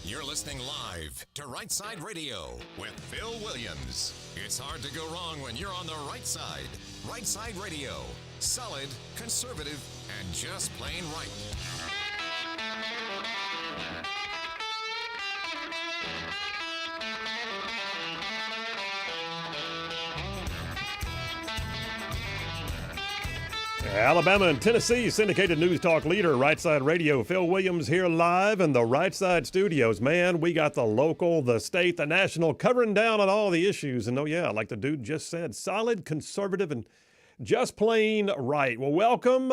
You're listening live to Rightside Radio with Phil Williams. It's hard to go wrong when you're on the right side. Rightside Radio. Solid, conservative, and just plain right. Alabama and Tennessee syndicated news talk leader, Rightside Radio. Phil Williams here live in the Rightside studios. Man, we got the local, the state, the national covering down on all the issues. And oh yeah, like the dude just said, solid, conservative, and just plain right. Well, welcome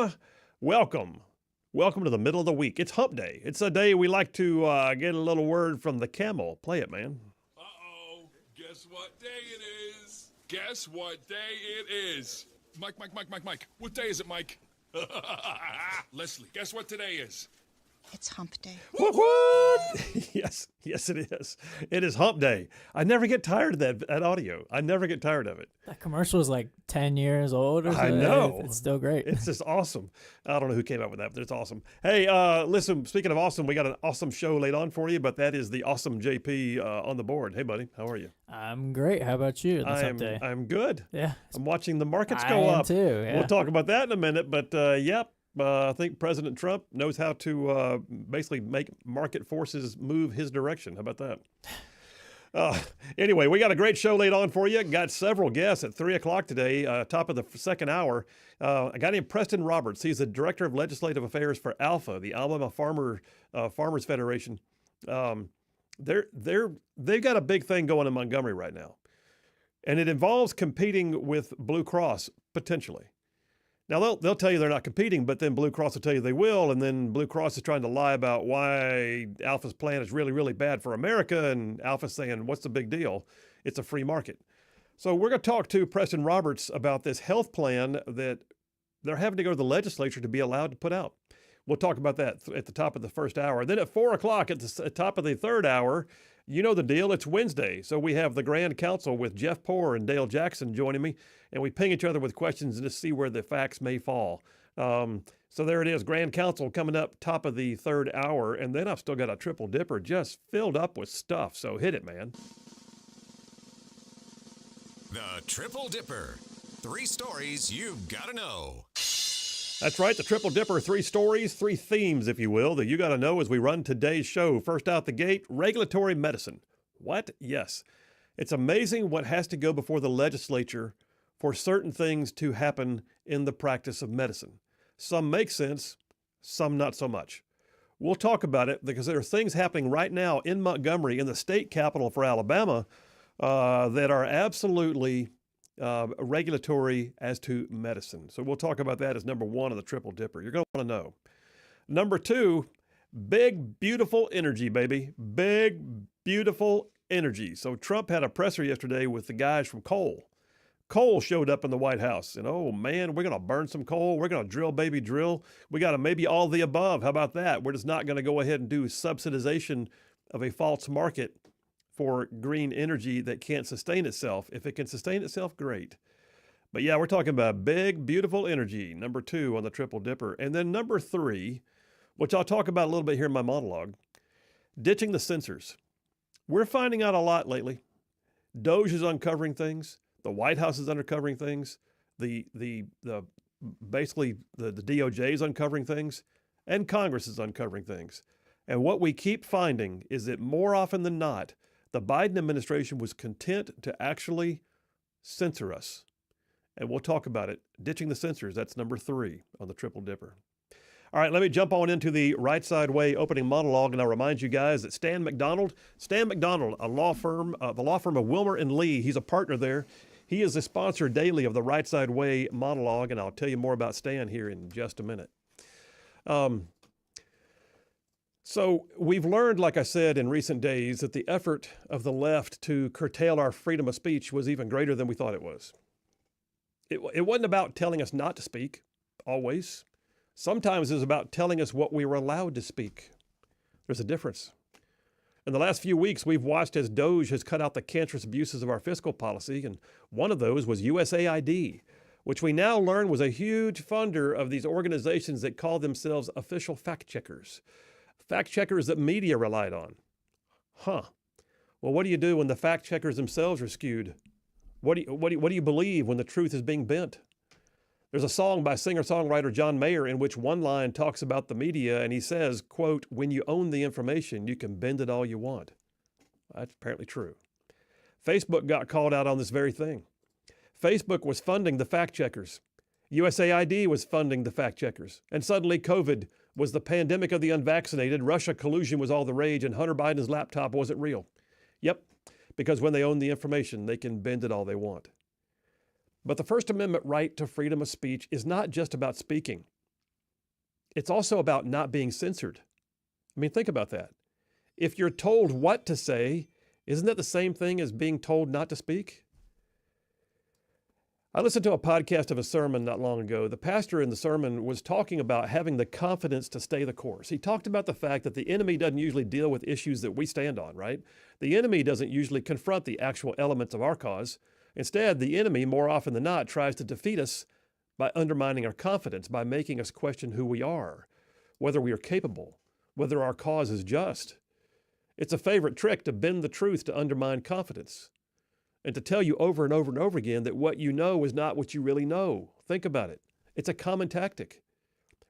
to the middle of the week. It's hump day. It's a day we like to get a little word from the camel. Play it, man. Uh-oh. Guess what day it is? Guess what day it is? Mike. What day is it, Mike? Leslie, guess what today is? It's hump day. What? Yes, it is. It is hump day. I never get tired of that audio. I never get tired of it. That commercial is like 10 years old or something. I know. It's still great. It's just awesome. I don't know who came up with that, but it's awesome. Hey, listen, speaking of awesome, we got an awesome show laid on for you, but that is the awesome JP on the board. Hey, buddy, how are you? I'm great. How about you? I'm good. Yeah. I'm watching the markets go up. I am too, yeah. We'll talk about that in a minute, but yep. I think President Trump knows how to basically make market forces move his direction. How about that? Anyway, we got a great show laid on for you. Got several guests at 3 o'clock today, top of the second hour. A guy named Preston Roberts. He's the Director of Legislative Affairs for ALFA, the Alabama Farmers Federation. They've got a big thing going in Montgomery right now, and it involves competing with Blue Cross, potentially. Now, they'll tell you they're not competing, but then Blue Cross will tell you they will, and then Blue Cross is trying to lie about why Alpha's plan is really, really bad for America, and Alpha's saying, what's the big deal? It's a free market. So we're going to talk to Preston Roberts about this health plan that they're having to go to the legislature to be allowed to put out. We'll talk about that at the top of the first hour. Then at 4 o'clock at the top of the third hour, you know the deal, it's Wednesday. So we have the Grand Council with Jeff Poore and Dale Jackson joining me, and we ping each other with questions and just see where the facts may fall. So there it is, Grand Council coming up top of the third hour, and then I've still got a triple dipper just filled up with stuff, so hit it, man. The Triple Dipper. 3 stories you've got to know. That's right, the Triple Dipper, 3 stories, 3 themes, if you will, that you got to know as we run today's show. First out the gate, regulatory medicine. What? Yes. It's amazing what has to go before the legislature for certain things to happen in the practice of medicine. Some make sense, some not so much. We'll talk about it because there are things happening right now in Montgomery, in the state capital for Alabama, that are absolutely regulatory as to medicine. So we'll talk about that as number 1 of the Triple Dipper. You're going to want to know. Number 2, big, beautiful energy, baby. Big, beautiful energy. So Trump had a presser yesterday with the guys from coal. Coal showed up in the White House, and oh man, we're going to burn some coal. We're going to drill, baby, drill. We got to maybe all the above. How about that? We're just not going to go ahead and do subsidization of a false market for green energy that can't sustain itself. If it can sustain itself, great. But yeah, we're talking about big, beautiful energy, number 2 on the Triple Dipper. And then number 3, which I'll talk about a little bit here in my monologue, ditching the censors. We're finding out a lot lately. DOJ is uncovering things. The White House is uncovering things. Basically the DOJ is uncovering things, and Congress is uncovering things. And what we keep finding is that more often than not, the Biden administration was content to actually censor us. And we'll talk about it. Ditching the censors, that's number 3 on the Triple Dipper. All right, let me jump on into the Rightside Way opening monologue, and I'll remind you guys that Stan McDonald, a law firm, the law firm of Wilmer and Lee, he's a partner there. He is the sponsor daily of the Rightside Way monologue, and I'll tell you more about Stan here in just a minute. So we've learned, like I said, in recent days that the effort of the left to curtail our freedom of speech was even greater than we thought it was. It wasn't about telling us not to speak, always. Sometimes it was about telling us what we were allowed to speak. There's a difference. In the last few weeks, we've watched as DOJ has cut out the cancerous abuses of our fiscal policy, and one of those was USAID. which we now learn was a huge funder of these organizations that call themselves official fact checkers that media relied on. Huh. Well, what do you do when the fact checkers themselves are skewed? What do you believe when the truth is being bent? There's a song by singer-songwriter John Mayer in which one line talks about the media, and he says, quote, "When you own the information, you can bend it all you want." That's apparently true. Facebook got called out on this very thing. Facebook was funding the fact checkers. USAID was funding the fact checkers. And suddenly COVID was the pandemic of the unvaccinated, Russia collusion was all the rage, and Hunter Biden's laptop wasn't real. Yep, because when they own the information, they can bend it all they want. But the First Amendment right to freedom of speech is not just about speaking. It's also about not being censored. I mean, think about that. If you're told what to say, isn't that the same thing as being told not to speak? I listened to a podcast of a sermon not long ago. The pastor in the sermon was talking about having the confidence to stay the course. He talked about the fact that the enemy doesn't usually deal with issues that we stand on, right? The enemy doesn't usually confront the actual elements of our cause. Instead, the enemy, more often than not, tries to defeat us by undermining our confidence, by making us question who we are, whether we are capable, whether our cause is just. It's a favorite trick to bend the truth to undermine confidence and to tell you over and over and over again that what you know is not what you really know. Think about it. It's a common tactic.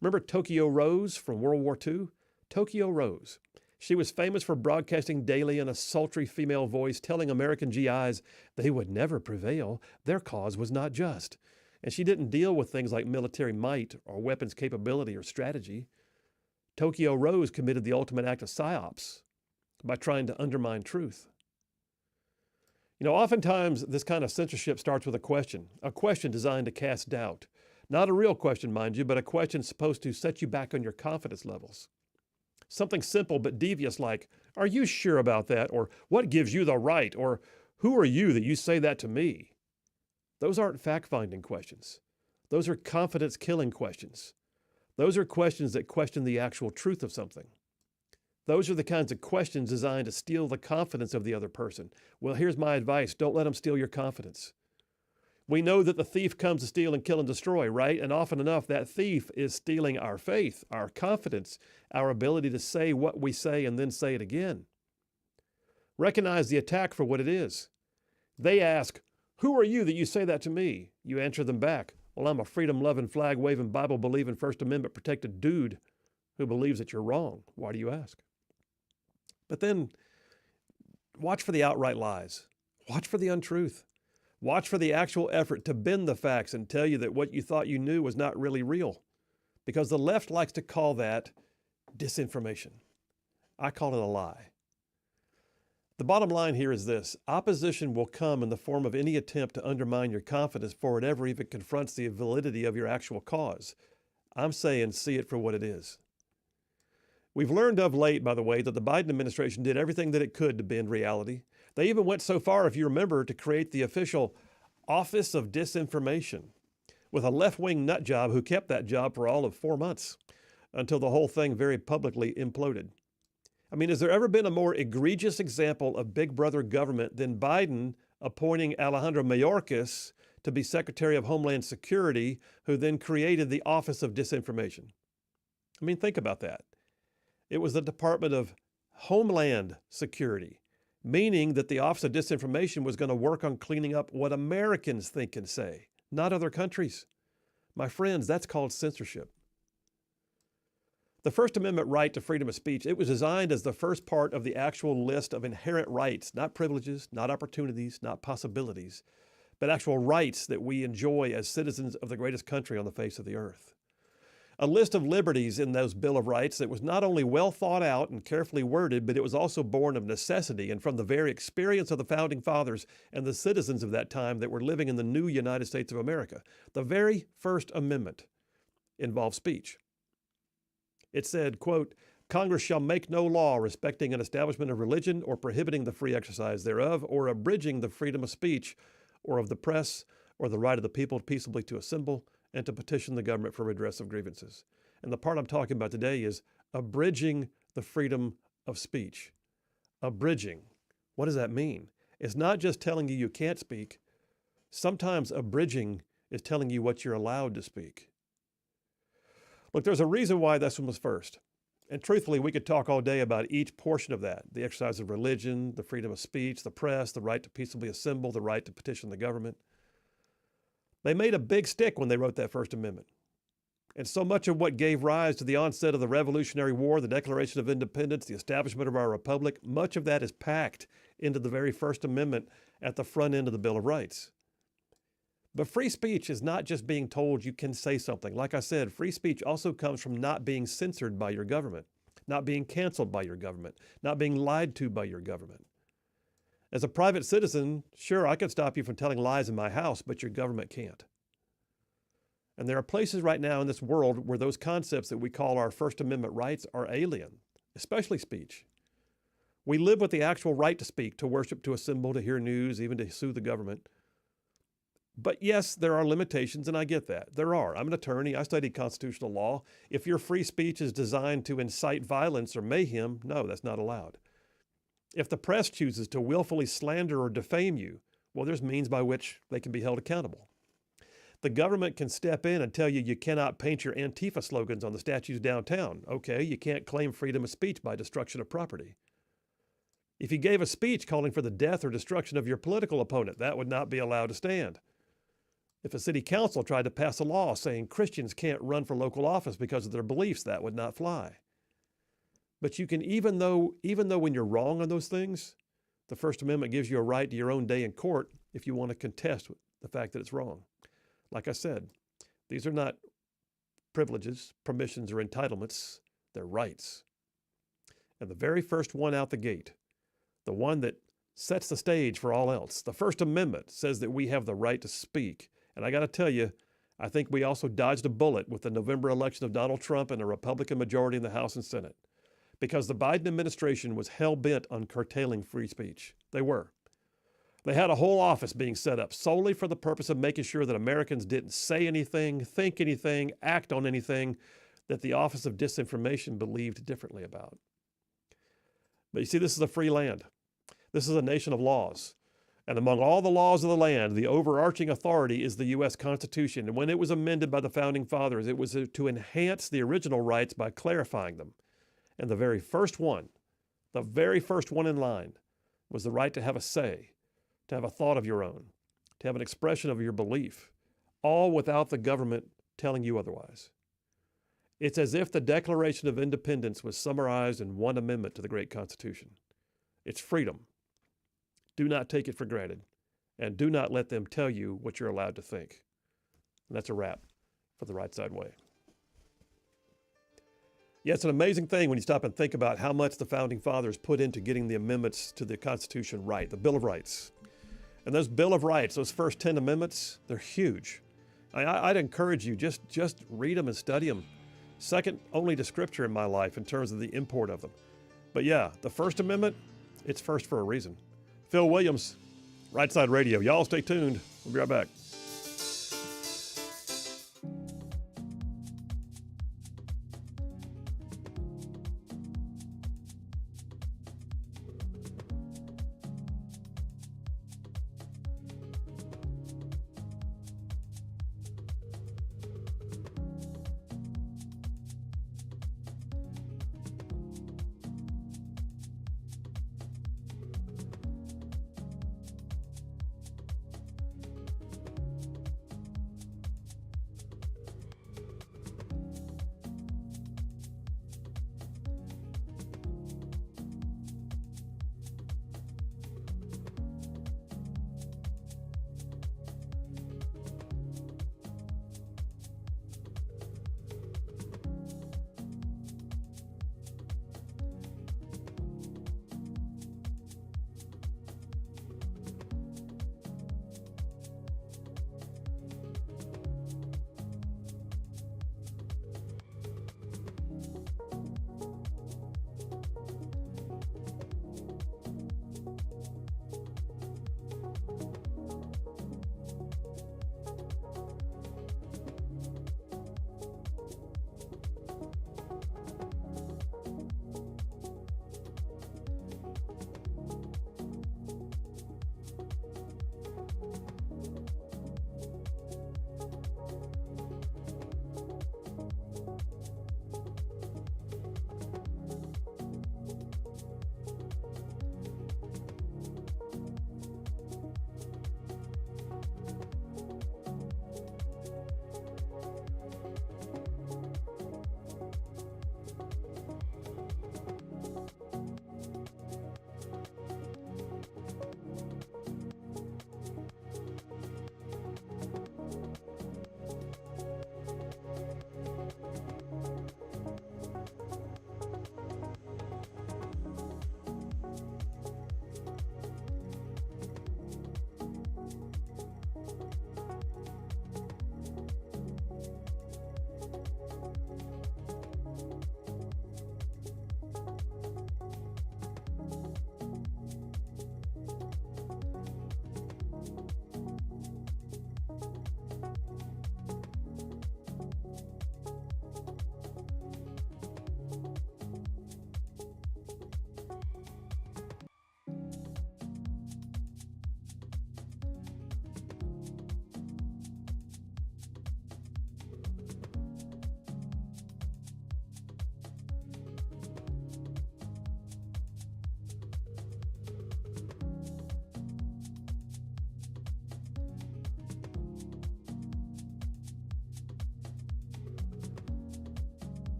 Remember Tokyo Rose from World War II? Tokyo Rose. She was famous for broadcasting daily in a sultry female voice, telling American GIs they would never prevail. Their cause was not just. And she didn't deal with things like military might or weapons capability or strategy. Tokyo Rose committed the ultimate act of psyops by trying to undermine truth. You know, oftentimes this kind of censorship starts with a question designed to cast doubt. Not a real question, mind you, but a question supposed to set you back on your confidence levels. Something simple but devious like, "Are you sure about that?" Or "What gives you the right?" Or "Who are you that you say that to me?" Those aren't fact-finding questions. Those are confidence-killing questions. Those are questions that question the actual truth of something. Those are the kinds of questions designed to steal the confidence of the other person. Well, here's my advice. Don't let them steal your confidence. We know that the thief comes to steal and kill and destroy, right? And often enough, that thief is stealing our faith, our confidence, our ability to say what we say and then say it again. Recognize the attack for what it is. They ask, "Who are you that you say that to me?" You answer them back, "Well, I'm a freedom-loving, flag-waving, Bible-believing, First Amendment-protected dude who believes that you're wrong. Why do you ask?" But then watch for the outright lies. Watch for the untruth. Watch for the actual effort to bend the facts and tell you that what you thought you knew was not really real. Because the left likes to call that disinformation. I call it a lie. The bottom line here is this: opposition will come in the form of any attempt to undermine your confidence before it ever even confronts the validity of your actual cause. I'm saying see it for what it is. We've learned of late, by the way, that the Biden administration did everything that it could to bend reality. They even went so far, if you remember, to create the official Office of Disinformation with a left-wing nut job who kept that job for all of 4 months until the whole thing very publicly imploded. I mean, has there ever been a more egregious example of Big Brother government than Biden appointing Alejandro Mayorkas to be Secretary of Homeland Security, who then created the Office of Disinformation? I mean, think about that. It was the Department of Homeland Security, meaning that the Office of Disinformation was going to work on cleaning up what Americans think and say, not other countries. My friends, that's called censorship. The First Amendment right to freedom of speech, it was designed as the first part of the actual list of inherent rights, not privileges, not opportunities, not possibilities, but actual rights that we enjoy as citizens of the greatest country on the face of the earth. A list of liberties in those Bill of Rights that was not only well thought out and carefully worded, but it was also born of necessity and from the very experience of the Founding Fathers and the citizens of that time that were living in the new United States of America. The very First Amendment involved speech. It said, quote, "Congress shall make no law respecting an establishment of religion or prohibiting the free exercise thereof or abridging the freedom of speech or of the press or the right of the people peaceably to assemble and to petition the government for redress of grievances." And the part I'm talking about today is abridging the freedom of speech. Abridging. What does that mean? It's not just telling you you can't speak. Sometimes abridging is telling you what you're allowed to speak. Look, there's a reason why this one was first. And truthfully, we could talk all day about each portion of that: the exercise of religion, the freedom of speech, the press, the right to peaceably assemble, the right to petition the government. They made a big stick when they wrote that First Amendment. And so much of what gave rise to the onset of the Revolutionary War, the Declaration of Independence, the establishment of our republic, much of that is packed into the very First Amendment at the front end of the Bill of Rights. But free speech is not just being told you can say something. Like I said, free speech also comes from not being censored by your government, not being canceled by your government, not being lied to by your government. As a private citizen, sure, I could stop you from telling lies in my house, but your government can't. And there are places right now in this world where those concepts that we call our First Amendment rights are alien, especially speech. We live with the actual right to speak, to worship, to assemble, to hear news, even to sue the government. But yes, there are limitations, and I get that. There are. I'm an attorney. I studied constitutional law. If your free speech is designed to incite violence or mayhem, no, that's not allowed. If the press chooses to willfully slander or defame you, well, there's means by which they can be held accountable. The government can step in and tell you you cannot paint your Antifa slogans on the statues downtown. Okay, you can't claim freedom of speech by destruction of property. If you gave a speech calling for the death or destruction of your political opponent, that would not be allowed to stand. If a city council tried to pass a law saying Christians can't run for local office because of their beliefs, that would not fly. But you can, even though when you're wrong on those things, the First Amendment gives you a right to your own day in court if you want to contest the fact that it's wrong. Like I said, these are not privileges, permissions, or entitlements. They're rights. And the very first one out the gate, the one that sets the stage for all else, the First Amendment says that we have the right to speak. And I got to tell you, I think we also dodged a bullet with the November election of Donald Trump and a Republican majority in the House and Senate, because the Biden administration was hell-bent on curtailing free speech. They were. They had a whole office being set up solely for the purpose of making sure that Americans didn't say anything, think anything, act on anything that the Office of Disinformation believed differently about. But you see, this is a free land. This is a nation of laws. And among all the laws of the land, the overarching authority is the U.S. Constitution. And when it was amended by the Founding Fathers, it was to enhance the original rights by clarifying them. And the very first one in line, was the right to have a say, to have a thought of your own, to have an expression of your belief, all without the government telling you otherwise. It's as if the Declaration of Independence was summarized in one amendment to the great Constitution. It's freedom. Do not take it for granted, and do not let them tell you what you're allowed to think. And that's a wrap for the Rightside Way. Yeah, it's an amazing thing when you stop and think about how much the Founding Fathers put into getting the amendments to the Constitution right, the Bill of Rights. And those Bill of Rights, those first 10 amendments, they're huge. I'd encourage you, just read them and study them. Second only to Scripture in my life in terms of the import of them. But yeah, the First Amendment, it's first for a reason. Phil Williams, Rightside Radio. Y'all stay tuned. We'll be right back.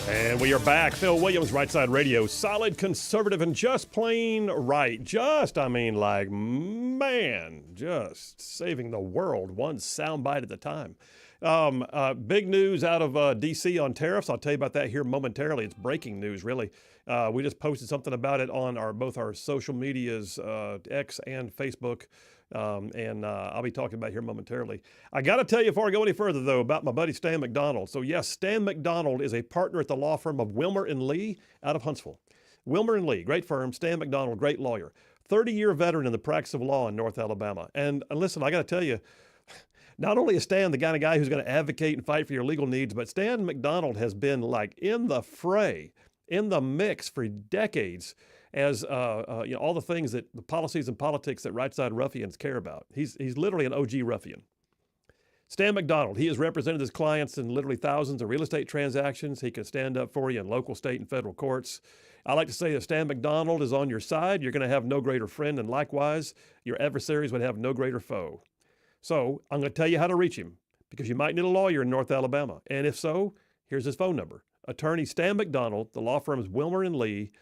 And we are back. Phil Williams, Rightside Radio. Solid, conservative, and just plain right. Just saving the world one soundbite at a time. Big news out of D.C. on tariffs. I'll tell you about that here momentarily. It's breaking news, really. We just posted something about it on both our social medias, X and Facebook. And I'll be talking about it here momentarily. I got to tell you before I go any further, though, about my buddy Stan McDonald. So, yes, Stan McDonald is a partner at the law firm of Wilmer and Lee out of Huntsville. Wilmer and Lee, great firm. Stan McDonald, great lawyer. 30-year veteran in the practice of law in North Alabama. And listen, I got to tell you, not only is Stan the kind of guy who's going to advocate and fight for your legal needs, but Stan McDonald has been like in the fray, in the mix for decades as all the things that the policies and politics that right-side ruffians care about. He's literally an OG ruffian. Stan McDonald, he has represented his clients in literally thousands of real estate transactions. He can stand up for you in local, state, and federal courts. I like to say that Stan McDonald is on your side. You're going to have no greater friend, and likewise, your adversaries would have no greater foe. So I'm going to tell you how to reach him, because you might need a lawyer in North Alabama. And if so, here's his phone number. Attorney Stan McDonald, the law firm is Wilmer and Lee,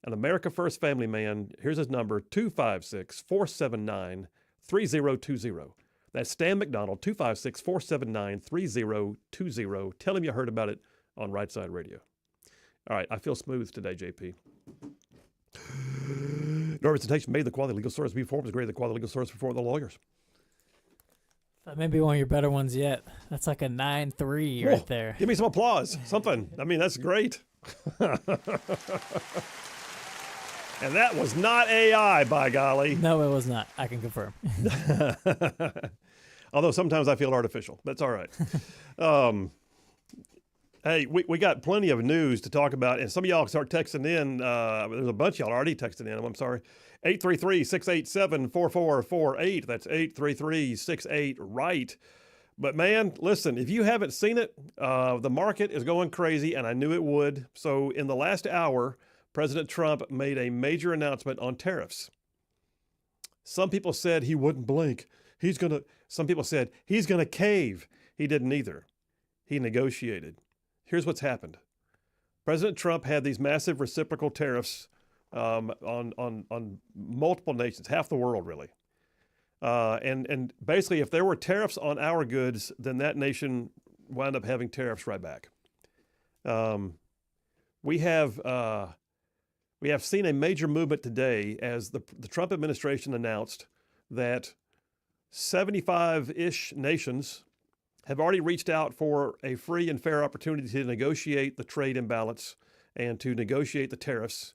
an America First family man. Here's his number, 256-479-3020. That's Stan McDonald, 256-479-3020. Tell him you heard about it on Rightside Radio. All right, I feel smooth today, JP. No representation made the quality legal source we form is greater than the quality legal source before the lawyers. That may be one of your better ones yet. That's like a 9-3 right there. Give me some applause, something. I mean, that's great. And that was not AI, by golly. No, it was not. I can confirm. Although sometimes I feel artificial. That's all right. Hey, we got plenty of news to talk about, and some of y'all start texting in. There's a bunch of y'all already texting in. I'm sorry. 833-687-4448. That's 833-68-RIGHT. But man, listen, if you haven't seen it, the market is going crazy, and I knew it would. So in the last hour, President Trump made a major announcement on tariffs. Some people said he wouldn't blink. Some people said he's going to cave. He didn't either. He negotiated. Here's what's happened. President Trump had these massive reciprocal tariffs on multiple nations, half the world really. And basically, if there were tariffs on our goods, then that nation wound up having tariffs right back. We have seen a major movement today as the Trump administration announced that 75-ish nations have already reached out for a free and fair opportunity to negotiate the trade imbalance and to negotiate the tariffs.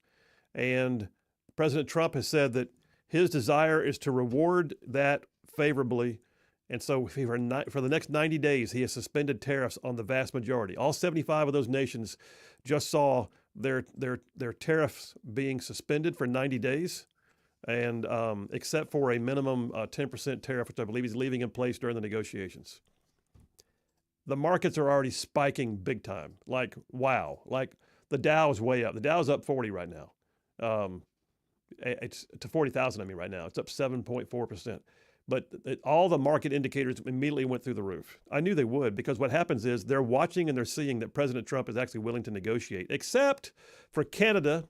And President Trump has said that his desire is to reward that favorably. And so for the next 90 days, he has suspended tariffs on the vast majority. All 75 of those nations just saw their tariffs being suspended for 90 days, and except for a minimum 10% tariff, which I believe he's leaving in place during the negotiations. The markets are already spiking big time. Like, wow. Like, the Dow is way up. The Dow is up 40 right now. It's to 40,000, right now. It's up 7.4%. But all the market indicators immediately went through the roof. I knew they would, because what happens is they're watching and they're seeing that President Trump is actually willing to negotiate, except for Canada,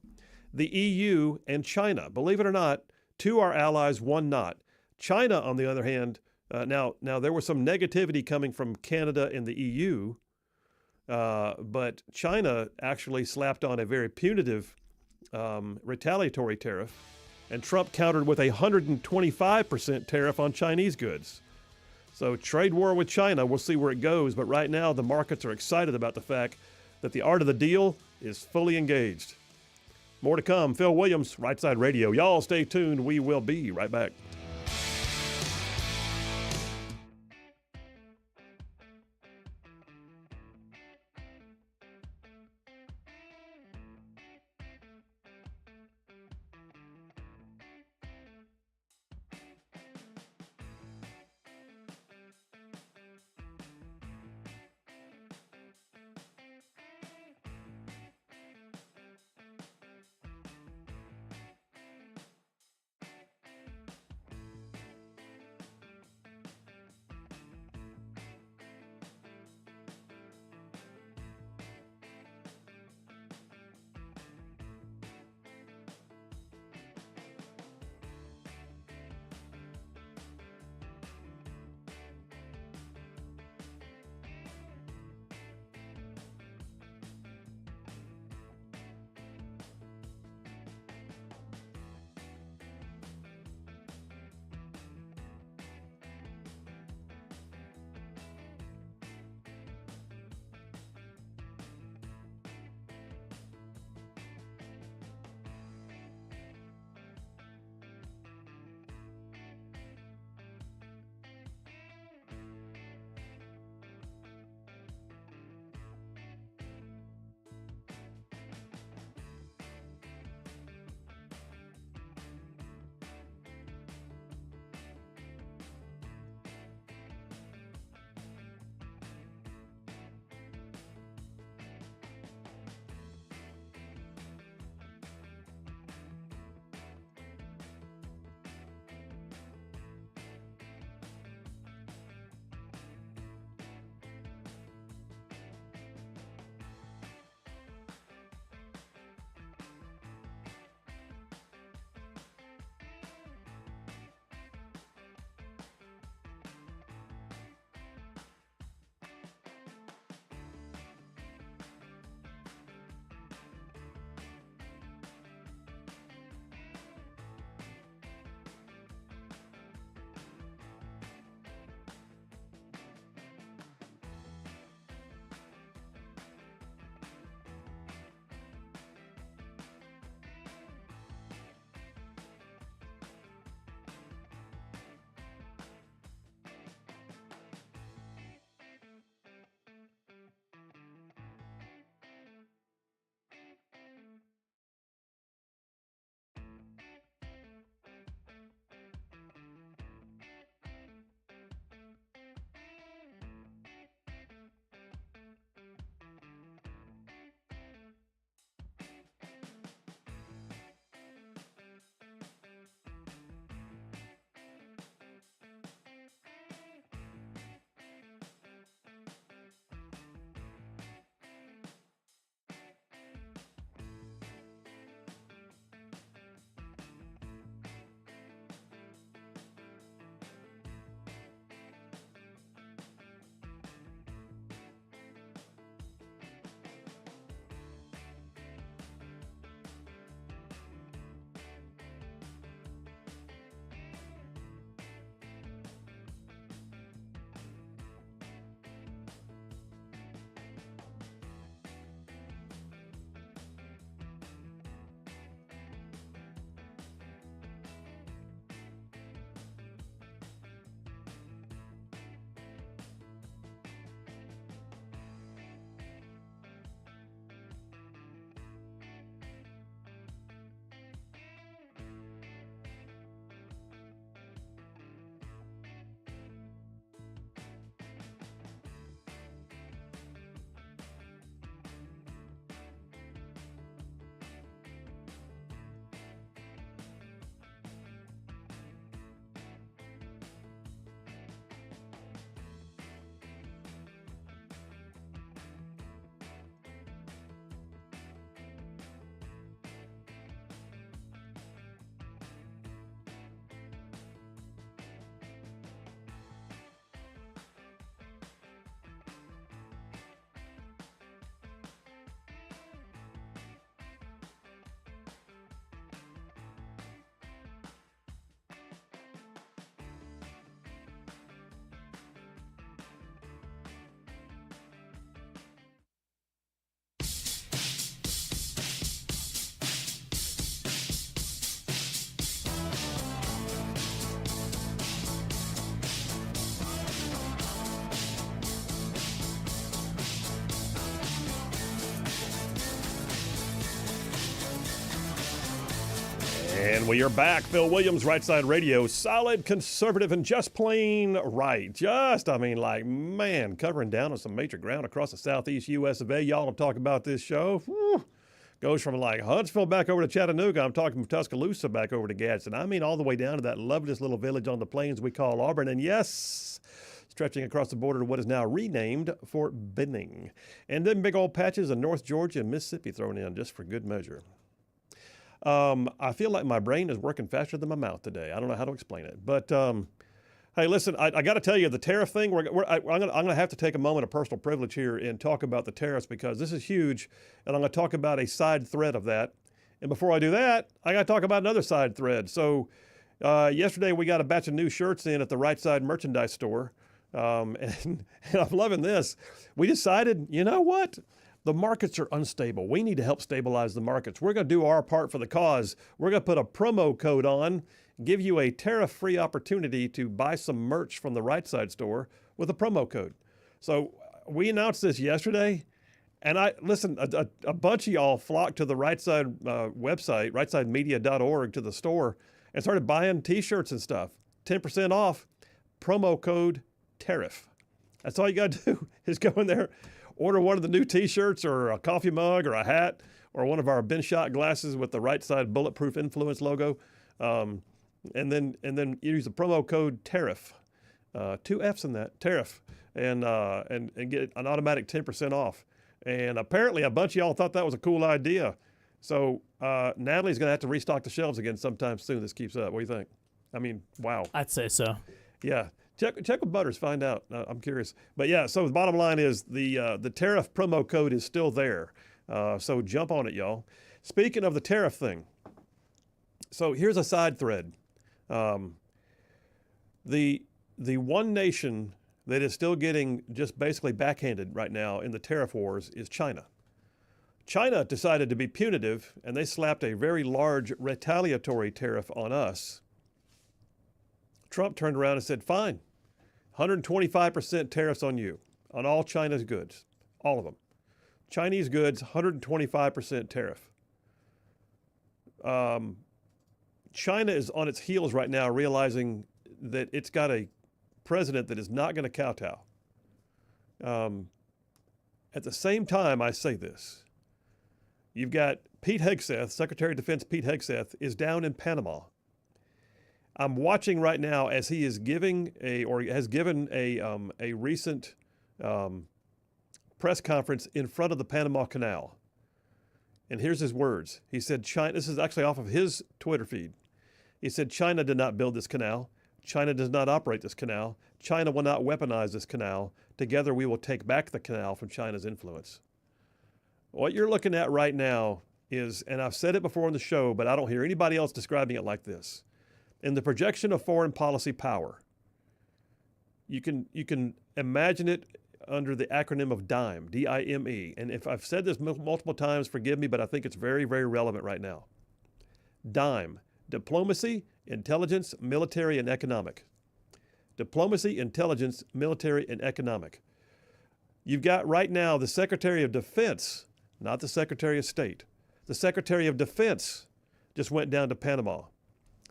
the EU, and China. Believe it or not, two are allies, one not. China, on the other hand, now there was some negativity coming from Canada and the EU, but China actually slapped on a very punitive retaliatory tariff, and Trump countered with a 125% tariff on Chinese goods. So trade war with China, we'll see where it goes, but right now the markets are excited about the fact that the art of the deal is fully engaged. More to come. Phil Williams, Rightside Radio. Y'all stay tuned. We will be right back. And we are back. Phil Williams, Rightside Radio. Solid, conservative, and just plain right. Covering down on some major ground across the southeast U.S. of A. Y'all will talk about this show. Whew. Goes from Huntsville back over to Chattanooga. I'm talking from Tuscaloosa back over to Gadsden. All the way down to that loveliest little village on the plains we call Auburn. And yes, stretching across the border to what is now renamed Fort Benning. And then big old patches of North Georgia and Mississippi thrown in just for good measure. I feel like my brain is working faster than my mouth today. I don't know how to explain it. But, hey, listen, I got to tell you, the tariff thing, I'm going to have to take a moment of personal privilege here and talk about the tariffs because this is huge, and I'm going to talk about a side thread of that. And before I do that, I got to talk about another side thread. So yesterday we got a batch of new shirts in at the Rightside merchandise store, and I'm loving this. We decided, you know what? The markets are unstable. We need to help stabilize the markets. We're going to do our part for the cause. We're going to put a promo code on, give you a tariff-free opportunity to buy some merch from the Rightside store with a promo code. So we announced this yesterday, and a bunch of y'all flocked to the Rightside website, rightsidemedia.org, to the store, and started buying T-shirts and stuff. 10% off, promo code tariff. That's all you got to do is go in there, order one of the new T-shirts or a coffee mug or a hat or one of our Ben Shot glasses with the Rightside Bulletproof Influence logo, and then use the promo code tariff, 2 F's in that, tariff, and get an automatic 10% off. And apparently a bunch of y'all thought that was a cool idea. So Natalie's going to have to restock the shelves again sometime soon. This keeps up. What do you think? I mean, wow. I'd say so. Yeah. Check with Butters, find out. I'm curious. But yeah, so the bottom line is the tariff promo code is still there. So jump on it, y'all. Speaking of the tariff thing, so here's a side thread. The one nation that is still getting just basically backhanded right now in the tariff wars is China. China decided to be punitive, and they slapped a very large retaliatory tariff on us. Trump turned around and said, fine, 125% tariffs on you, on all China's goods, all of them. Chinese goods, 125% tariff. China is on its heels right now, realizing that it's got a president that is not going to kowtow. At the same time, I say this. You've got Pete Hegseth, Secretary of Defense Pete Hegseth, is down in Panama. I'm watching right now as he is given a recent press conference in front of the Panama Canal. And here's his words. He said, China, this is actually off of his Twitter feed. He said, China did not build this canal. China does not operate this canal. China will not weaponize this canal. Together we will take back the canal from China's influence. What you're looking at right now is, and I've said it before on the show, but I don't hear anybody else describing it like this. In the projection of foreign policy power, you can imagine it under the acronym of DIME, D-I-M-E. And if I've said this multiple times, forgive me, but I think it's very, very relevant right now. DIME, diplomacy, intelligence, military, and economic. Diplomacy, intelligence, military, and economic. You've got right now the Secretary of Defense, not the Secretary of State. The Secretary of Defense just went down to Panama.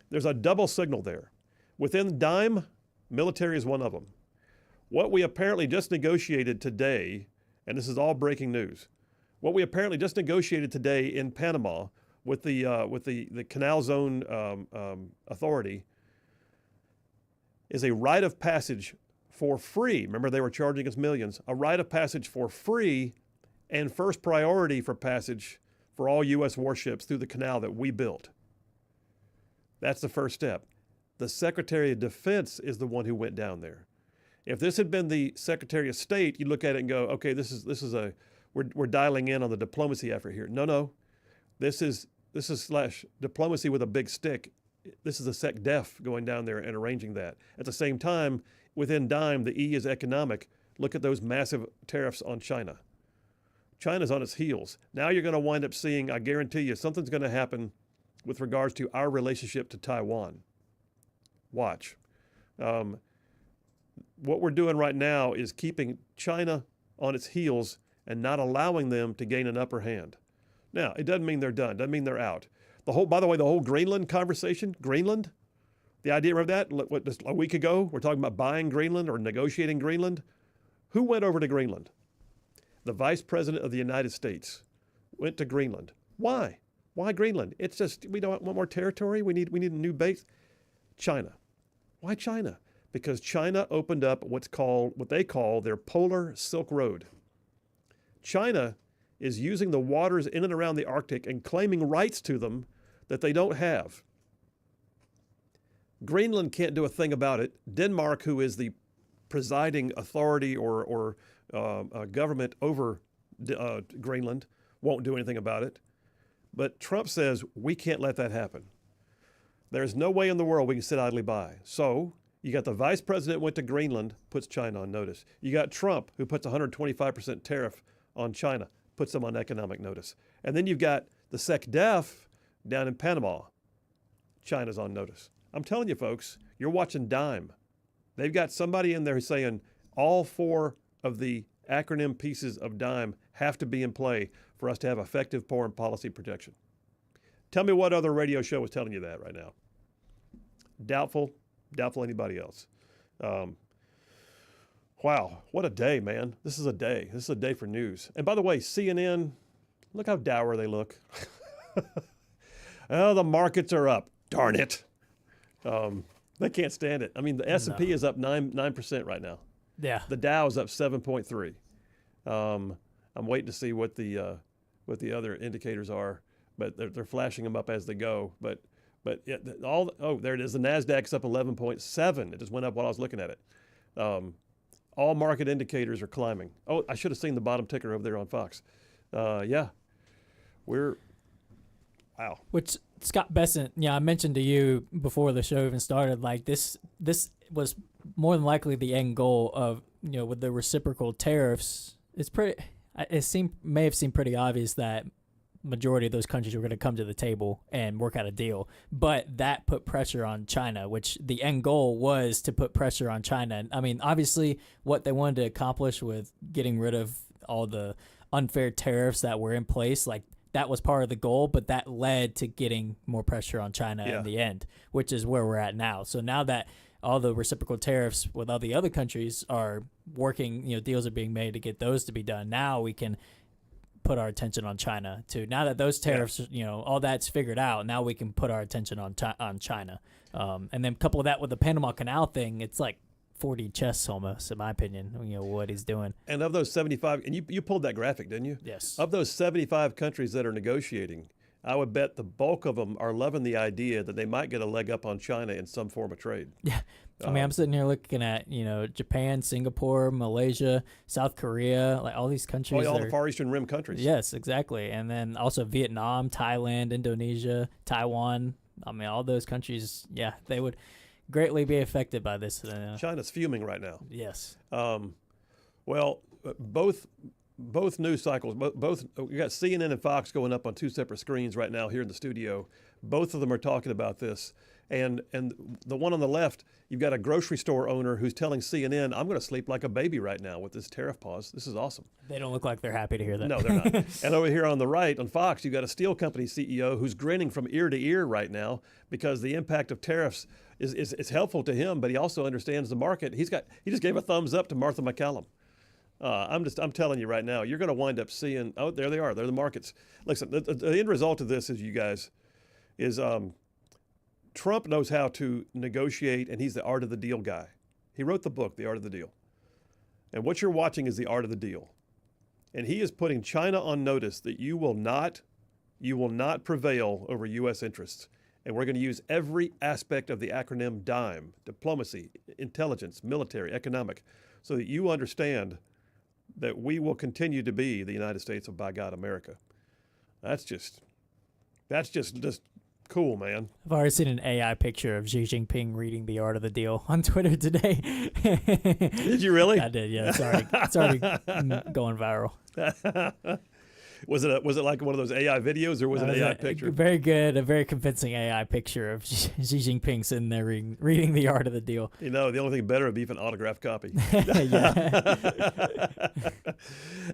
There's a double signal there. Within DIME, military is one of them. What we apparently just negotiated today, and this is all breaking news, what we apparently just negotiated today in Panama with the Canal Zone Authority is a rite of passage for free. Remember, they were charging us millions. A rite of passage for free and first priority for passage for all U.S. warships through the canal that we built. That's the first step. The Secretary of Defense is the one who went down there. If this had been the Secretary of State, you look at it and go, okay, we're dialing in on the diplomacy effort here. No. This is / diplomacy with a big stick. This is a SecDef going down there and arranging that. At the same time, within DIME, the E is economic. Look at those massive tariffs on China. China's on its heels. Now you're going to wind up seeing, I guarantee you, something's going to happen with regards to our relationship to Taiwan. Watch. What we're doing right now is keeping China on its heels and not allowing them to gain an upper hand. Now, it doesn't mean they're done. Doesn't mean they're out. By the way, the whole Greenland conversation, Greenland, the idea of that, just a week ago, we're talking about buying Greenland or negotiating Greenland. Who went over to Greenland? The Vice President of the United States went to Greenland. Why? Why Greenland? It's just, we don't want more territory. We need a new base. China. Why China? Because China opened up what they call their Polar Silk Road. China is using the waters in and around the Arctic and claiming rights to them that they don't have. Greenland can't do a thing about it. Denmark, who is the presiding authority or government over Greenland, won't do anything about it. But Trump says we can't let that happen. There's no way in the world we can sit idly by. So you got the vice president went to Greenland, puts China on notice. You got Trump, who puts 125% tariff on China, puts them on economic notice. And then you've got the SecDef down in Panama. China's on notice. I'm telling you, folks, you're watching Dime. They've got somebody in there who's saying all 4 of the acronym pieces of Dime have to be in play for us to have effective foreign policy protection. Tell me what other radio show is telling you that right now. Doubtful anybody else. Wow, what a day, man. This is a day. This is a day for news. And by the way, CNN, look how dour they look. Oh, the markets are up. Darn it. They can't stand it. I mean, the S&P is up 9% right now. Yeah. The Dow is up 7.3. I'm waiting to see what the other indicators are, but they're flashing them up as they go. But yeah, there it is. The Nasdaq's up 11.7. It just went up while I was looking at it. All market indicators are climbing. Oh, I should have seen the bottom ticker over there on Fox. Yeah, wow. Which Scott Bessent, I mentioned to you before the show even started, like this was more than likely the end goal of, with the reciprocal tariffs. May have seemed pretty obvious that majority of those countries were going to come to the table and work out a deal, but that put pressure on China, which the end goal was to put pressure on China. I mean, obviously what they wanted to accomplish with getting rid of all the unfair tariffs that were in place, like that was part of the goal, but that led to getting more pressure on China in the end, which is where we're at now. So now that all the reciprocal tariffs with all the other countries are working, deals are being made to get those to be done. Now we can put our attention on China too. Now that those tariffs, all that's figured out, now we can put our attention on China. And then couple that with the Panama Canal thing, it's like 4D chess almost, in my opinion, what he's doing. And of those 75, and you pulled that graphic, didn't you? Yes. Of those 75 countries that are negotiating, I would bet the bulk of them are loving the idea that they might get a leg up on China in some form of trade. Yeah. I mean, I'm sitting here looking at, Japan, Singapore, Malaysia, South Korea, like all these countries. All the Far Eastern Rim countries. Yes, exactly. And then also Vietnam, Thailand, Indonesia, Taiwan. I mean, all those countries, they would greatly be affected by this. China's fuming right now. Yes. Well, both news cycles, both we got CNN and Fox going up on 2 separate screens right now here in the studio. Both of them are talking about this. And the one on the left, you've got a grocery store owner who's telling CNN, I'm going to sleep like a baby right now with this tariff pause. This is awesome. They don't look like they're happy to hear that. No, they're not. And over here on the right, on Fox, you've got a steel company CEO who's grinning from ear to ear right now because the impact of tariffs is helpful to him, but he also understands the market. He just gave a thumbs up to Martha McCallum. I'm telling you right now, you're going to wind up seeing, there they are. They're the markets. Listen, the end result of this is, you guys, is Trump knows how to negotiate, and he's the art of the deal guy. He wrote the book, The Art of the Deal. And what you're watching is the art of the deal. And he is putting China on notice that you will not prevail over U.S. interests. And we're going to use every aspect of the acronym DIME, diplomacy, intelligence, military, economic, so that you understand that we will continue to be the United States of, by God, America. That's just cool, man. I've already seen an AI picture of Xi Jinping reading The Art of the Deal on Twitter today. Did you really? I did, yeah. It's already going viral. Was it like one of those AI videos, or was it an AI picture? Very good, a very convincing AI picture of Xi Jinping sitting there reading The Art of the Deal. You know, the only thing better would be an autographed copy.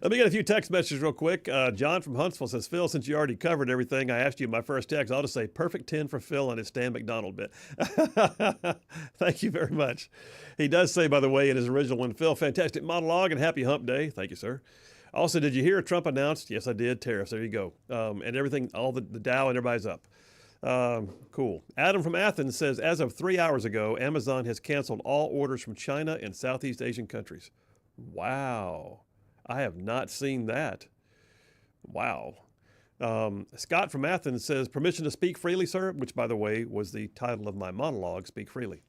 Let me get a few text messages real quick. John from Huntsville says, Phil, since you already covered everything, I asked you in my first text, I'll just say perfect 10 for Phil on his Stan McDonald bit. Thank you very much. He does say, by the way, in his original one, Phil, fantastic monologue and happy hump day. Thank you, sir. Also, did you hear Trump announced? Yes, I did. Tariffs. There you go. And everything, all the Dow and everybody's up. Cool. Adam from Athens says, as of 3 hours ago, Amazon has canceled all orders from China and Southeast Asian countries. Wow. I have not seen that. Wow. Scott from Athens says, permission to speak freely, sir, which, by the way, was the title of my monologue, Speak Freely.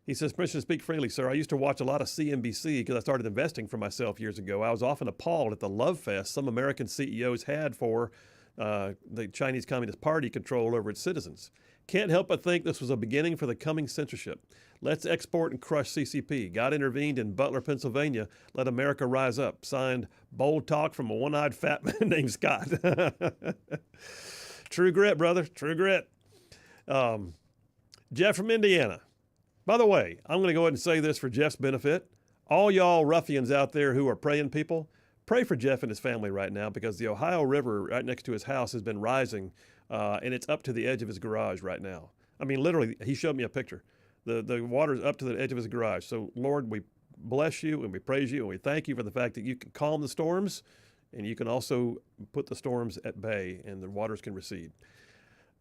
He says, permission to speak freely, sir. I used to watch a lot of CNBC because I started investing for myself years ago. I was often appalled at the love fest some American CEOs had for the Chinese Communist Party control over its citizens. Can't help but think this was a beginning for the coming censorship. Let's export and crush CCP. God intervened in Butler, Pennsylvania. Let America rise up. Signed, bold talk from a one-eyed fat man named Scott. True grit, brother. True grit. Jeff from Indiana. By the way, I'm going to go ahead and say this for Jeff's benefit. All y'all ruffians out there who are praying people, pray for Jeff and his family right now, because the Ohio River right next to his house has been rising, and it's up to the edge of his garage right now. I mean, literally, he showed me a picture. The water's up to the edge of his garage. So, Lord, we bless you and we praise you and we thank you for the fact that you can calm the storms, and you can also put the storms at bay and the waters can recede.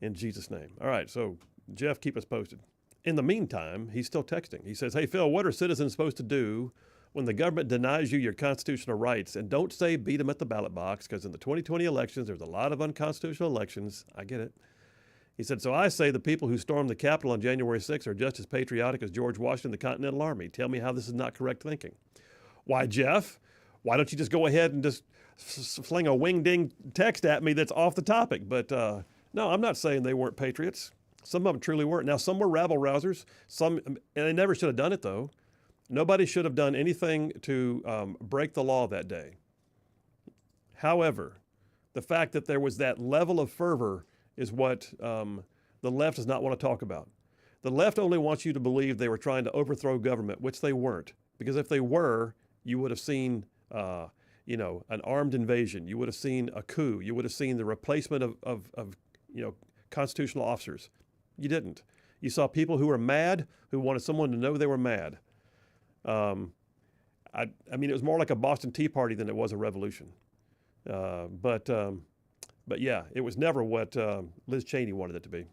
In Jesus' name. All right, so Jeff, keep us posted. In the meantime, he's still texting. He says, hey, Phil, what are citizens supposed to do when the government denies you your constitutional rights? And don't say beat them at the ballot box, because in the 2020 elections, there's a lot of unconstitutional elections. I get it. He said, so I say the people who stormed the Capitol on January 6th are just as patriotic as George Washington, the Continental Army. Tell me how this is not correct thinking. Why, Jeff, why don't you just go ahead and just fling a wing-ding text at me that's off the topic? But no, I'm not saying they weren't patriots. Some of them truly weren't. Now, some were rabble-rousers. Some, and they never should have done it, though. Nobody should have done anything to break the law that day. However, the fact that there was that level of fervor is what the left does not want to talk about. The left only wants you to believe they were trying to overthrow government, which they weren't. Because if they were, you would have seen, an armed invasion. You would have seen a coup. You would have seen the replacement of constitutional officers. You didn't. You saw people who were mad, who wanted someone to know they were mad. I mean, it was more like a Boston Tea Party than it was a revolution. But yeah, it was never what Liz Cheney wanted it to be.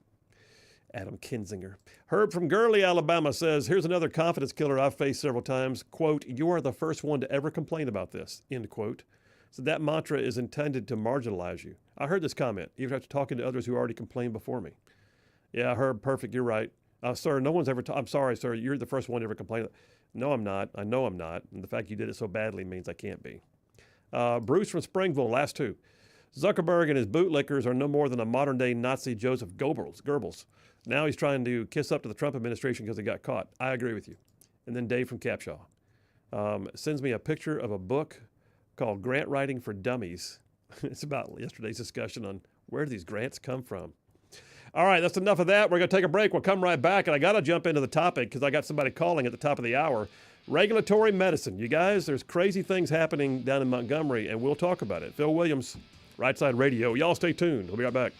Adam Kinzinger. Herb from Gurley, Alabama says, here's another confidence killer I've faced several times. Quote, you are the first one to ever complain about this, end quote. So that mantra is intended to marginalize you. I heard this comment, even after talking to others who already complained before me. Yeah, Herb, perfect, you're right. Sir, no one's ever, I'm sorry, sir, you're the first one to ever complain. No, I'm not. I know I'm not. And the fact you did it so badly means I can't be. Bruce from Springville, last two. Zuckerberg and his bootlickers are no more than a modern-day Nazi Joseph Goebbels. Now he's trying to kiss up to the Trump administration because he got caught. I agree with you. And then Dave from Capshaw sends me a picture of a book called Grant Writing for Dummies. It's about yesterday's discussion on where do these grants come from. All right, that's enough of that. We're going to take a break. We'll come right back, and I got to jump into the topic because I got somebody calling at the top of the hour. Regulatory medicine. You guys, there's crazy things happening down in Montgomery, and we'll talk about it. Phil Williams, Rightside Radio. Y'all stay tuned. We'll be right back.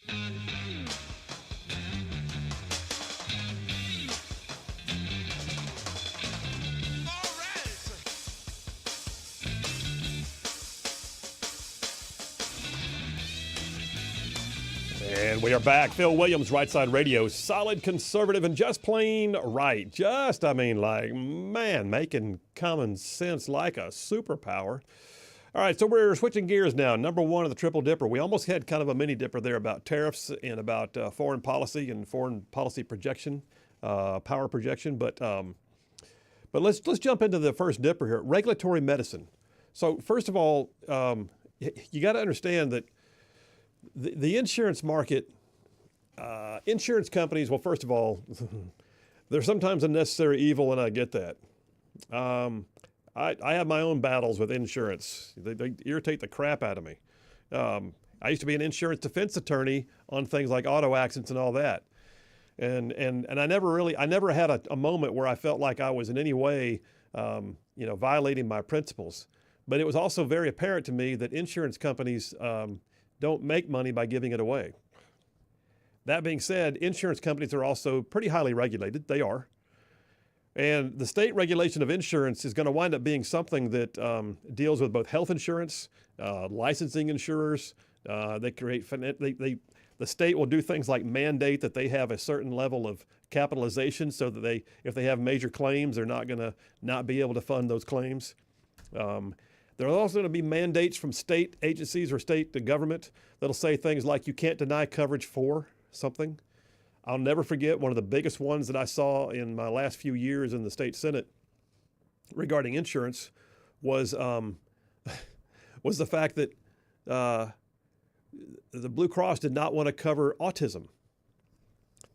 And we are back. Phil Williams, Rightside Radio. Solid, conservative, and just plain right. Making common sense like a superpower. All right, so we're switching gears now. Number one of the triple dipper. We almost had kind of a mini dipper there about tariffs and about foreign policy and foreign policy projection, power projection. But let's jump into the first dipper here. Regulatory medicine. So first of all, you got to understand that the insurance market, insurance companies, well, first of all, they're sometimes a necessary evil, and I get that. I have my own battles with insurance. They irritate the crap out of me. I used to be an insurance defense attorney on things like auto accidents and all that. And I never had a moment where I felt like I was in any way, violating my principles. But it was also very apparent to me that insurance companies don't make money by giving it away. That being said, insurance companies are also pretty highly regulated. They are. And the state regulation of insurance is going to wind up being something that deals with both health insurance, licensing insurers. The state will do things like mandate that they have a certain level of capitalization so that if they have major claims, they're not going to not be able to fund those claims. There are also going to be mandates from state agencies or state government that'll say things like you can't deny coverage for something. I'll never forget one of the biggest ones that I saw in my last few years in the state Senate regarding insurance was the fact that the Blue Cross did not want to cover autism.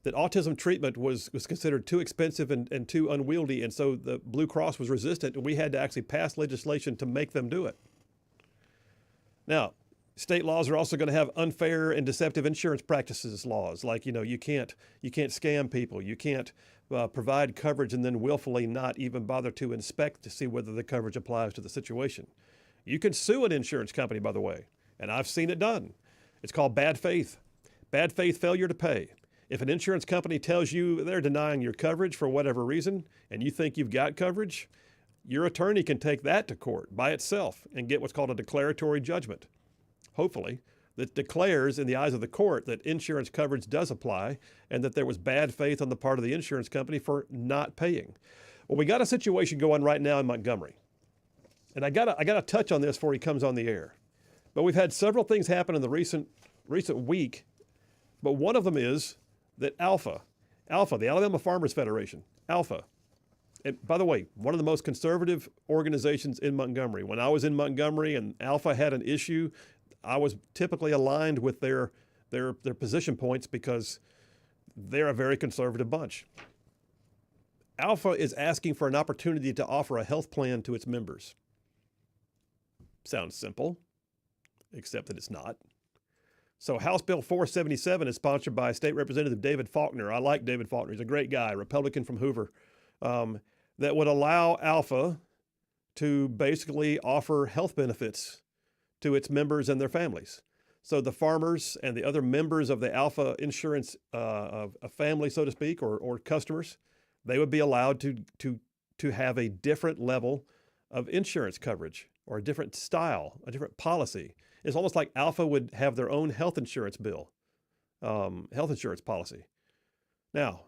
That autism treatment was considered too expensive and too unwieldy, and so the Blue Cross was resistant, and we had to actually pass legislation to make them do it. Now, state laws are also going to have unfair and deceptive insurance practices laws, like you can't scam people, you can't provide coverage and then willfully not even bother to inspect to see whether the coverage applies to the situation. You can sue an insurance company, by the way, and I've seen it done. It's called bad faith failure to pay. If an insurance company tells you they're denying your coverage for whatever reason, and you think you've got coverage, your attorney can take that to court by itself and get what's called a declaratory judgment, hopefully, that declares in the eyes of the court that insurance coverage does apply and that there was bad faith on the part of the insurance company for not paying. Well, we got a situation going right now in Montgomery. And I gotta touch on this before he comes on the air. But we've had several things happen in the recent week, but one of them is that Alpha, the Alabama Farmers Federation, Alpha, and by the way, one of the most conservative organizations in Montgomery. When I was in Montgomery and Alpha had an issue, I was typically aligned with their position points because they're a very conservative bunch. Alpha is asking for an opportunity to offer a health plan to its members. Sounds simple, except that it's not. So House Bill 477 is sponsored by State Representative David Faulkner. I like David Faulkner. He's a great guy, Republican from Hoover, that would allow Alpha to basically offer health benefits to its members and their families. So the farmers and the other members of the Alpha insurance family, so to speak, or customers, they would be allowed to have a different level of insurance coverage or a different style, a different policy. It's almost like Alpha would have their own health insurance bill, health insurance policy. Now,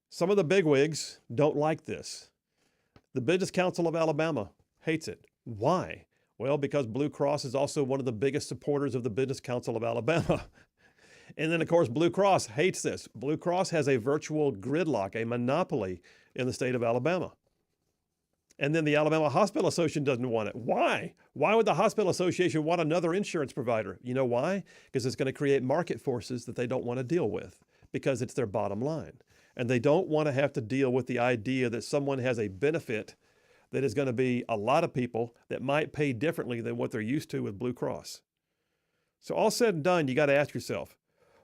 some of the bigwigs don't like this. The Business Council of Alabama hates it. Why? Well, because Blue Cross is also one of the biggest supporters of the Business Council of Alabama. And then, of course, Blue Cross hates this. Blue Cross has a virtual gridlock, a monopoly in the state of Alabama. And then the Alabama Hospital Association doesn't want it. Why? Why would the Hospital Association want another insurance provider? You know why? Because it's going to create market forces that they don't want to deal with because it's their bottom line. And they don't want to have to deal with the idea that someone has a benefit that is going to be a lot of people that might pay differently than what they're used to with Blue Cross. So all said and done, you got to ask yourself,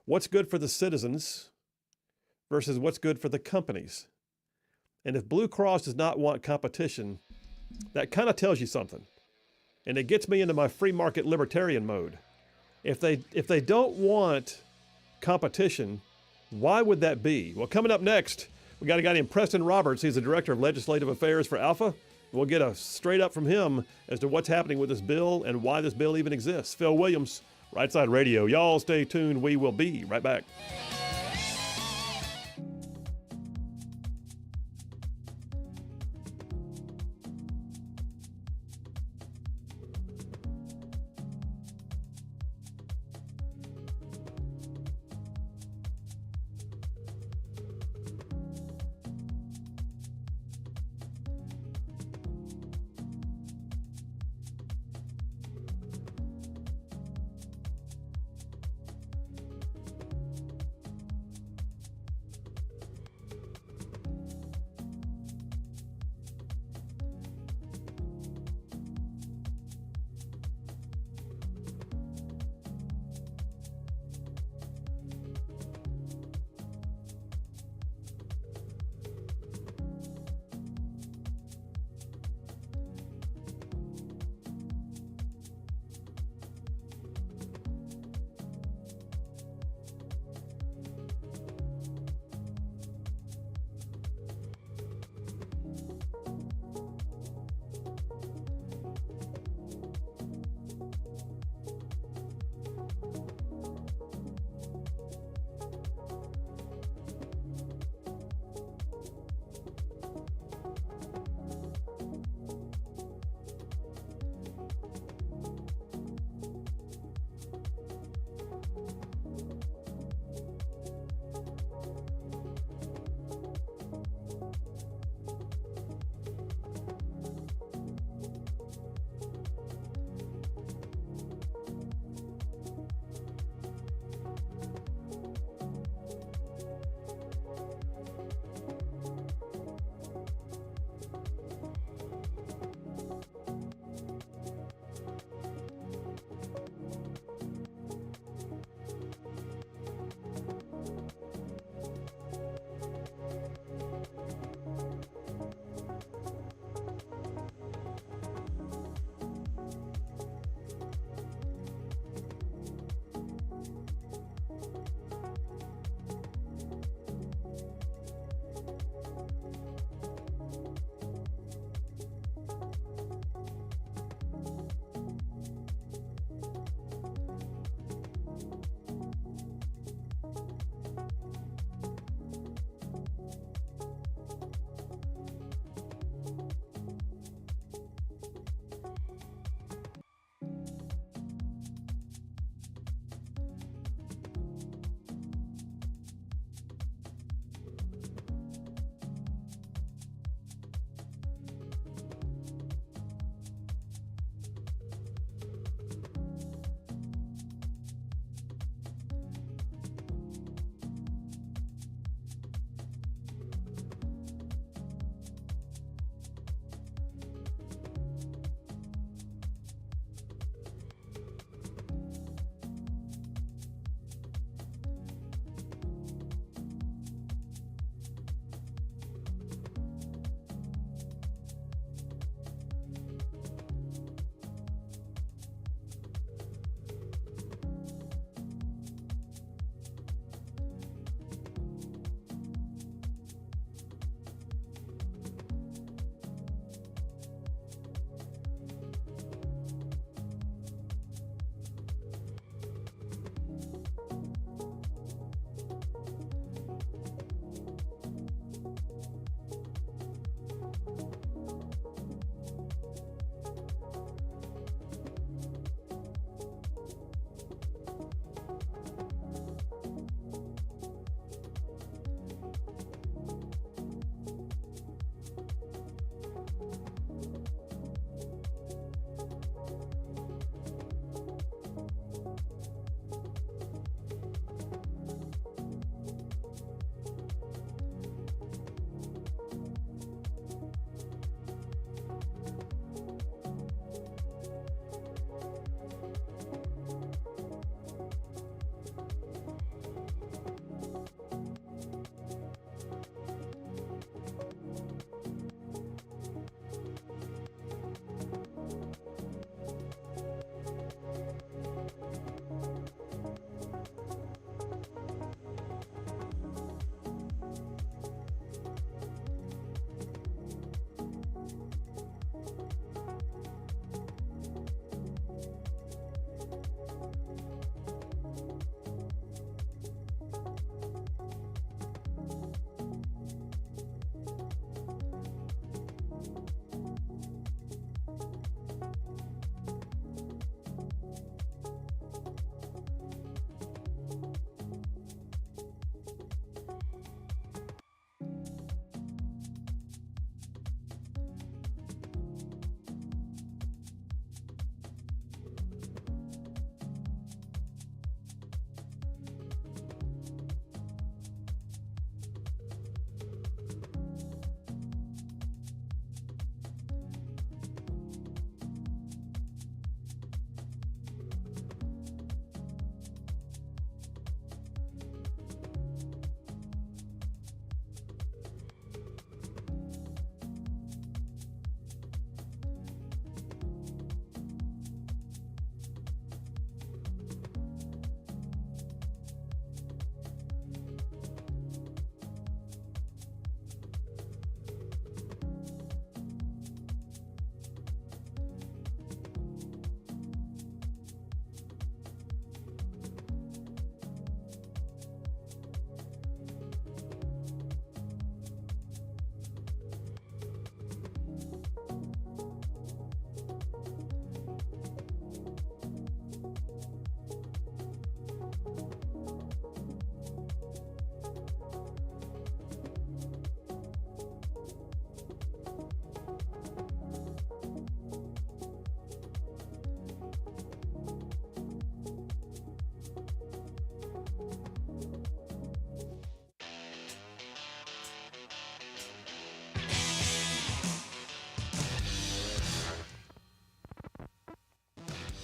what's good for the citizens versus what's good for the companies? And if Blue Cross does not want competition, that kind of tells you something. And it gets me into my free market libertarian mode. If they don't want competition, why would that be? Well, coming up next, we got a guy named Preston Roberts. He's the Director of Legislative Affairs for Alpha. We'll get a straight up from him as to what's happening with this bill and why this bill even exists. Phil Williams, Rightside Radio. Y'all stay tuned. We will be right back.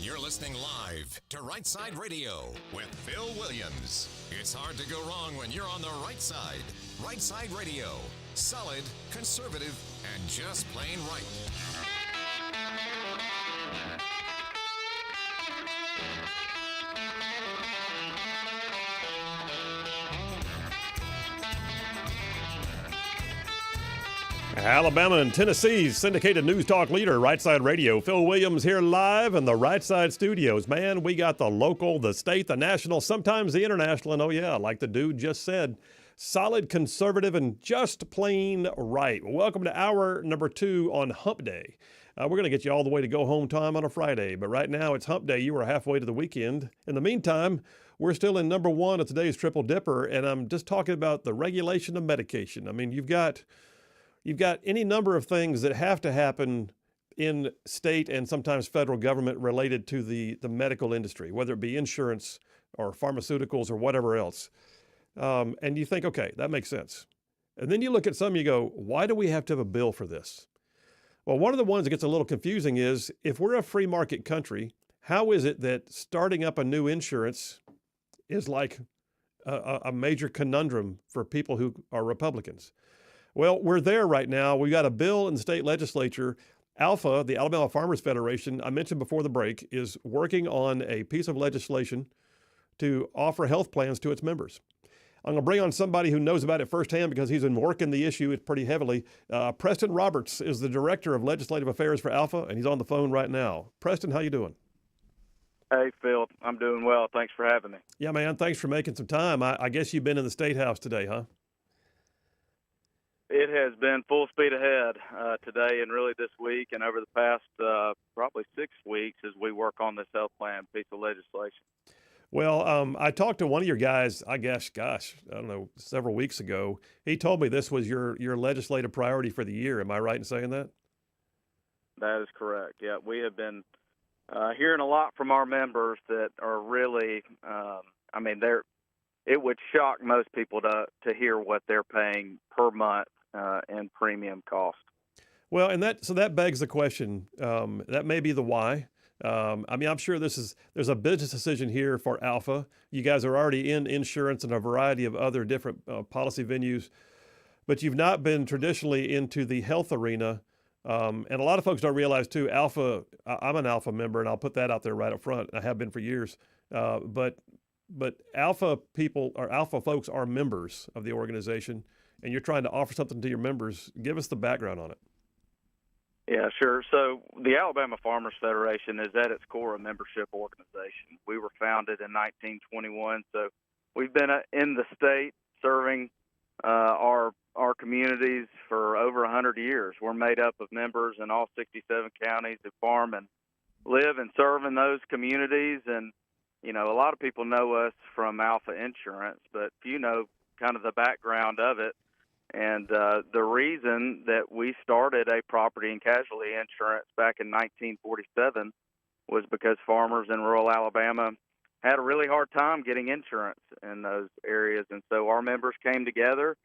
You're listening live to Rightside Radio with Phil Williams. It's hard to go wrong when you're on the right side. Rightside Radio. Solid, conservative, and just plain right. Alabama and Tennessee's syndicated news talk leader, Rightside Radio. Phil Williams here live in the Rightside studios. Man, we got the local, the state, the national, sometimes the international, and oh yeah, like the dude just said, solid, conservative, and just plain right. Welcome to hour number 2 on Hump Day. We're going to get you all the way to go home time on a Friday, but right now it's Hump Day. You are halfway to the weekend. In the meantime, we're still in number 1 of today's Triple Dipper, and I'm just talking about the regulation of medication. I mean, you've got any number of things that have to happen in state and sometimes federal government related to the medical industry, whether it be insurance or pharmaceuticals or whatever else. And you think, okay, that makes sense. And then you look at some, you go, why do we have to have a bill for this? Well, one of the ones that gets a little confusing is if we're a free market country, how is it that starting up a new insurance is like a major conundrum for people who are Republicans? Well, we're there right now. We've got a bill in the state legislature. ALFA, the Alabama Farmers Federation, I mentioned before the break, is working on a piece of legislation to offer health plans to its members. I'm going to bring on somebody who knows about it firsthand because he's been working the issue pretty heavily. Preston Roberts is the Director of Legislative Affairs for ALFA, and he's on the phone right now. Preston, how you doing? Hey, Phil. I'm doing well. Thanks for having me. Yeah, man. Thanks for making some time. I guess you've been in the State House today, huh? It has been full speed ahead today and really this week and over the past probably 6 weeks as we work on this health plan piece of legislation. Well, I talked to one of your guys, I don't know, several weeks ago. He told me this was your legislative priority for the year. Am I right in saying that? That is correct. Yeah, we have been hearing a lot from our members that are really, it would shock most people to hear what they're paying per month in premium cost. Well, and that begs the question. That may be the why. I'm sure there's a business decision here for ALFA. You guys are already in insurance and a variety of other different policy venues, but you've not been traditionally into the health arena. And a lot of folks don't realize too, ALFA, I'm an ALFA member, and I'll put that out there right up front. I have been for years. But ALFA people or ALFA folks are members of the organization, and you're trying to offer something to your members. Give us the background on it. Yeah, sure. So the Alabama Farmers Federation is at its core a membership organization. We were founded in 1921, so we've been in the state serving our communities for over 100 years. We're made up of members in all 67 counties who farm and live and serve in those communities. And, you know, a lot of people know us from Alpha Insurance, but few know kind of the background of it. And the reason that we started a property and casualty insurance back in 1947 was because farmers in rural Alabama had a really hard time getting insurance in those areas. And so our members came together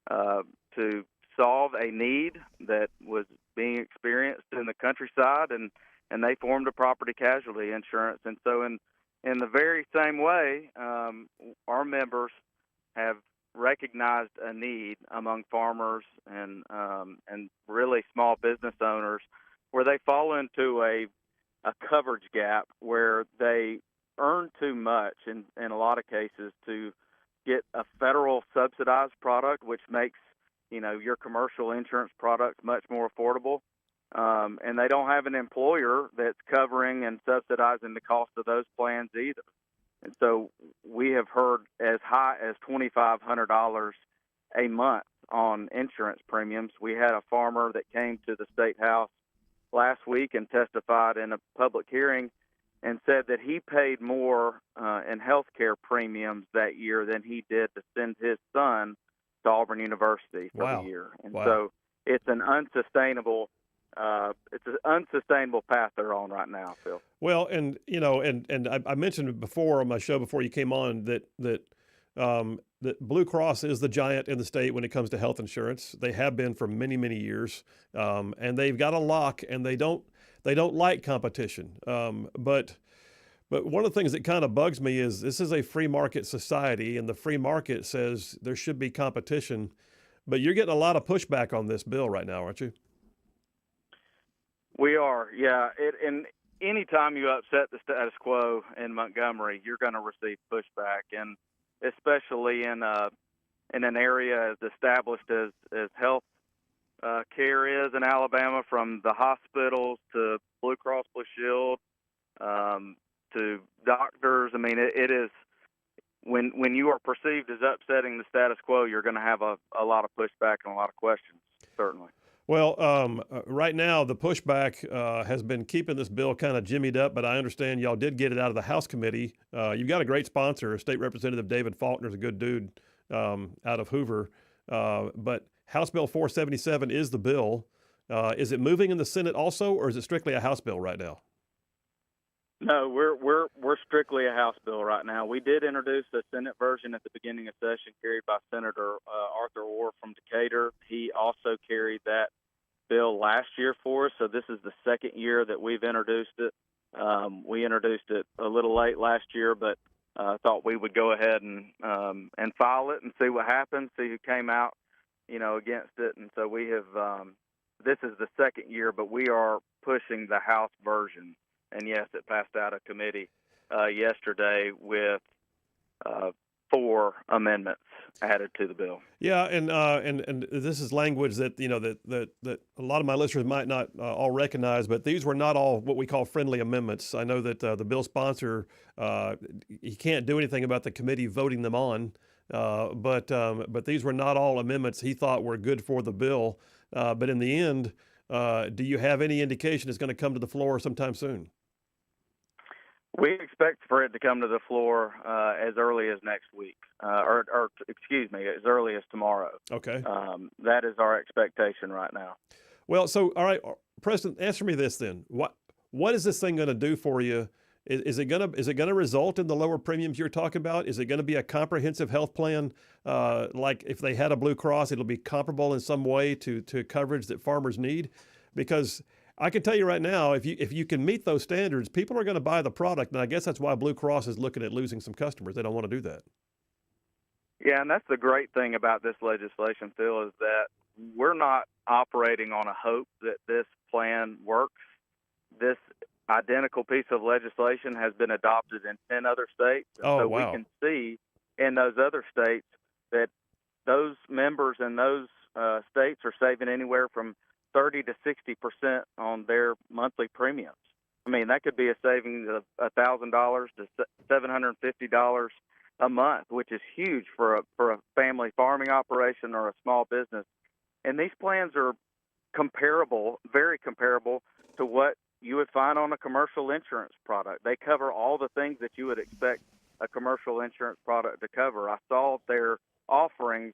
to solve a need that was being experienced in the countryside, and they formed a property casualty insurance. And so in the very same way, our members have recognized a need among farmers and really small business owners where they fall into a coverage gap where they earn too much in a lot of cases to get a federal subsidized product, which makes, you know, your commercial insurance product much more affordable. And they don't have an employer that's covering and subsidizing the cost of those plans either. And so we have heard as high as $2,500 a month on insurance premiums. We had a farmer that came to the State House last week and testified in a public hearing and said that he paid more in health care premiums that year than he did to send his son to Auburn University for the year. And so it's an unsustainable path they're on right now, Phil. Well, and you know, and I mentioned before on my show before you came on that Blue Cross is the giant in the state when it comes to health insurance. They have been for many, many years, and they've got a lock, and they don't they don't like competition. But one of the things that kind of bugs me is this is a free market society, and the free market says there should be competition. But you're getting a lot of pushback on this bill right now, aren't you? We are, yeah. And anytime you upset the status quo in Montgomery, you're going to receive pushback, and especially in an area as established as health care is in Alabama, from the hospitals to Blue Cross Blue Shield to doctors. I mean, it is when you are perceived as upsetting the status quo, you're going to have a lot of pushback and a lot of questions, certainly. Well, right now the pushback has been keeping this bill kind of jimmied up, but I understand y'all did get it out of the House committee. You've got a great sponsor. State Representative David Faulkner's a good dude out of Hoover. But House Bill 477 is the bill. Is it moving in the Senate also, or is it strictly a House bill right now? No, we're strictly a House bill right now. We did introduce the Senate version at the beginning of session, carried by Senator Arthur Orr from Decatur. He also carried that bill last year for us, so this is the second year that we've introduced it. We introduced it a little late last year, but thought we would go ahead and file it and see what happens, see who came out, against it. And so we have. This is the second year, but we are pushing the House version. And yes, it passed out of committee yesterday with 4 amendments added to the bill. Yeah, and this is language that that a lot of my listeners might not all recognize, but these were not all what we call friendly amendments. I know that the bill sponsor he can't do anything about the committee voting them on, but these were not all amendments he thought were good for the bill. But in the end, do you have any indication it's going to come to the floor sometime soon? We expect for it to come to the floor as early as next week, or excuse me, as early as tomorrow. Okay. That is our expectation right now. Well, so all right, President, answer me this then. What is this thing going to do for you? Is it gonna result in the lower premiums you're talking about? Is it going to be a comprehensive health plan? Like if they had a Blue Cross, it'll be comparable in some way to coverage that farmers need? Because I can tell you right now, if you can meet those standards, people are going to buy the product, and I guess that's why Blue Cross is looking at losing some customers. They don't want to do that. Yeah, and that's the great thing about this legislation, Phil, is that we're not operating on a hope that this plan works. This identical piece of legislation has been adopted in 10 other states. And oh, so wow. we can see in those other states that those members in those states are saving anywhere from 30 to 60% on their monthly premiums. I mean, that could be a savings of $1,000 to $750 a month, which is huge for a family farming operation or a small business. And these plans are comparable, very comparable to what you would find on a commercial insurance product. They cover all the things that you would expect a commercial insurance product to cover. I saw their offerings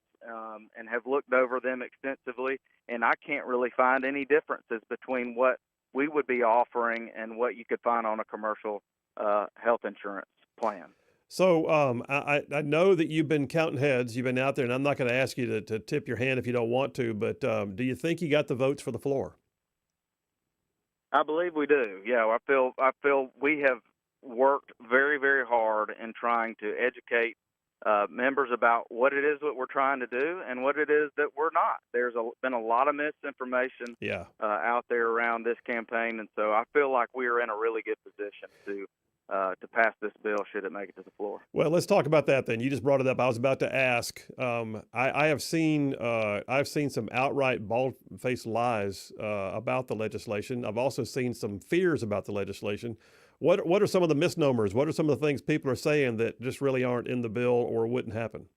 and have looked over them extensively, and I can't really find any differences between what we would be offering and what you could find on a commercial health insurance plan. So I know that you've been counting heads. You've been out there, and I'm not going to ask you to tip your hand if you don't want to, but do you think you got the votes for the floor? I believe we do. Yeah, I feel we have worked very, very hard in trying to educate members about what it is that we're trying to do and what it is that we're not. There's been a lot of misinformation out there around this campaign, and so I feel like we are in a really good position to pass this bill should it make it to the floor. Well, let's talk about that then. You just brought it up. I was about to ask. I've seen some outright bald-faced lies about the legislation. I've also seen some fears about the legislation. What are some of the misnomers? What are some of the things people are saying that just really aren't in the bill or wouldn't happen?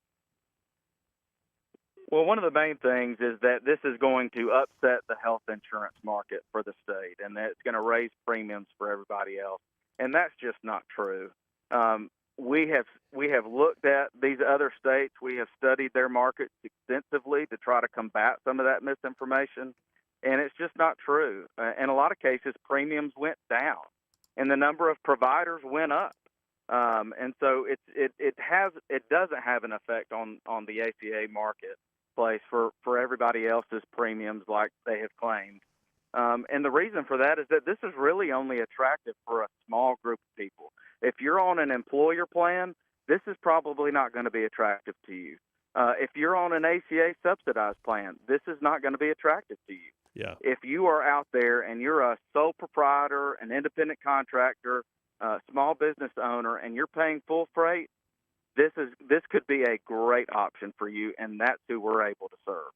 Well, one of the main things is that this is going to upset the health insurance market for the state, and that it's going to raise premiums for everybody else. And that's just not true. We have looked at these other states. We have studied their markets extensively to try to combat some of that misinformation, and it's just not true. In a lot of cases, premiums went down, and the number of providers went up. And so it doesn't have an effect on the ACA marketplace for everybody else's premiums like they have claimed. And the reason for that is that this is really only attractive for a small group of people. If you're on an employer plan, this is probably not going to be attractive to you. If you're on an ACA subsidized plan, this is not going to be attractive to you. Yeah. If you are out there and you're a sole proprietor, an independent contractor, small business owner, and you're paying full freight, this could be a great option for you, and that's who we're able to serve.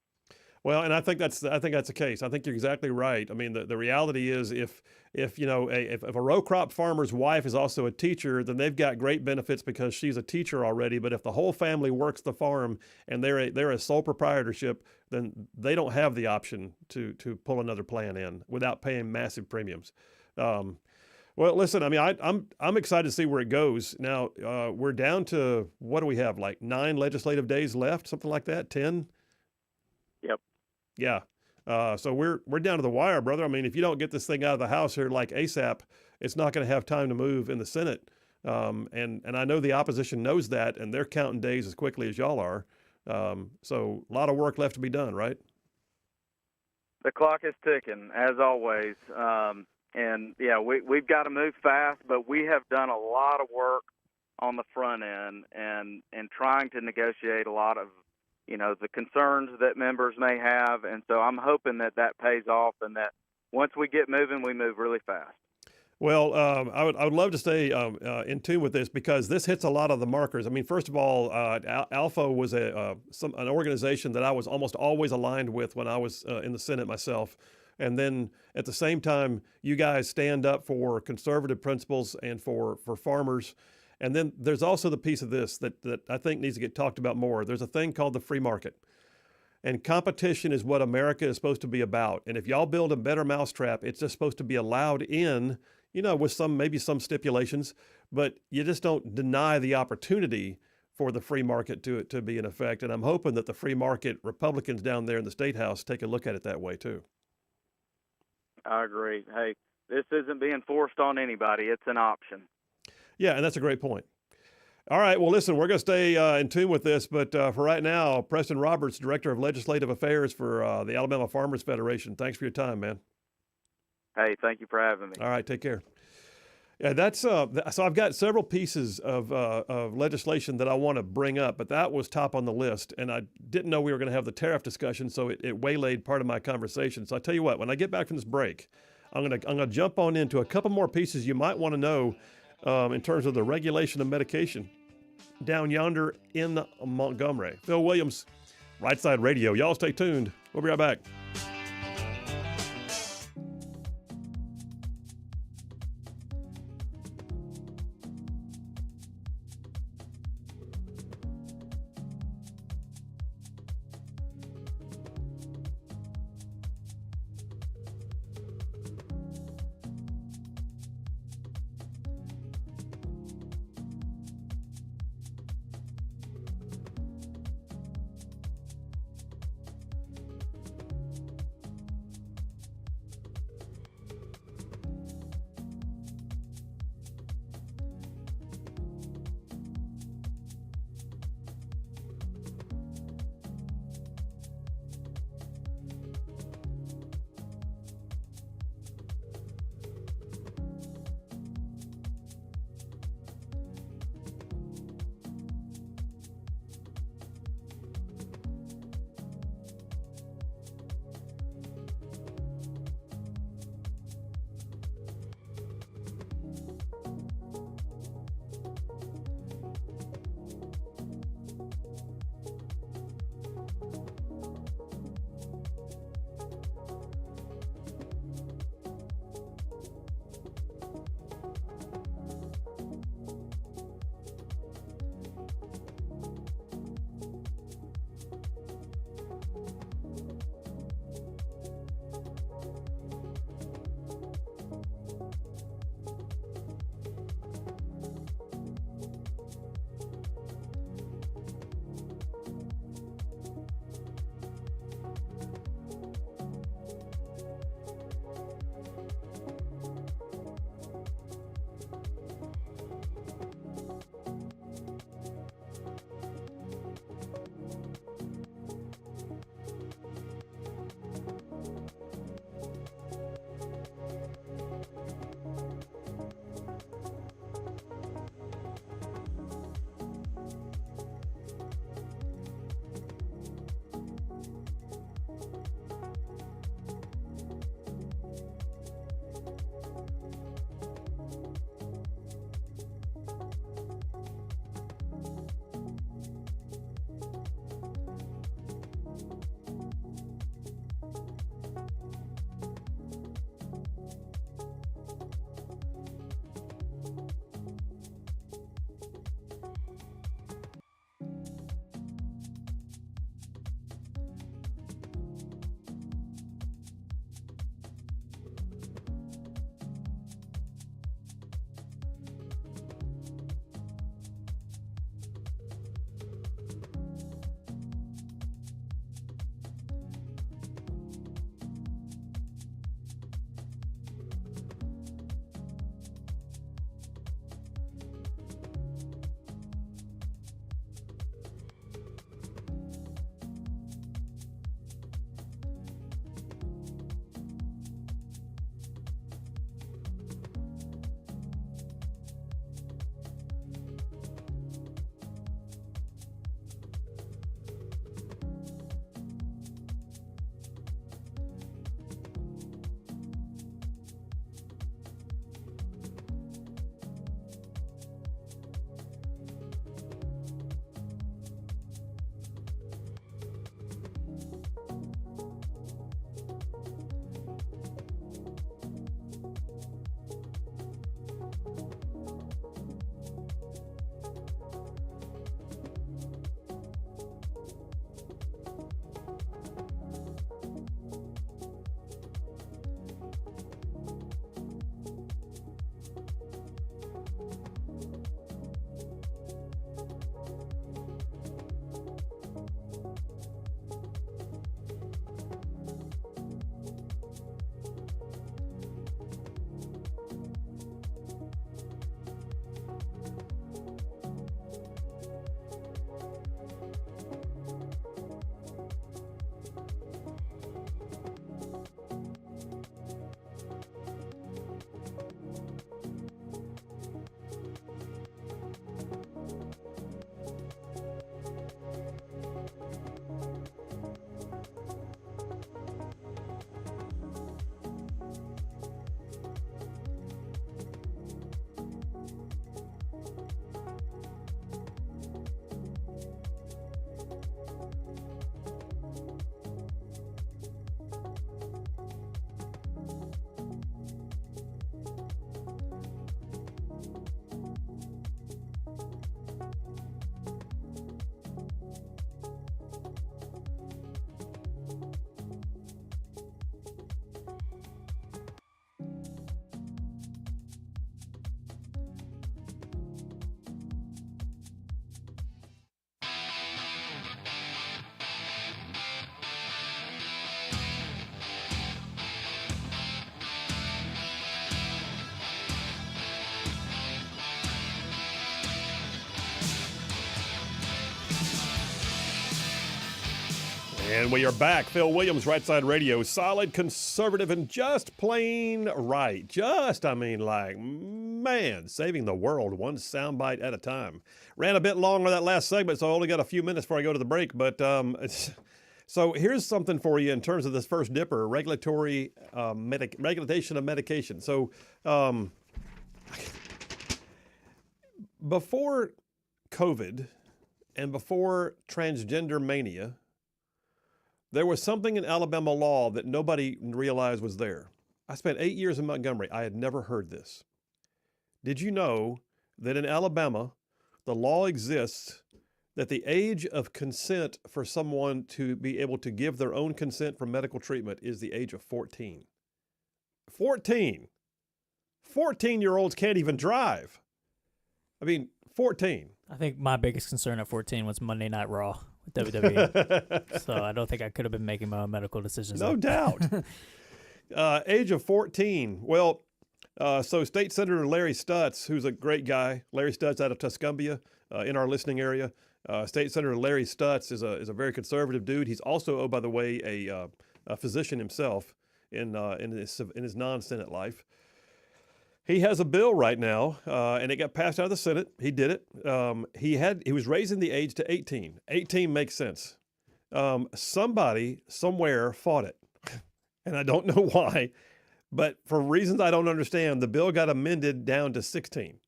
Well, and I think that's the case. I think you're exactly right. I mean, the reality is if a row crop farmer's wife is also a teacher, then they've got great benefits because she's a teacher already. But if the whole family works the farm and they're a sole proprietorship, then they don't have the option to pull another plan in without paying massive premiums. Well, listen, I mean, I'm excited to see where it goes. Now, we're down to, what do we have, like 9 legislative days left, something like that, 10? Yep. Yeah. So we're down to the wire, brother. I mean, if you don't get this thing out of the House here like ASAP, it's not going to have time to move in the Senate. And I know the opposition knows that, and they're counting days as quickly as y'all are. So a lot of work left to be done, right? The clock is ticking, as always. And yeah, we've got to move fast, but we have done a lot of work on the front end and trying to negotiate a lot of, the concerns that members may have. And so I'm hoping that pays off and that once we get moving, we move really fast. Well, I would love to stay in tune with this because this hits a lot of the markers. I mean, first of all, Alpha was an organization that I was almost always aligned with when I was in the Senate myself. And then at the same time, you guys stand up for conservative principles and for farmers. And then there's also the piece of this that I think needs to get talked about more. There's a thing called the free market. And competition is what America is supposed to be about. And if y'all build a better mousetrap, it's just supposed to be allowed in, with maybe some stipulations, but you just don't deny the opportunity for the free market to be in effect. And I'm hoping that the free market Republicans down there in the State House take a look at it that way too. I agree. Hey, this isn't being forced on anybody. It's an option. Yeah, and that's a great point. All right, well, listen, we're going to stay in tune with this, but for right now, Preston Roberts, Director of Legislative Affairs for the Alabama Farmers Federation. Thanks for your time, man. Hey, thank you for having me. All right, take care. Yeah, that's so I've got several pieces of legislation that I want to bring up, but that was top on the list, and I didn't know we were going to have the tariff discussion, so it waylaid part of my conversation. So I tell you what, when I get back from this break, I'm gonna jump on into a couple more pieces you might want to know in terms of the regulation of medication down yonder in Montgomery. Phil Williams, Rightside Radio. Y'all stay tuned. We'll be right back. And we are back. Phil Williams, Rightside Radio. Solid, conservative, and just plain right. Saving the world one soundbite at a time. Ran a bit long on that last segment, so I only got a few minutes before I go to the break. But so here's something for you in terms of this first dipper, regulation of medication. So before COVID and before transgender mania, there was something in Alabama law that nobody realized was there. I spent 8 years in Montgomery. I had never heard this. Did you know that in Alabama, the law exists that the age of consent for someone to be able to give their own consent for medical treatment is the age of 14? 14! 14-year-olds can't even drive. 14. I think my biggest concern at 14 was Monday Night Raw with WWE. So I don't think I could have been making my own medical decisions. No doubt. Age of 14. Well, so State Senator Larry Stutz, who's a great guy, Larry Stutz out of Tuscumbia in our listening area. State Senator Larry Stutz is a very conservative dude. He's also, oh, by the way, a physician himself in his non-Senate life. He has a bill right now, and it got passed out of the Senate. He did it. He was raising the age to 18. 18 makes sense. Somebody somewhere fought it, and I don't know why, but for reasons I don't understand, the bill got amended down to 16.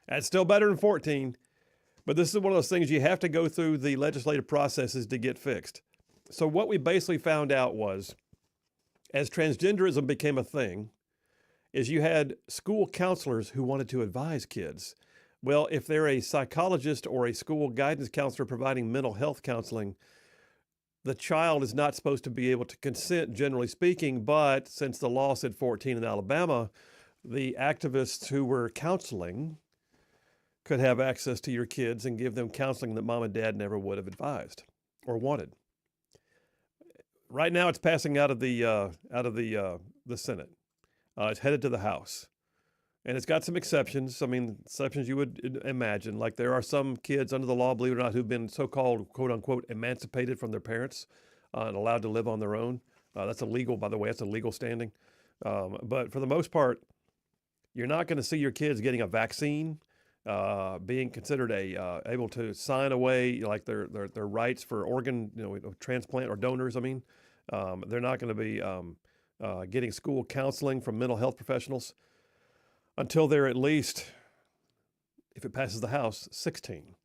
That's still better than 14, but this is one of those things you have to go through the legislative processes to get fixed. So what we basically found out was, as transgenderism became a thing, is you had school counselors who wanted to advise kids. Well, if they're a psychologist or a school guidance counselor providing mental health counseling, the child is not supposed to be able to consent, generally speaking, but since the law said 14 in Alabama, the activists who were counseling could have access to your kids and give them counseling that mom and dad never would have advised or wanted. Right now, it's passing out of the Senate. It's headed to the House, and it's got some exceptions. Exceptions you would imagine. Like there are some kids under the law, believe it or not, who've been so-called, quote-unquote, emancipated from their parents and allowed to live on their own. That's illegal, by the way. That's a legal standing. But for the most part, you're not going to see your kids getting a vaccine, being considered able to sign away like their rights for organ transplant or donors. They're not going to be getting school counseling from mental health professionals until they're at least, if it passes the House, 16.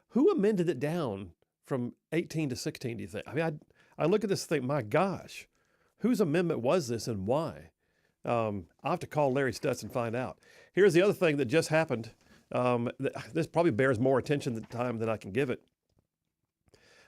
Who amended it down from 18 to 16, do you think? I look at this and think, my gosh, whose amendment was this and why? I'll have to call Larry Stutz and find out. Here's the other thing that just happened. This probably bears more attention at the time than I can give it.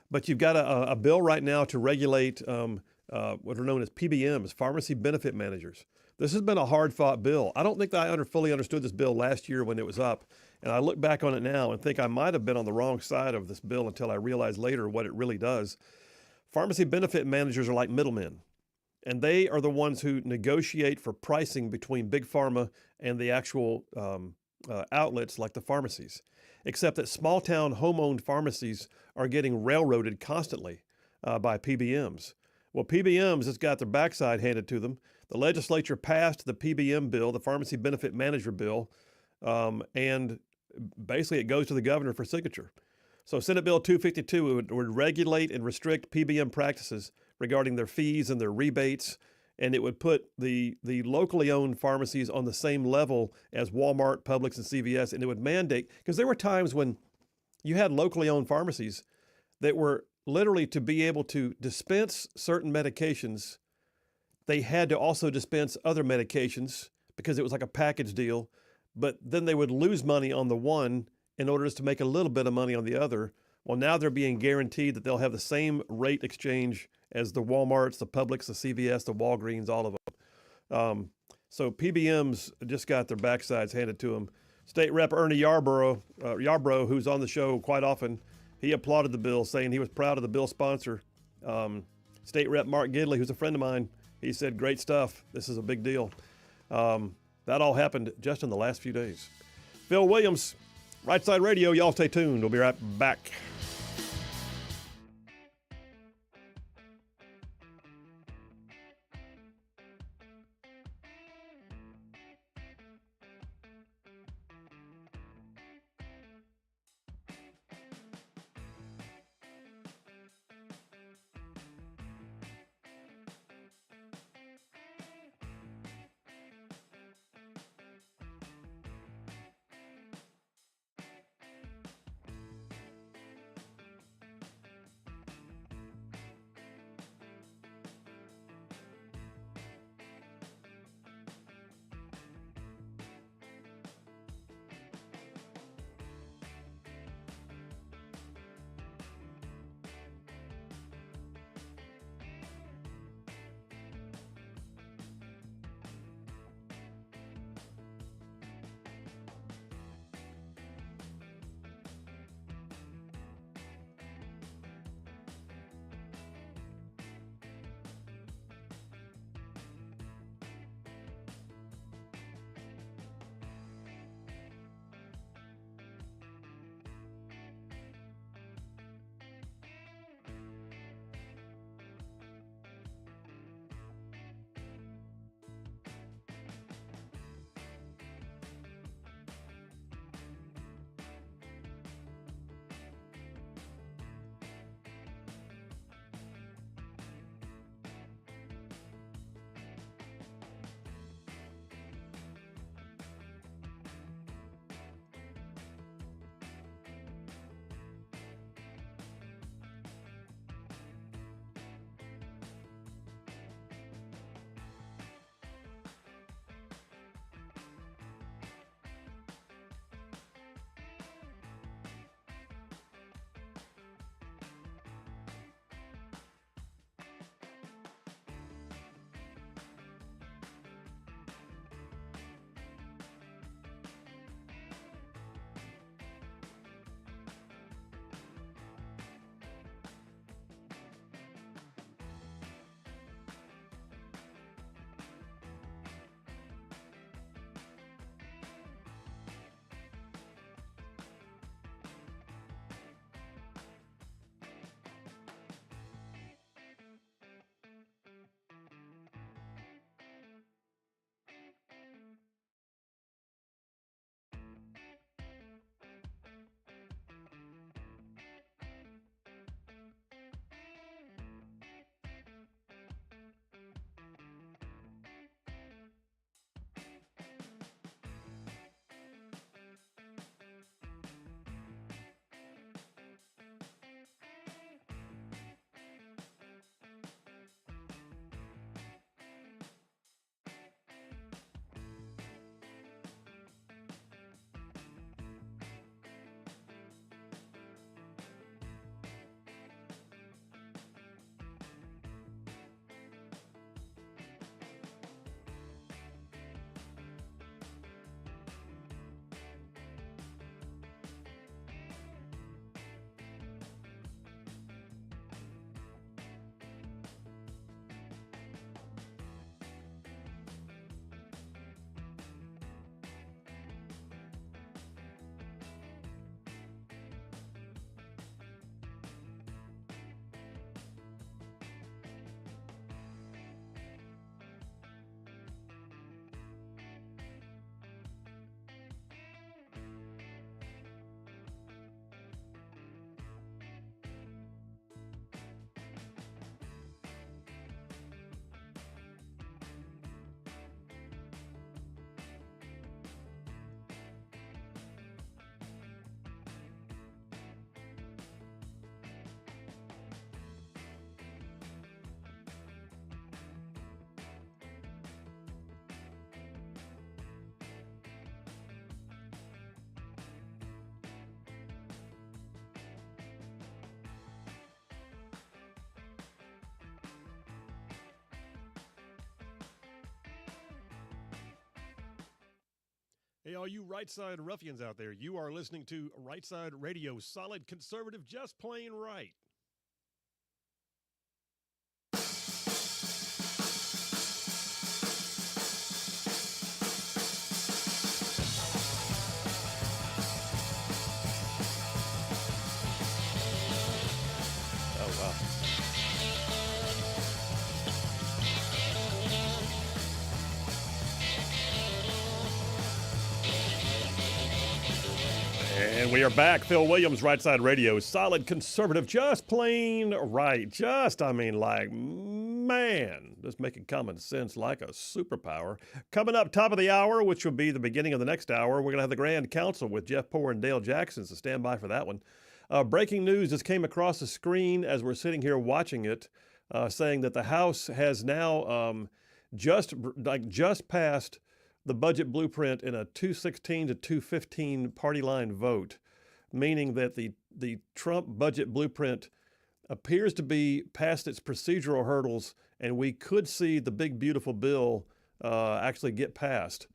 But you've got a bill right now to regulate what are known as PBMs, pharmacy benefit managers. This has been a hard-fought bill. I don't think that I fully understood this bill last year when it was up, and I look back on it now and think I might have been on the wrong side of this bill until I realized later what it really does. Pharmacy benefit managers are like middlemen, and they are the ones who negotiate for pricing between big pharma and the actual outlets like the pharmacies, except that small-town home-owned pharmacies are getting railroaded constantly by PBMs. Well, PBMs has got their backside handed to them. The legislature passed the PBM bill, the Pharmacy Benefit Manager bill, and basically it goes to the governor for signature. So Senate Bill 252 would regulate and restrict PBM practices regarding their fees and their rebates, and it would put the locally owned pharmacies on the same level as Walmart, Publix, and CVS, and it would mandate, because there were times when you had locally owned pharmacies that were literally, to be able to dispense certain medications, they had to also dispense other medications because it was like a package deal. But then they would lose money on the one in order to make a little bit of money on the other. Well, now they're being guaranteed that they'll have the same rate exchange as the Walmarts, the Publix, the CVS, the Walgreens, all of them. So PBMs just got their backsides handed to them. State Rep Ernie Yarbrough, who's on the show quite often, he applauded the bill, saying he was proud of the bill sponsor. State Rep Mark Gidley, who's a friend of mine, he said, great stuff. This is a big deal. That all happened just in the last few days. Phil Williams, Rightside Radio. Y'all stay tuned. We'll be right back. Hey, all you Rightside ruffians out there, you are listening to Rightside Radio, solid conservative, just plain right. Oh, wow. And we are back. Phil Williams, Rightside Radio, solid conservative, just plain right. Just making common sense like a superpower. Coming up top of the hour, which will be the beginning of the next hour, we're going to have the Grand Council with Jeff Poore and Dale Jackson, so stand by for that one. Breaking news just came across the screen as we're sitting here watching it, saying that the House has now just passed the budget blueprint in a 216 to 215 party line vote, meaning that the Trump budget blueprint appears to be past its procedural hurdles, and we could see the big, beautiful bill actually get passed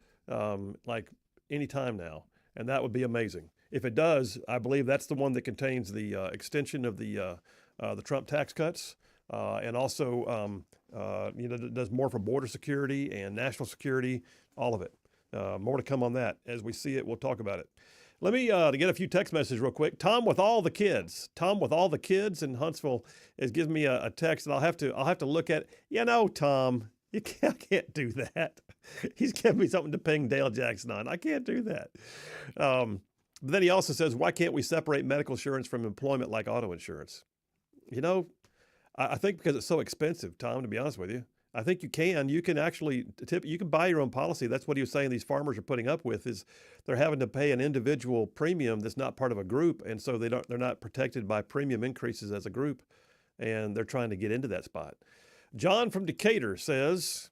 like any time now, and that would be amazing. If it does, I believe that's the one that contains the extension of the Trump tax cuts, and also does more for border security and national security, all of it. More to come on that. As we see it, we'll talk about it. Let me to get a few text messages real quick. Tom with all the kids in Huntsville is giving me a text, and I'll have to look at. Tom, I can't do that. He's giving me something to ping Dale Jackson on. I can't do that. But then he also says, why can't we separate medical insurance from employment like auto insurance? I think because it's so expensive, Tom, to be honest with you. I think you can. You can actually you can buy your own policy. That's what he was saying these farmers are putting up with, is they're having to pay an individual premium that's not part of a group, and so they're not protected by premium increases as a group, and they're trying to get into that spot. John from Decatur says,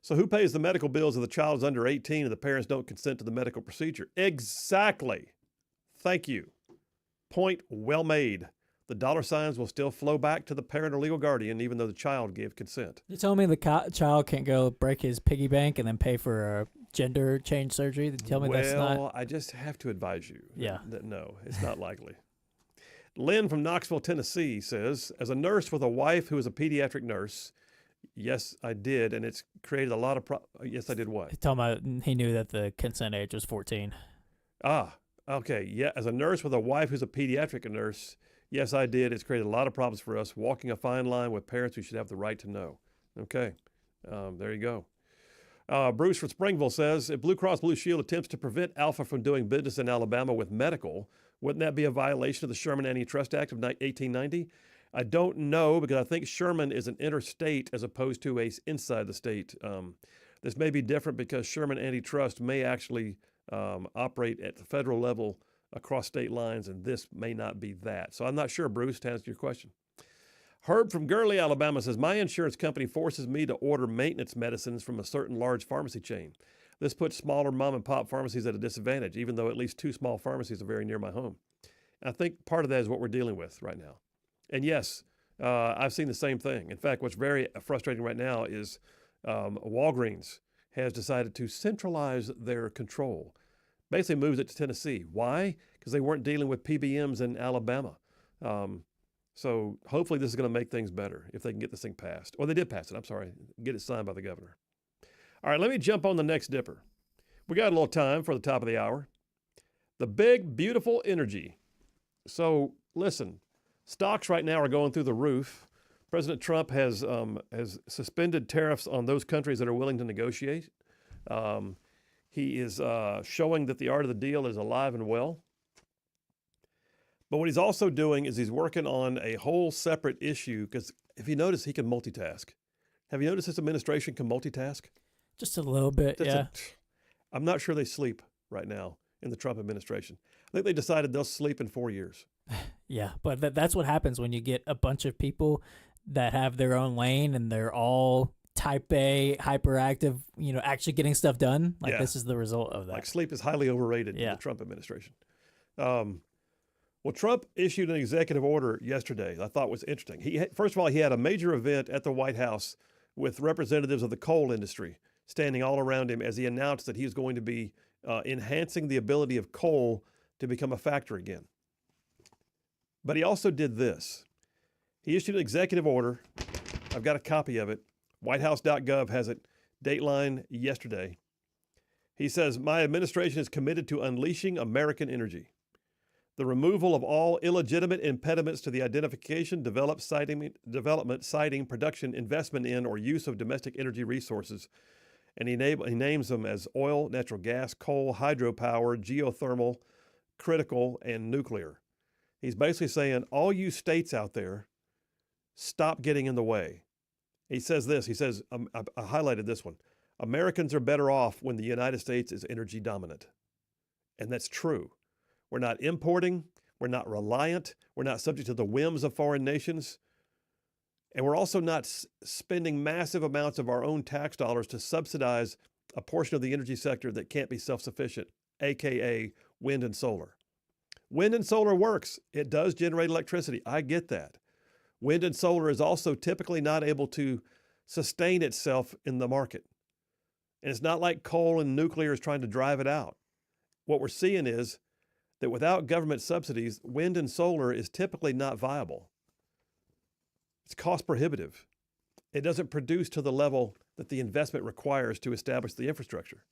so who pays the medical bills if the child is under 18 and the parents don't consent to the medical procedure? Exactly. Thank you. Point well made. The dollar signs will still flow back to the parent or legal guardian, even though the child gave consent. You told me the child can't go break his piggy bank and then pay for a gender change surgery. Tell me that's not. Well, I just have to advise you. Yeah. That no, it's not likely. Lynn from Knoxville, Tennessee says, as a nurse with a wife who is a pediatric nurse, yes, I did, and it's created a lot of yes, I did what? He's talking about he knew that the consent age was 14. Okay. Yeah, as a nurse with a wife who's a pediatric nurse, yes, I did. It's created a lot of problems for us, walking a fine line with parents who should have the right to know. Okay, there you go. Bruce from Springville says, if Blue Cross Blue Shield attempts to prevent Alpha from doing business in Alabama with medical, wouldn't that be a violation of the Sherman Antitrust Act of 1890? I don't know, because I think Sherman is an interstate as opposed to a inside the state. This may be different because Sherman Antitrust may actually operate at the federal level across state lines, and this may not be that. So I'm not sure, Bruce, to answer your question. Herb from Gurley, Alabama says, my insurance company forces me to order maintenance medicines from a certain large pharmacy chain. This puts smaller mom-and-pop pharmacies at a disadvantage, even though at least 2 small pharmacies are very near my home. And I think part of that is what we're dealing with right now. And yes, I've seen the same thing. In fact, what's very frustrating right now is Walgreens has decided to centralize their control. Basically moves it to Tennessee. Why? Because they weren't dealing with PBMs in Alabama. So hopefully this is going to make things better if they can get this thing passed. Or they did pass it, I'm sorry. Get it signed by the governor. All right, let me jump on the next dipper. We got a little time for the top of the hour. The big, beautiful energy. So listen, stocks right now are going through the roof. President Trump has suspended tariffs on those countries that are willing to negotiate. He is showing that the art of the deal is alive and well. But what he's also doing is he's working on a whole separate issue, because if you notice, he can multitask. Have you noticed this administration can multitask? Just a little bit, yeah. I'm not sure they sleep right now in the Trump administration. I think they decided they'll sleep in 4 years. Yeah, but that's what happens when you get a bunch of people that have their own lane and they're all type A, hyperactive, actually getting stuff done. This is the result of that. Like sleep is highly overrated in the Trump administration. Well, Trump issued an executive order yesterday that I thought was interesting. First of all, he had a major event at the White House with representatives of the coal industry standing all around him as he announced that he was going to be enhancing the ability of coal to become a factor again. But he also did this. He issued an executive order. I've got a copy of it. WhiteHouse.gov has it. Dateline yesterday. He says, my administration is committed to unleashing American energy. The removal of all illegitimate impediments to the identification, development, siting, production, investment in, or use of domestic energy resources. And he names them as oil, natural gas, coal, hydropower, geothermal, critical, and nuclear. He's basically saying, all you states out there, stop getting in the way. He says this, he says, I highlighted this one, Americans are better off when the United States is energy dominant. And that's true. We're not importing, we're not reliant, we're not subject to the whims of foreign nations, and we're also not spending massive amounts of our own tax dollars to subsidize a portion of the energy sector that can't be self-sufficient, aka wind and solar. Wind and solar works. It does generate electricity. I get that. Wind and solar is also typically not able to sustain itself in the market. And it's not like coal and nuclear is trying to drive it out. What we're seeing is that without government subsidies, wind and solar is typically not viable. It's cost prohibitive. It doesn't produce to the level that the investment requires to establish the infrastructure.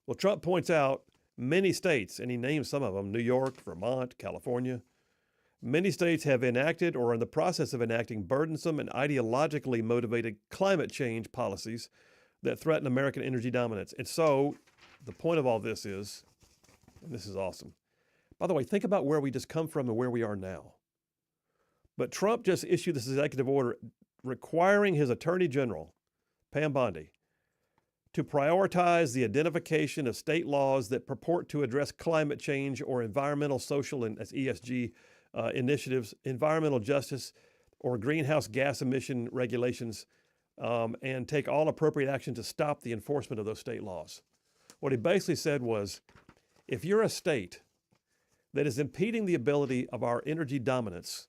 Well, Trump points out many states, and he names some of them, New York, Vermont, California. Many states have enacted or are in the process of enacting burdensome and ideologically motivated climate change policies that threaten American energy dominance. And so the point of all this is, and this is awesome. By the way, think about where we just come from and where we are now. But Trump just issued this executive order requiring his Attorney General, Pam Bondi, to prioritize the identification of state laws that purport to address climate change or environmental, social, and ESG initiatives, environmental justice, or greenhouse gas emission regulations, and take all appropriate action to stop the enforcement of those state laws. What he basically said was, if you're a state that is impeding the ability of our energy dominance,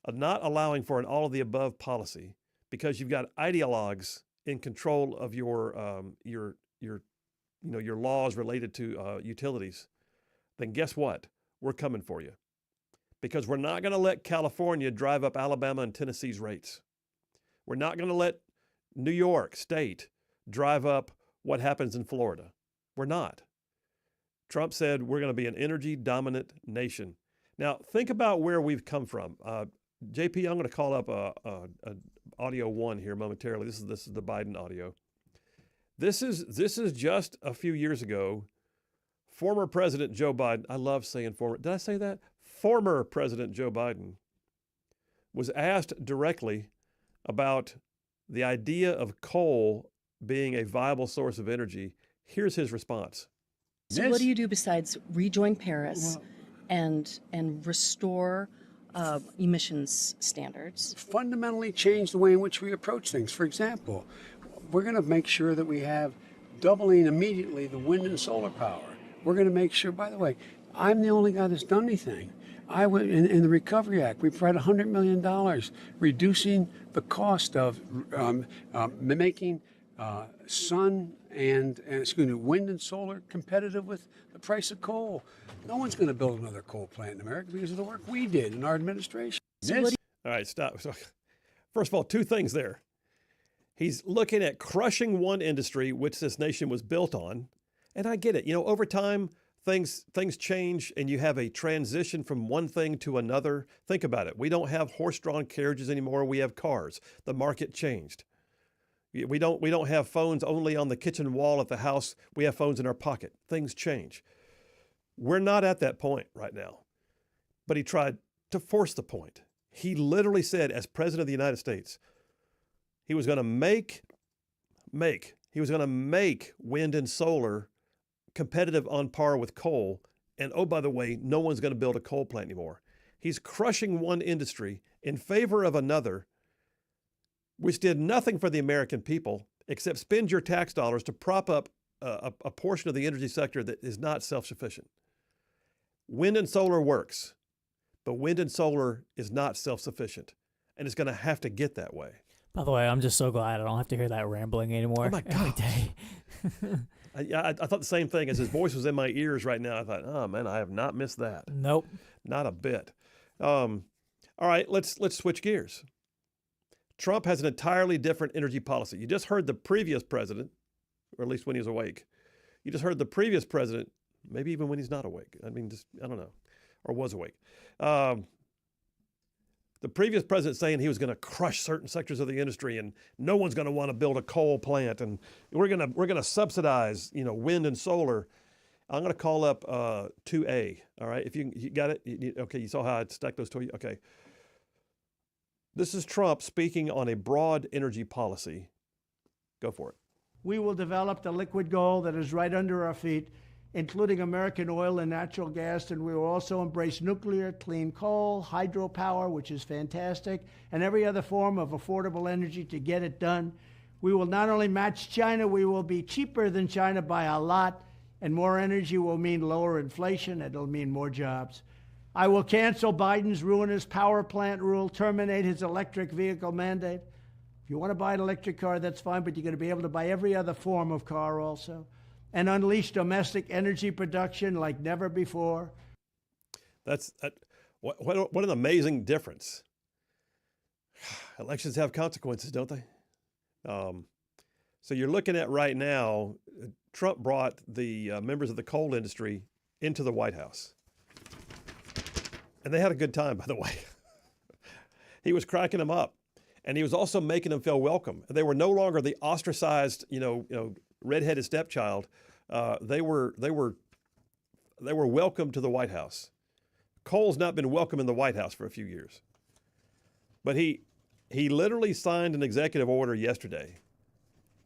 of not allowing for an all-of-the-above policy because you've got ideologues in control of your laws related to utilities, then guess what? We're coming for you. Because we're not going to let California drive up Alabama and Tennessee's rates. We're not going to let New York State drive up what happens in Florida. We're not. Trump said we're going to be an energy dominant nation. Now, think about where we've come from. JP, I'm going to call up audio one here momentarily. This is the Biden audio. This is just a few years ago. Former President Joe Biden, I love saying former, did I say that? Former President Joe Biden was asked directly about the idea of coal being a viable source of energy. Here's his response. So what do you do besides rejoin Paris and restore emissions standards? Fundamentally change the way in which we approach things. For example, we're going to make sure that we have doubling immediately the wind and solar power. We're going to make sure, by the way, I'm the only guy that's done anything. I went in the Recovery Act, we provided $100 million, reducing the cost of making sun and wind and solar competitive with the price of coal. No one's going to build another coal plant in America because of the work we did in our administration. All right, stop. First of all, two things there. He's looking at crushing one industry, which this nation was built on. And I get it. Over time, things change and you have a transition from one thing to another. Think about it. We don't have horse-drawn carriages anymore. We have cars. The market changed. We don't have phones only on the kitchen wall at the house. We have phones in our pocket. Things change. We're not at that point right now. But he tried to force the point. He literally said, as President of the United States, he was going to make wind and solar competitive on par with coal. And oh, by the way, no one's going to build a coal plant anymore. He's crushing one industry in favor of another, which did nothing for the American people except spend your tax dollars to prop up a portion of the energy sector that is not self-sufficient. Wind and solar works, but wind and solar is not self-sufficient, and it's going to have to get that way. By the way, I'm just so glad I don't have to hear that rambling anymore. Oh my every God. day. I thought the same thing as his voice was in my ears right now. I thought, oh man, I have not missed that. Nope. Not a bit. All right, let's switch gears. Trump has an entirely different energy policy. You just heard the previous president, or at least when he was awake. You just heard the previous president, maybe even when he's not awake. I mean, just, I don't know, or was awake. The previous president saying he was going to crush certain sectors of the industry, and no one's going to want to build a coal plant, and we're going to subsidize, wind and solar. I'm going to call up 2A. All right, if you got it. Okay, you saw how I stacked those two. Okay. This is Trump speaking on a broad energy policy. Go for it. We will develop the liquid gold that is right under our feet, including American oil and natural gas, and we will also embrace nuclear, clean coal, hydropower, which is fantastic, and every other form of affordable energy to get it done. We will not only match China, we will be cheaper than China by a lot, and more energy will mean lower inflation, and it'll mean more jobs. I will cancel Biden's ruinous power plant rule, terminate his electric vehicle mandate. If you want to buy an electric car, that's fine, but you're going to be able to buy every other form of car also. And unleash domestic energy production like never before. What an amazing difference. Elections have consequences, don't they? So you're looking at right now, Trump brought the members of the coal industry into the White House. And they had a good time, by the way. He was cracking them up. And he was also making them feel welcome. They were no longer the ostracized, redheaded stepchild. They were welcome to the White House. Coal's not been welcome in the White House for a few years. But he literally signed an executive order yesterday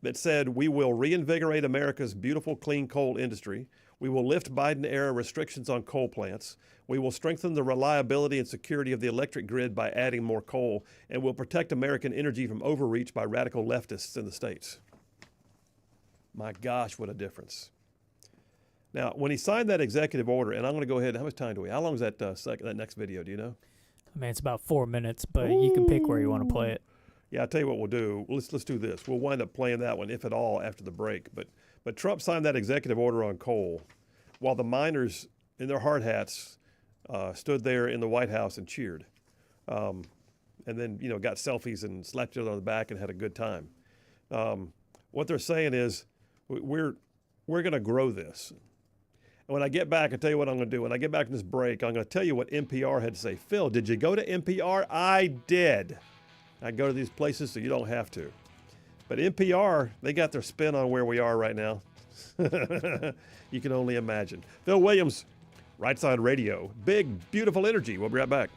that said we will reinvigorate America's beautiful clean coal industry. We will lift Biden-era restrictions on coal plants. We will strengthen the reliability and security of the electric grid by adding more coal, and we'll protect American energy from overreach by radical leftists in the states. My gosh, what a difference. Now, when he signed that executive order, and I'm going to go ahead, how much time do we? How long is that that next video, do you know? I mean, it's about 4 minutes, but you can pick where you want to play it. Yeah, I'll tell you what we'll do. Let's do this. We'll wind up playing that one, if at all, after the break. But Trump signed that executive order on coal while the miners in their hard hats stood there in the White House and cheered. And then, got selfies and slapped each other on the back and had a good time. What they're saying is we're going to grow this. And when I get back, I'll tell you what I'm going to do. When I get back from this break, I'm going to tell you what NPR had to say. Phil, did you go to NPR? I did. I go to these places so you don't have to. But NPR, they got their spin on where we are right now. You can only imagine. Phil Williams, Rightside Radio. Big, beautiful energy. We'll be right back.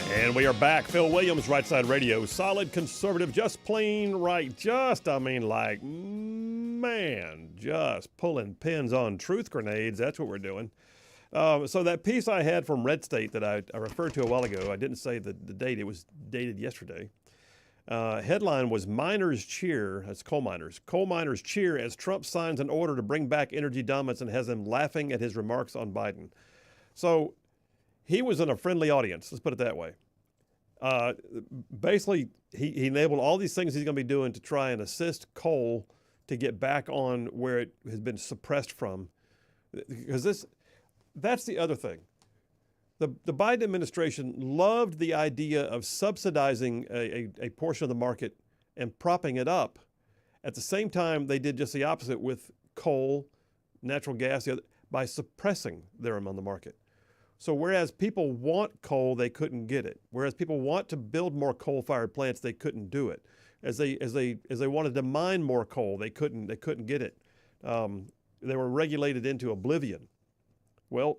And we are back. Phil Williams, Rightside Radio. Solid conservative, just plain right. Just pulling pins on truth grenades. That's what we're doing. So that piece I had from Red State that I referred to a while ago, I didn't say the date. It was dated yesterday. Headline was Miners Cheer. That's coal miners. Coal miners cheer as Trump signs an order to bring back energy dominance and has them laughing at his remarks on Biden. So he was in a friendly audience. Let's put it that way. Basically, he enabled all these things he's going to be doing to try and assist coal to get back on where it has been suppressed from. Because that's the other thing. The Biden administration loved the idea of subsidizing a portion of the market and propping it up. At the same time, they did just the opposite with coal, natural gas, by suppressing them on the market. So whereas people want coal, they couldn't get it. Whereas people want to build more coal-fired plants, they couldn't do it. As they wanted to mine more coal, they couldn't get it. They were regulated into oblivion. Well,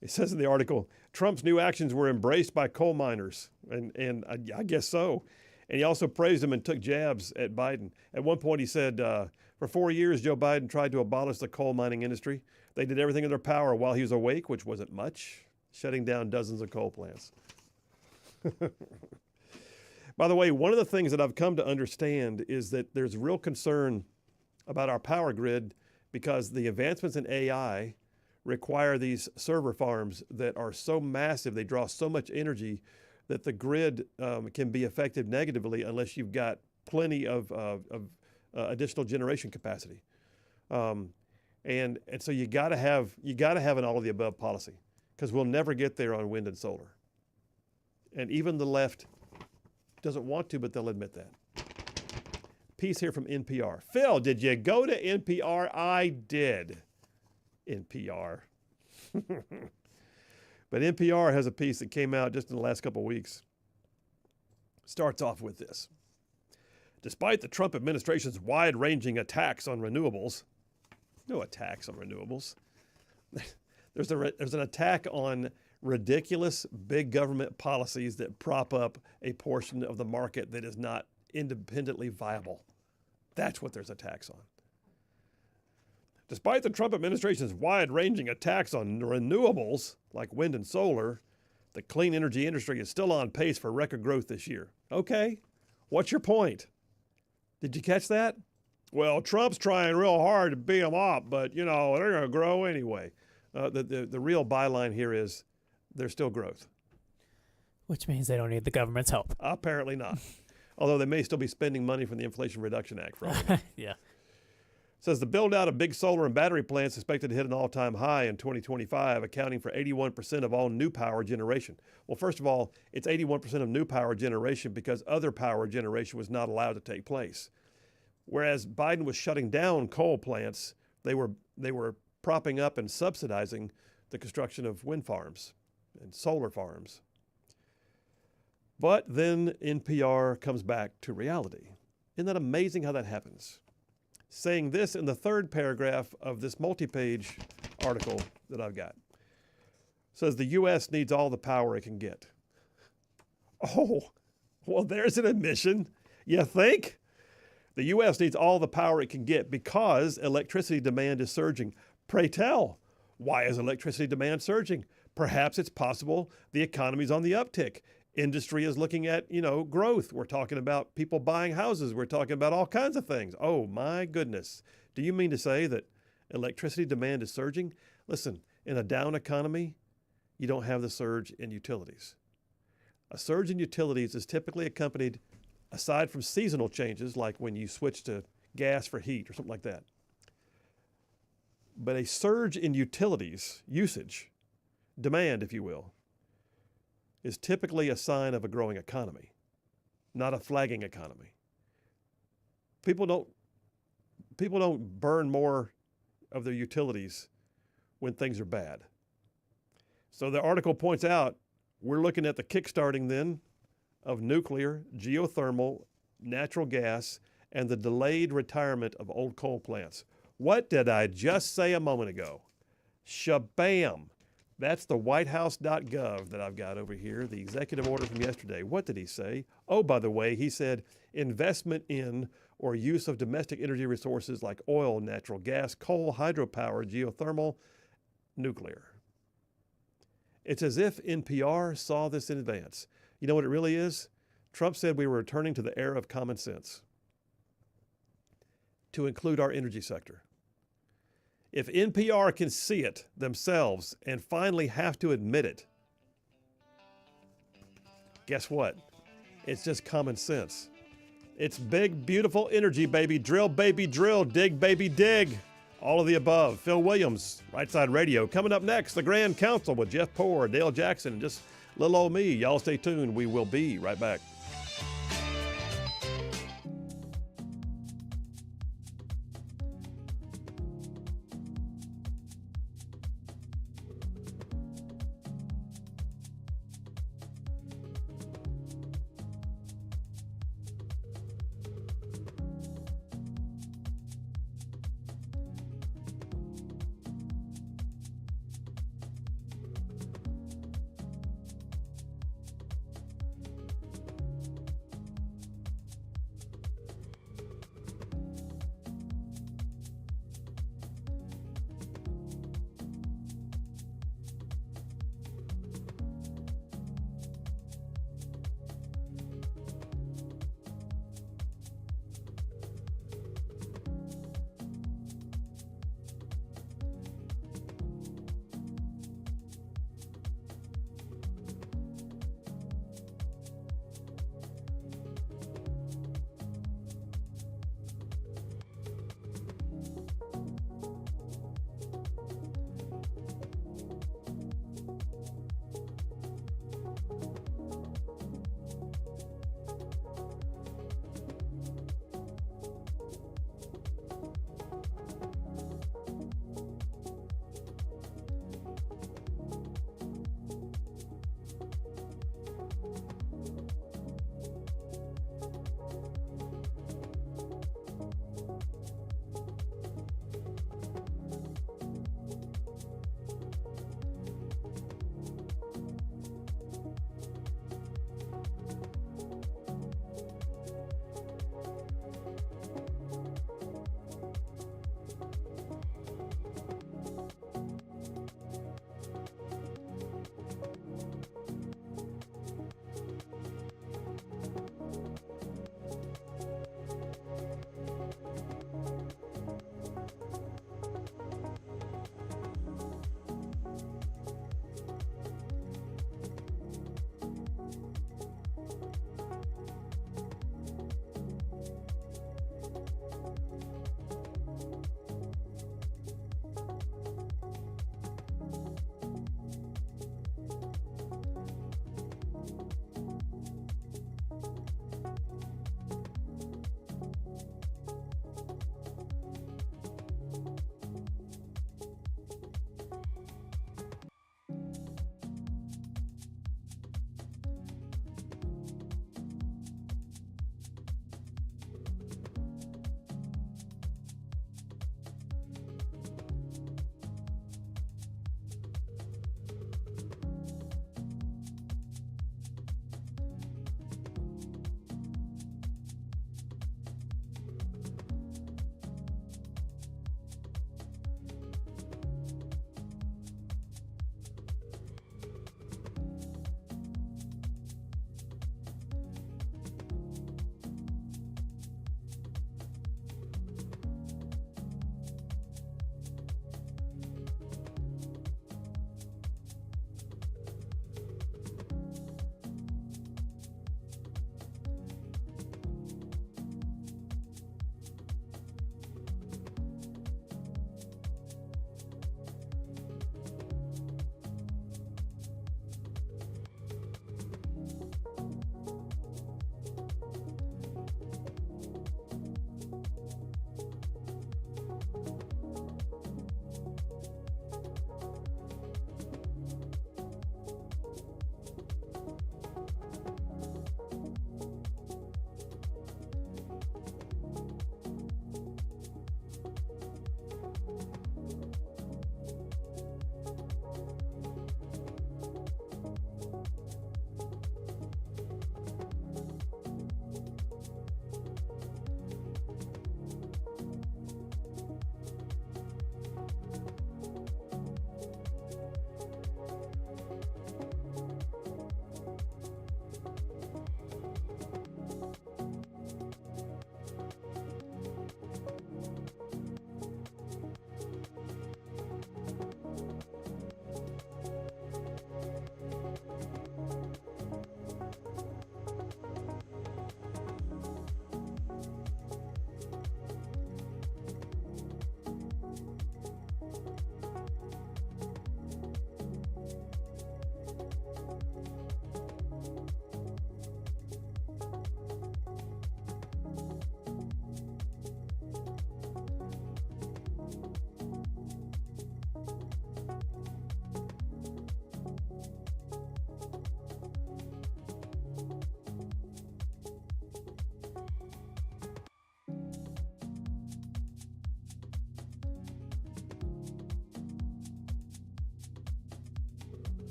it says in the article, Trump's new actions were embraced by coal miners, and I guess so. And he also praised him and took jabs at Biden. At one point, he said, for 4 years, Joe Biden tried to abolish the coal mining industry. They did everything in their power while he was awake, which wasn't much, shutting down dozens of coal plants. By the way, one of the things that I've come to understand is that there's real concern about our power grid because the advancements in AI require these server farms that are so massive, they draw so much energy that the grid can be affected negatively unless you've got plenty of additional generation capacity. And so you got to have an all of the above policy because we'll never get there on wind and solar. And even the left doesn't want to, but they'll admit that. Piece here from NPR. Phil, did you go to NPR? I did. NPR. But NPR has a piece that came out just in the last couple of weeks. Starts off with this. Despite the Trump administration's wide-ranging attacks on renewables, no attacks on renewables. There's an attack on ridiculous big government policies that prop up a portion of the market that is not independently viable. That's what there's attacks on. Despite the Trump administration's wide-ranging attacks on renewables, like wind and solar, the clean energy industry is still on pace for record growth this year. Okay, what's your point? Did you catch that? Well, Trump's trying real hard to beat them up, but, they're going to grow anyway. The real byline here is there's still growth. Which means they don't need the government's help. Apparently not. Although they may still be spending money from the Inflation Reduction Act. For all of it. Yeah. Says the build-out of big solar and battery plants is expected to hit an all-time high in 2025, accounting for 81% of all new power generation. Well, first of all, it's 81% of new power generation because other power generation was not allowed to take place. Whereas Biden was shutting down coal plants, they were propping up and subsidizing the construction of wind farms and solar farms. But then NPR comes back to reality. Isn't that amazing how that happens? Saying this in the third paragraph of this multi-page article that I've got. Says the U.S. needs all the power it can get. Oh, well, there's an admission. You think? The U.S. needs all the power it can get because electricity demand is surging. Pray tell, why is electricity demand surging? Perhaps it's possible the economy's on the uptick. Industry is looking at, growth. We're talking about people buying houses. We're talking about all kinds of things. Oh, my goodness. Do you mean to say that electricity demand is surging? Listen, in a down economy, you don't have the surge in utilities. A surge in utilities is typically accompanied, aside from seasonal changes, like when you switch to gas for heat or something like that. But a surge in utilities usage, demand, if you will, is typically a sign of a growing economy, not a flagging economy. People don't burn more of their utilities when things are bad. So the article points out we're looking at the kickstarting then of nuclear, geothermal, natural gas, and the delayed retirement of old coal plants. What did I just say a moment ago? Shabam! That's the whitehouse.gov that I've got over here, the executive order from yesterday. What did he say? Oh, by the way, he said investment in or use of domestic energy resources like oil, natural gas, coal, hydropower, geothermal, nuclear. It's as if NPR saw this in advance. You know what it really is? Trump said we were returning to the era of common sense to include our energy sector. If NPR can see it themselves and finally have to admit it, guess what? It's just common sense. It's big, beautiful energy, baby. Drill, baby, drill. Dig, baby, dig. All of the above. Phil Williams, Rightside Radio. Coming up next, the Grand Council with Jeff Poore, Dale Jackson, and just little old me. Y'all stay tuned. We will be right back.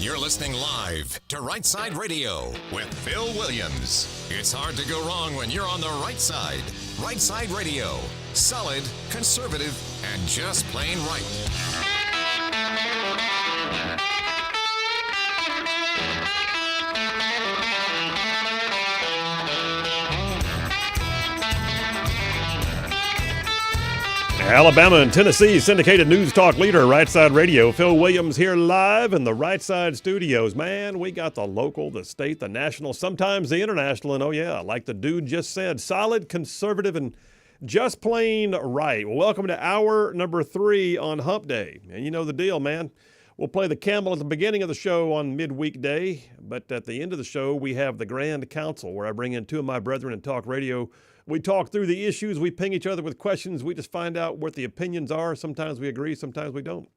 You're listening live to Rightside Radio with Phil Williams. It's hard to go wrong when you're on the right side. Rightside Radio. Solid, conservative, and just plain right. Alabama and Tennessee syndicated news talk leader, Rightside Radio. Phil Williams here live in the Rightside studios. Man, we got the local, the state, the national, sometimes the international, and oh yeah, like the dude just said, solid, conservative, and just plain right. Well, welcome to hour number 3 on Hump Day. And you know the deal, man. We'll play the camel at the beginning of the show on midweek day, but at the end of the show, we have the Grand Council, where I bring in 2 of my brethren in talk radio. We talk through the issues. We ping each other with questions. We just find out what the opinions are. Sometimes we agree, sometimes we don't.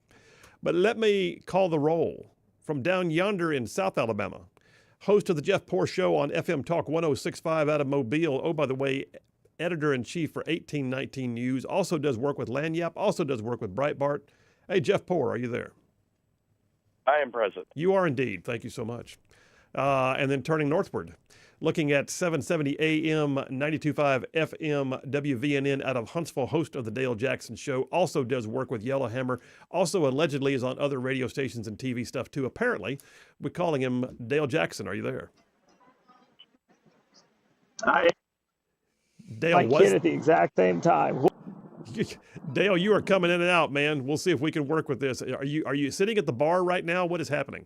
But let me call the roll from down yonder in South Alabama. Host of the Jeff Poor Show on FM Talk 1065 out of Mobile. Oh, by the way, editor-in-chief for 1819 News. Also does work with Lanyap. Also does work with Breitbart. Hey, Jeff Poor, are you there? I am present. You are indeed. Thank you so much. And then turning northward, looking at 770 AM, 92.5 FM, WVNN out of Huntsville, host of the Dale Jackson Show. Also does work with Yellowhammer. Also allegedly is on other radio stations and TV stuff too. Apparently, we're calling him Dale Jackson. Are you there? Dale, my kid at the exact same time. Dale, you are coming in and out, man. We'll see if we can work with this. Are you sitting at the bar right now? What is happening?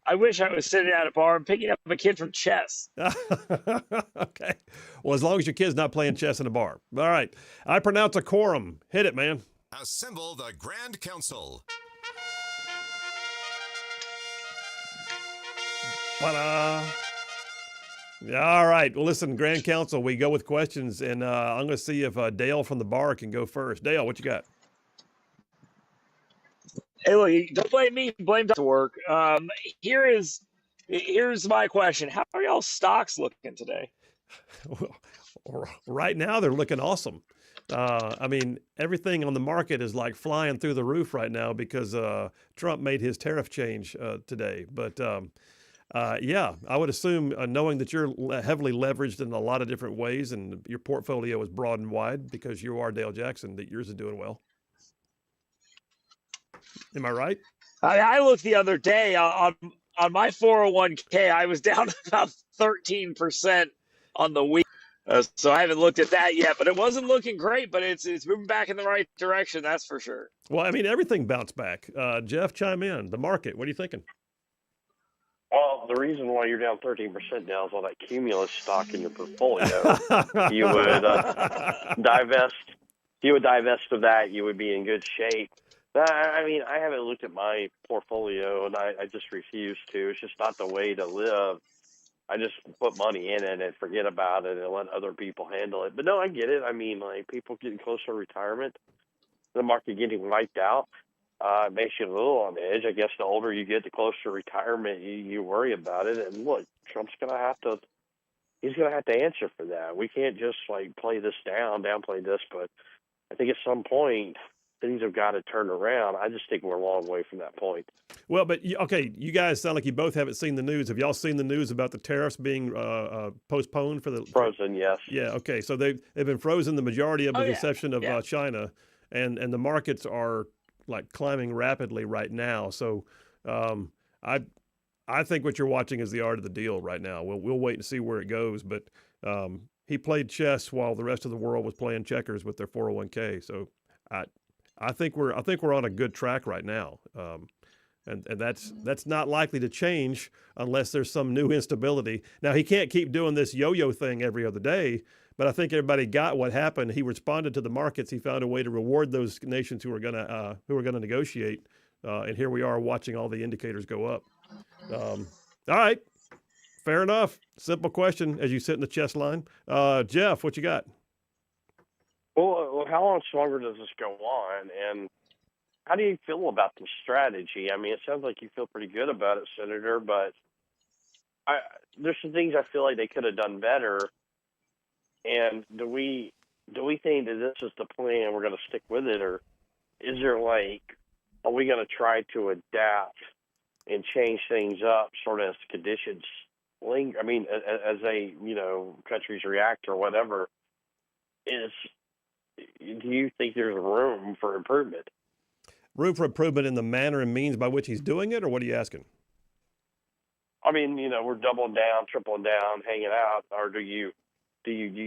I wish I was sitting at a bar and picking up a kid from chess. Okay. Well, as long as your kid's not playing chess in a bar. All right. I pronounce a quorum. Hit it, man. Assemble the Grand Council. Ta-da. All right. Well, listen, Grand Council, we go with questions, and I'm going to see if Dale from the bar can go first. Dale, what you got? Hey, look, don't blame me. Blame Dr. Work. Here's my question. How are y'all stocks looking today? Well, right now, they're looking awesome. I mean, everything on the market is like flying through the roof right now because Trump made his tariff change today. But yeah, I would assume, knowing that you're heavily leveraged in a lot of different ways and your portfolio is broad and wide because you are Dale Jackson, that yours is doing well. Am I right? I looked the other day on my 401k. I was down about 13% on the week. So I haven't looked at that yet, but it wasn't looking great, but it's moving back in the right direction. That's for sure. Well, I mean, everything bounced back. Jeff, chime in. The market, what are you thinking? Well, the reason why you're down 13% now is all that cumulus stock in your portfolio. You would divest. If you would divest of that, you would be in good shape. I mean, I haven't looked at my portfolio, and I just refuse to. It's just not the way to live. I just put money in it and forget about it and let other people handle it. But no, I get it. I mean, like, people getting close to retirement, the market getting wiped out, it makes you a little on edge. I guess the older you get, the closer to retirement, you worry about it. And look, Trump's going to have to. He's going to have to answer for that. We can't just like play this downplay this. But I think at some point things have got to turn around. I just think we're a long way from that point. Well, but okay, you guys sound like you both haven't seen the news. Have y'all seen the news about the tariffs being postponed for the frozen? Yes. Yeah. Okay. So they've been frozen, the majority of the exception of China, and the markets are like climbing rapidly right now. So I think what you're watching is the art of the deal right now. We'll wait and see where it goes. But he played chess while the rest of the world was playing checkers with their 401k. So I think we're on a good track right now, and that's not likely to change unless there's some new instability. Now he can't keep doing this yo-yo thing every other day, but I think everybody got what happened. He responded to the markets. He found a way to reward those nations who are gonna negotiate, and here we are watching all the indicators go up. All right, fair enough. Simple question as you sit in the chess line. Jeff, what you got? Well, how much longer does this go on, and how do you feel about the strategy? I mean, it sounds like you feel pretty good about it, Senator, but there's some things I feel like they could have done better. And do we think that this is the plan, we're going to stick with it, or is there are we going to try to adapt and change things up sort of as conditions linger. I mean, as they, countries react or whatever, do you think there's room for improvement? Room for improvement in the manner and means by which he's doing it, or what are you asking? I mean, we're doubling down, tripling down, hanging out, or do you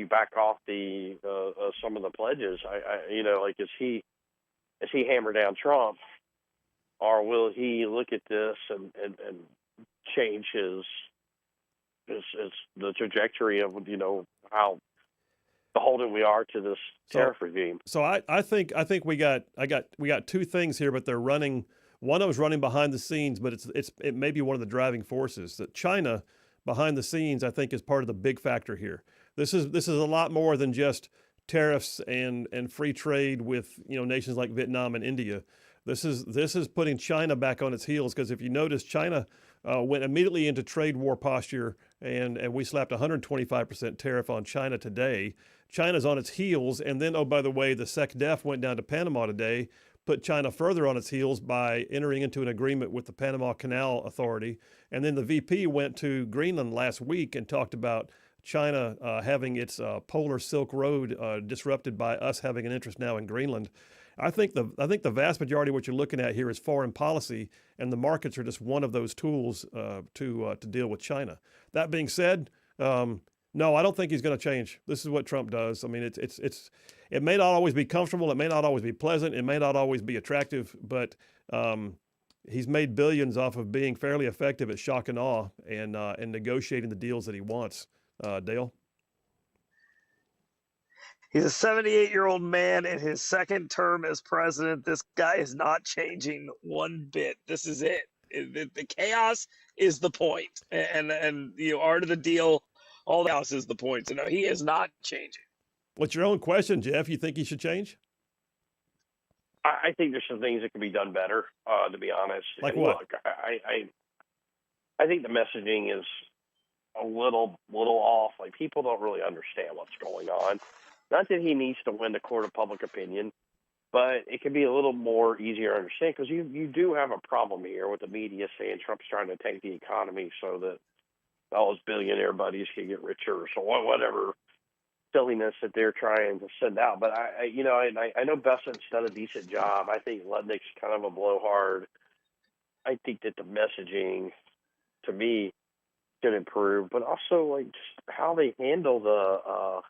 back off the some of the pledges? Like is he hammer down Trump, or will he look at this and change his the trajectory of how beholden we are to this tariff regime? So I think we got two things here, but they're running. One of them's running behind the scenes, but it may be one of the driving forces. That China behind the scenes, I think, is part of the big factor here. This is a lot more than just tariffs and free trade with nations like Vietnam and India. This is putting China back on its heels, because if you notice, China went immediately into trade war posture, and we slapped 125% tariff on China today. China's on its heels, and then, oh, by the way, the SecDef went down to Panama today, put China further on its heels by entering into an agreement with the Panama Canal Authority. And then the VP went to Greenland last week and talked about China having its polar Silk Road disrupted by us having an interest now in Greenland. I think the vast majority of what you're looking at here is foreign policy, and the markets are just one of those tools to deal with China. That being said, no, I don't think he's going to change. This is what Trump does. I mean, it may not always be comfortable, it may not always be pleasant, it may not always be attractive, but he's made billions off of being fairly effective at shock and awe and negotiating the deals that he wants. Dale? He's a 78-year-old man in his second term as president. This guy is not changing one bit. This is it. The chaos is the point, and art of the deal, all the chaos is the point. So no, he is not changing. What's your own question, Jeff? You think he should change? I think there's some things that can be done better, to be honest. Like what? Look, I think the messaging is a little off. Like, people don't really understand what's going on. Not that he needs to win the court of public opinion, but it can be a little more easier to understand, because you do have a problem here with the media saying Trump's trying to tank the economy so that all his billionaire buddies can get richer, so whatever silliness that they're trying to send out. But I know Besant's done a decent job. I think Lutnick's kind of a blowhard. I think that the messaging, to me, should improve, but also like just how they handle the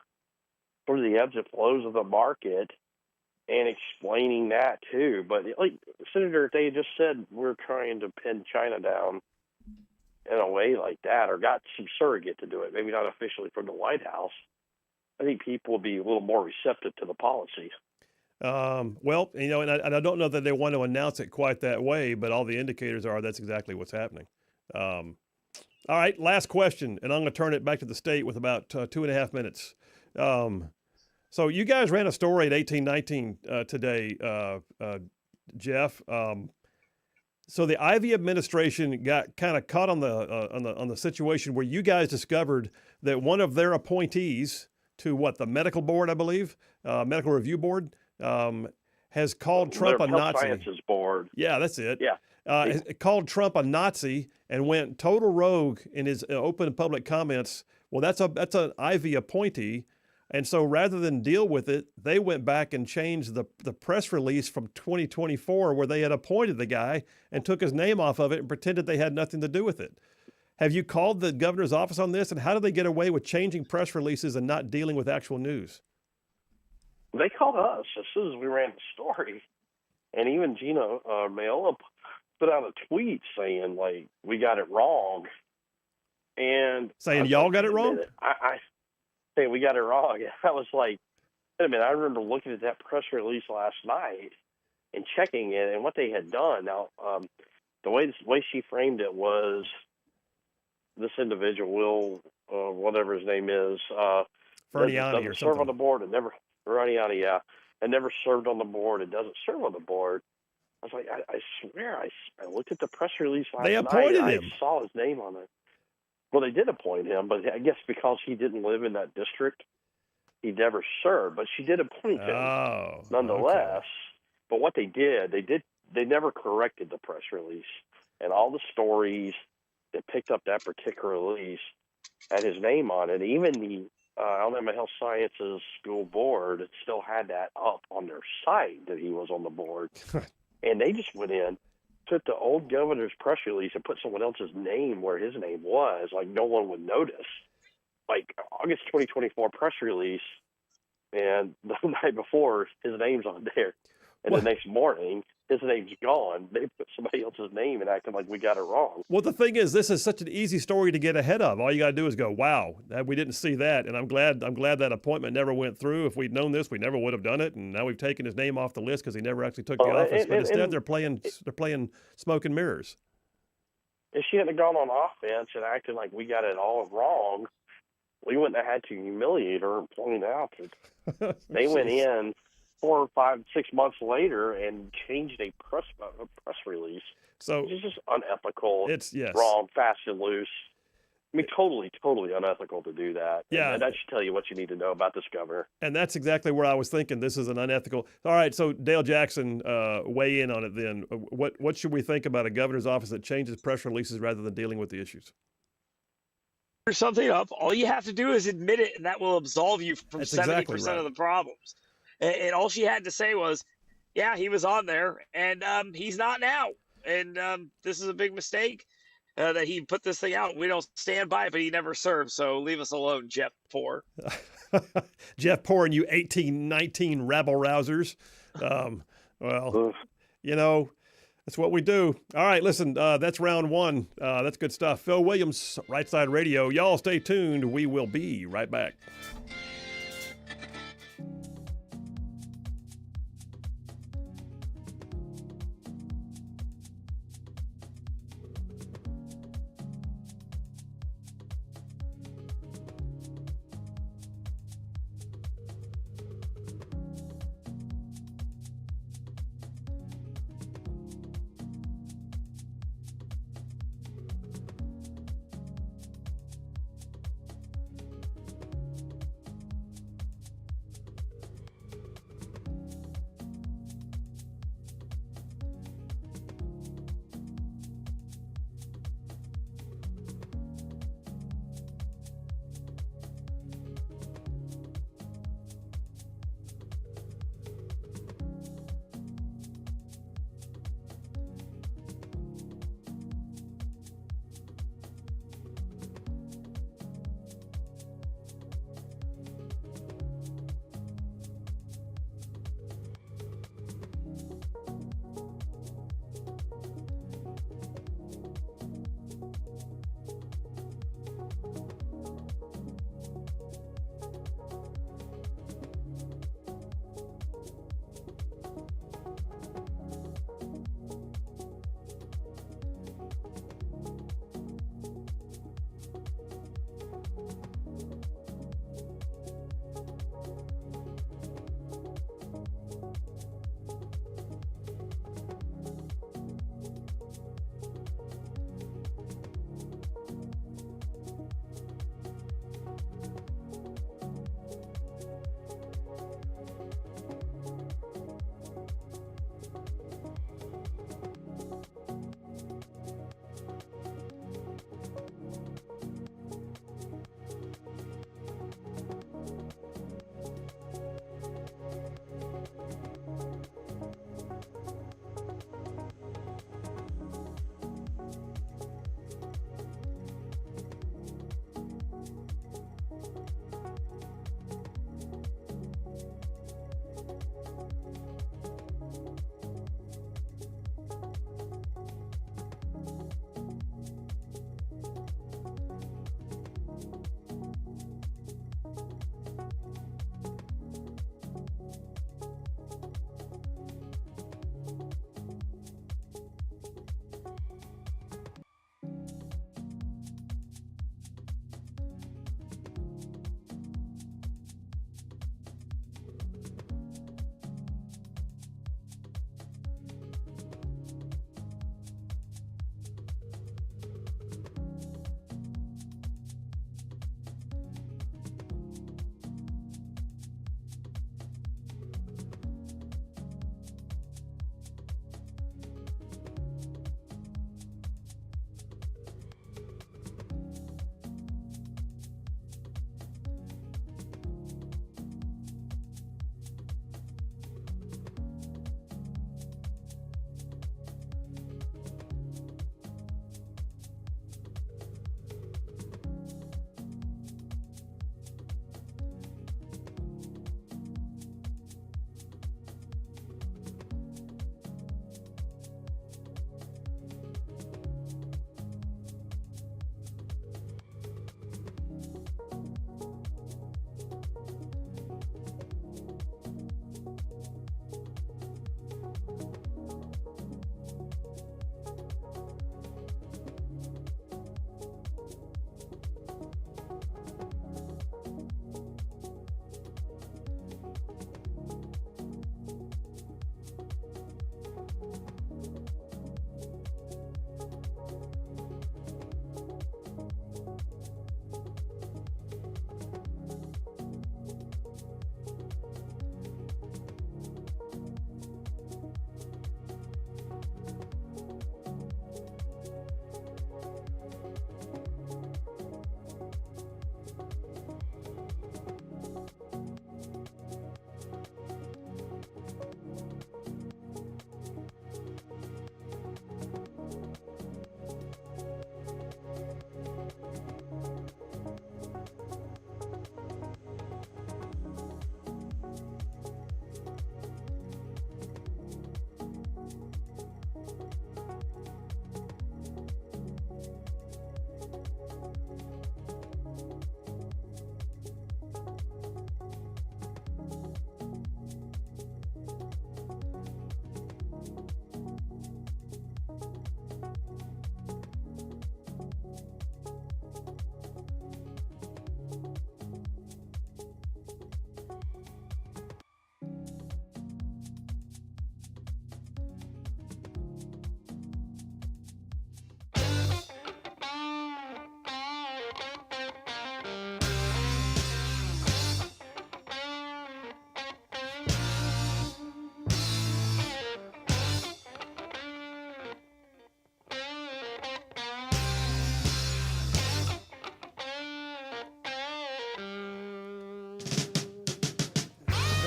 sort of the ebbs and flows of the market and explaining that too. But like Senator, if they had just said we're trying to pin China down in a way like that, or got some surrogate to do it, maybe not officially from the White House, I think people would be a little more receptive to the policy. Well, and I don't know that they want to announce it quite that way, but all the indicators are that's exactly what's happening. All right, last question, and I'm going to turn it back to the state with about 2.5 minutes. So you guys ran a story at 1819 today, Jeff. So the Ivey administration got kind of caught on the situation where you guys discovered that one of their appointees to the medical board, I believe, medical review board, has called Trump a Nazi. Sciences board. Yeah, that's it. Yeah. Called Trump a Nazi and went total rogue in his open public comments. Well, that's an Ivey appointee. And so rather than deal with it, they went back and changed the press release from 2024 where they had appointed the guy and took his name off of it and pretended they had nothing to do with it. Have you called the governor's office on this? And how do they get away with changing press releases and not dealing with actual news? They called us as soon as we ran the story. And even Gina Mayola put out a tweet saying, like, we got it wrong. And saying y'all got it wrong? I say we got it wrong. I was like, wait a minute, I remember looking at that press release last night and checking it and what they had done. Now, the way she framed it was this individual, Will, whatever his name is, Ferniani or serve on the board and never, Ferniani, yeah, and never served on the board and doesn't serve on the board. I was like, I swear, I looked at the press release last night. They appointed him. I saw his name on it. Well, they did appoint him, but I guess because he didn't live in that district, he never served. But she did appoint him, nonetheless. Okay. But what they never corrected the press release, and all the stories that picked up that particular release had his name on it. Even the Alabama Health Sciences School Board still had that up on their site that he was on the board. And they just went in, took the old governor's press release and put someone else's name where his name was, like no one would notice. Like August 2024 press release, and the night before, his name's on there. And the next morning, his name's gone. They put somebody else's name and acting like we got it wrong. Well, the thing is, this is such an easy story to get ahead of. All you got to do is go, wow, we didn't see that. And I'm glad that appointment never went through. If we'd known this, we never would have done it. And now we've taken his name off the list because he never actually took the office. But instead, they're playing smoke and mirrors. If she hadn't gone on offense and acted like we got it all wrong, we wouldn't have had to humiliate her and point out that they went in 4, 5, 6 months later and changed a press release. So it's just unethical. It's wrong, fast and loose. I mean, totally unethical to do that. Yeah. And that should tell you what you need to know about this governor. And that's exactly where I was thinking. This is an unethical. All right, so Dale Jackson, weigh in on it then. What should we think about a governor's office that changes press releases rather than dealing with the issues? Something up, all you have to do is admit it, and that will absolve you from 70% of the problems. And all she had to say was, yeah, he was on there, and he's not now. And this is a big mistake that he put this thing out. We don't stand by it, but he never served, so leave us alone, Jeff Poor. Jeff Poor and you 1819 rabble-rousers. You know, that's what we do. All right, listen, that's round one. That's good stuff. Phil Williams, Rightside Radio. Y'all stay tuned. We will be right back.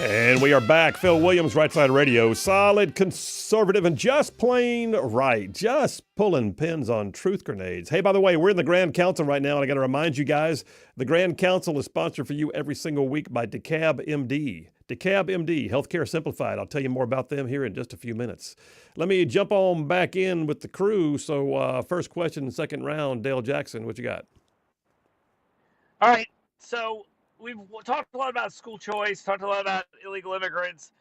And we are back. Phil Williams, Rightside Radio. Solid, conservative, and just plain right. Just pulling pins on truth grenades. Hey, by the way, we're in the Grand Council right now, and I got to remind you guys, the Grand Council is sponsored for you every single week by DeKalb MD. DeKalb MD, Healthcare Simplified. I'll tell you more about them here in just a few minutes. Let me jump on back in with the crew. So first question, second round, Dale Jackson, what you got? All right. So we've talked a lot about school choice, talked a lot about illegal immigrants.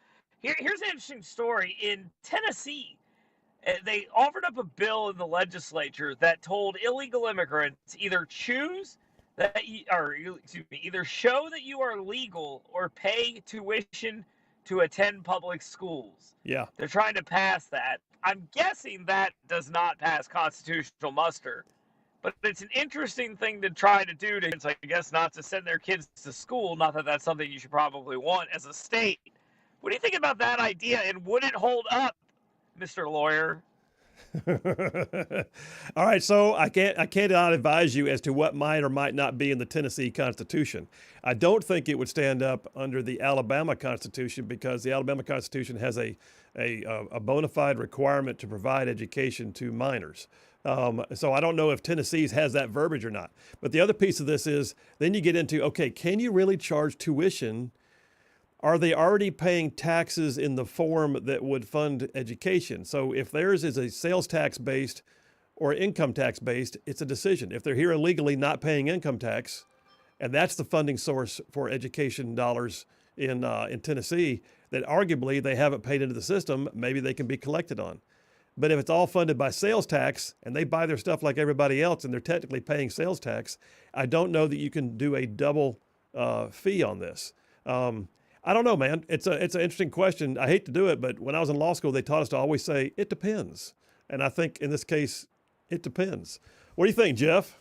Here's an interesting story. In Tennessee, they offered up a bill in the legislature that told illegal immigrants either choose that you, or excuse me, either show that you are legal or pay tuition to attend public schools. Yeah. They're trying to pass that. I'm guessing that does not pass constitutional muster. But it's an interesting thing to try to do to, I guess, not to send their kids to school. Not that that's something you should probably want as a state. What do you think about that idea, and would it hold up, Mr. Lawyer? All right, so I cannot advise you as to what might or might not be in the Tennessee Constitution. I don't think it would stand up under the Alabama Constitution because the Alabama Constitution has a bona fide requirement to provide education to minors. So I don't know if Tennessee's has that verbiage or not. But the other piece of this is then you get into, okay, can you really charge tuition? Are they already paying taxes in the form that would fund education? So if theirs is a sales tax based or income tax based, it's a decision. If they're here illegally not paying income tax, and that's the funding source for education dollars in Tennessee, that arguably they haven't paid into the system, maybe they can be collected on. But if it's all funded by sales tax and they buy their stuff like everybody else and they're technically paying sales tax, I don't know that you can do a double fee on this. I don't know, man. It's an interesting question. I hate to do it, but when I was in law school, they taught us to always say, it depends. And I think in this case, it depends. What do you think, Jeff?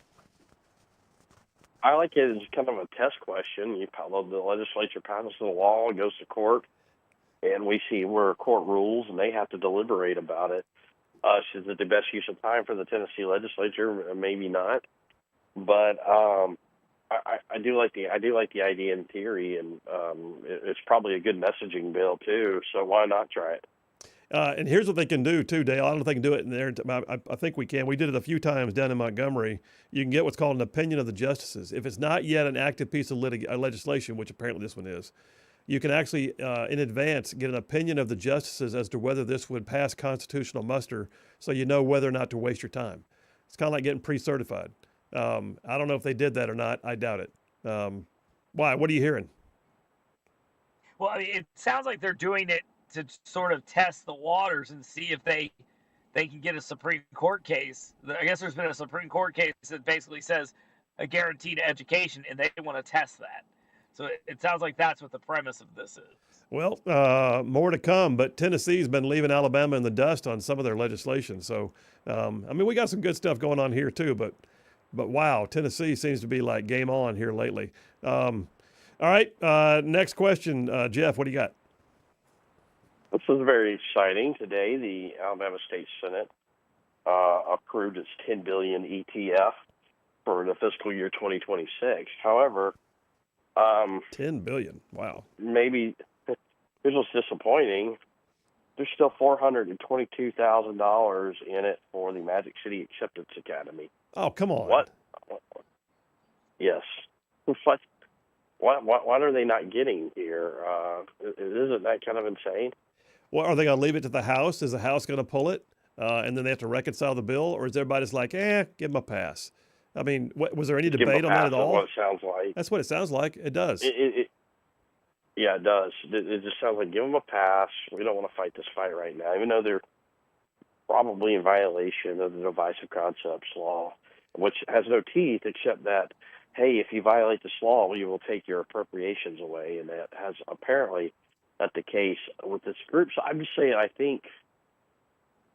I like it as kind of a test question. The legislature passes the law, it goes to court, and we see where court rules, and they have to deliberate about it. Is it the best use of time for the Tennessee legislature? Maybe not. But I do like the idea in theory, and it's probably a good messaging bill too. So why not try it? And here's what they can do too, Dale. I don't know if they can do it in there. I think we can. We did it a few times down in Montgomery. You can get what's called an opinion of the justices. If it's not yet an active piece of legislation, which apparently this one is, you can actually, in advance, get an opinion of the justices as to whether this would pass constitutional muster, so you know whether or not to waste your time. It's kind of like getting pre-certified. I don't know if they did that or not. I doubt it. Why? What are you hearing? Well, I mean, it sounds like they're doing it to sort of test the waters and see if they can get a Supreme Court case. I guess there's been a Supreme Court case that basically says a guaranteed education, and they want to test that. So it sounds like that's what the premise of this is. Well, more to come, but Tennessee's been leaving Alabama in the dust on some of their legislation. So, I mean, we got some good stuff going on here too, but wow, Tennessee seems to be like game on here lately. All right, next question, Jeff, what do you got? This is very exciting. Today, the Alabama State Senate approved its $10 billion ETF for the fiscal year 2026. However, $10 billion. Wow. Maybe here's what's disappointing. There's still $422,000 in it for the Magic City Acceptance Academy. Oh, come on. What? Yes. What are they not getting here? Isn't that kind of insane? Well, are they going to leave it to the House? Is the House going to pull it? And then they have to reconcile the bill? Or is everybody just like, give them a pass? I mean, was there any debate on that at all? What it sounds like. That's what it sounds like. It does. Yeah, it does. It just sounds like give them a pass. We don't want to fight this fight right now, even though they're probably in violation of the Divisive Concepts Law, which has no teeth except that, hey, if you violate this law, we will take your appropriations away, and that has apparently not the case with this group. So I'm just saying, I think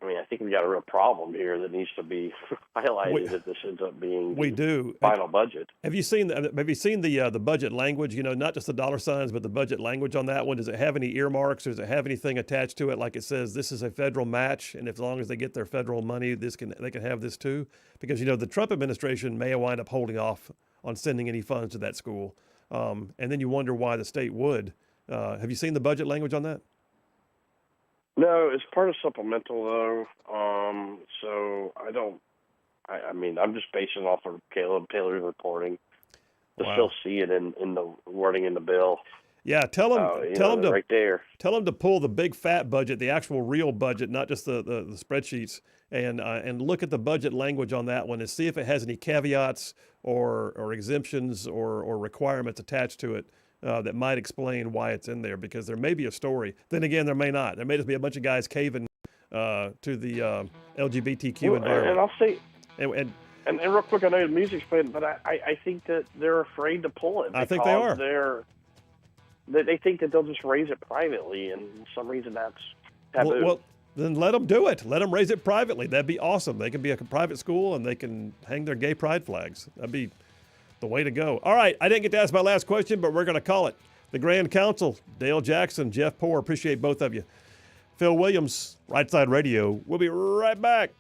we got a real problem here that needs to be highlighted if this ends up being the final budget. Have you seen the budget language? You know, not just the dollar signs, but the budget language on that one. Does it have any earmarks, or does it have anything attached to it? Like it says, this is a federal match, and as long as they get their federal money, they can have this too. Because the Trump administration may wind up holding off on sending any funds to that school, and then you wonder why the state would. Have you seen the budget language on that? No, it's part of supplemental though. So I don't. I mean, I'm just basing off of Caleb Taylor's reporting. To still see it in the wording in the bill. Yeah, tell them to right there. Tell them to pull the big fat budget, the actual real budget, not just the spreadsheets, and look at the budget language on that one and see if it has any caveats or exemptions or requirements attached to it that might explain why it's in there. Because there may be a story. Then again, there may not. There may just be a bunch of guys caving to the LGBTQ environment. And I'll say. And real quick, I know the music's playing, but I think that they're afraid to pull it. I think they are. They think that they'll just raise it privately, and for some reason that's taboo. Well, then let them do it. Let them raise it privately. That'd be awesome. They can be a private school, and they can hang their gay pride flags. That'd be the way to go. All right, I didn't get to ask my last question, but we're going to call it. The Grand Council, Dale Jackson, Jeff Poore, appreciate both of you. Phil Williams, Rightside Radio. We'll be right back.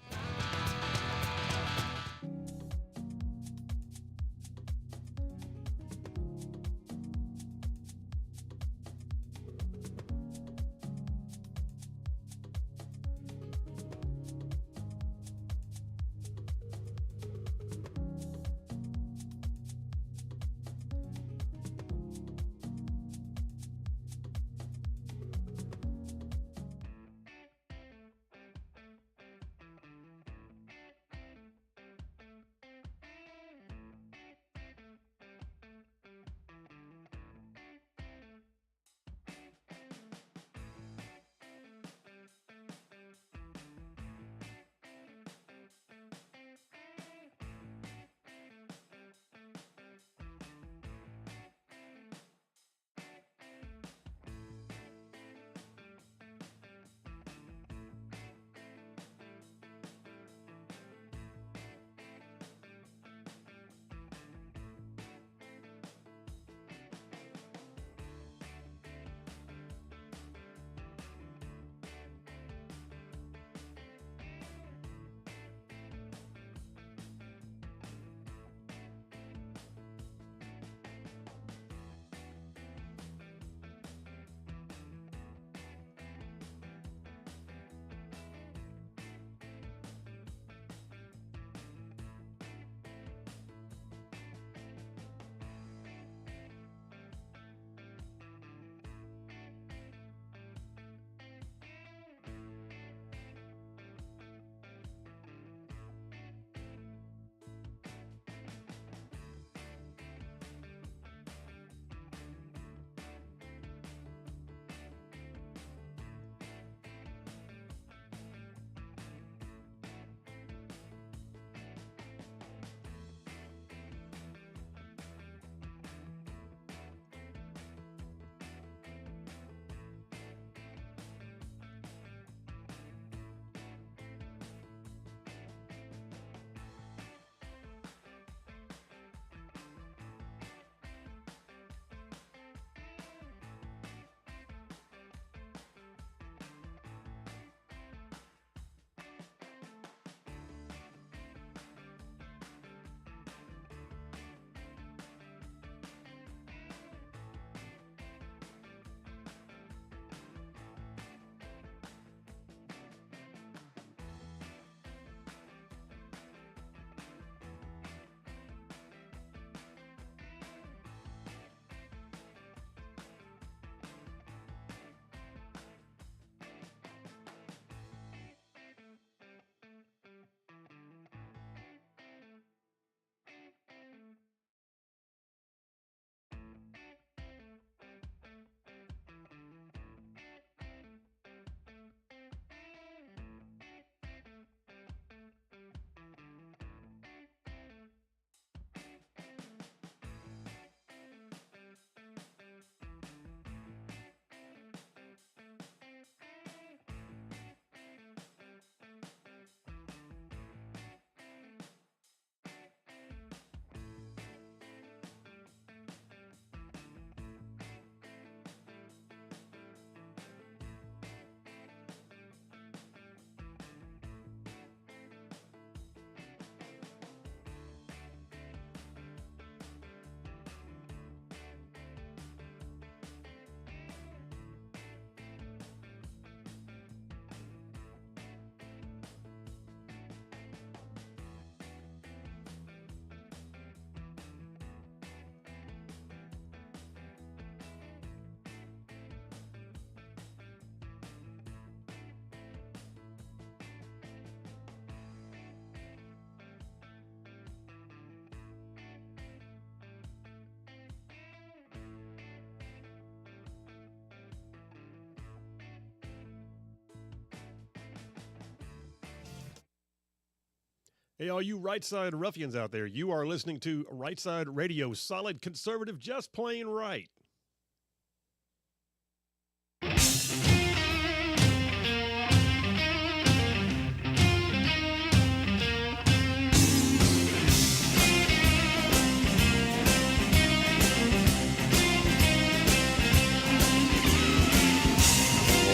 Hey, all you Rightside ruffians out there, you are listening to Rightside Radio, solid conservative, just plain right.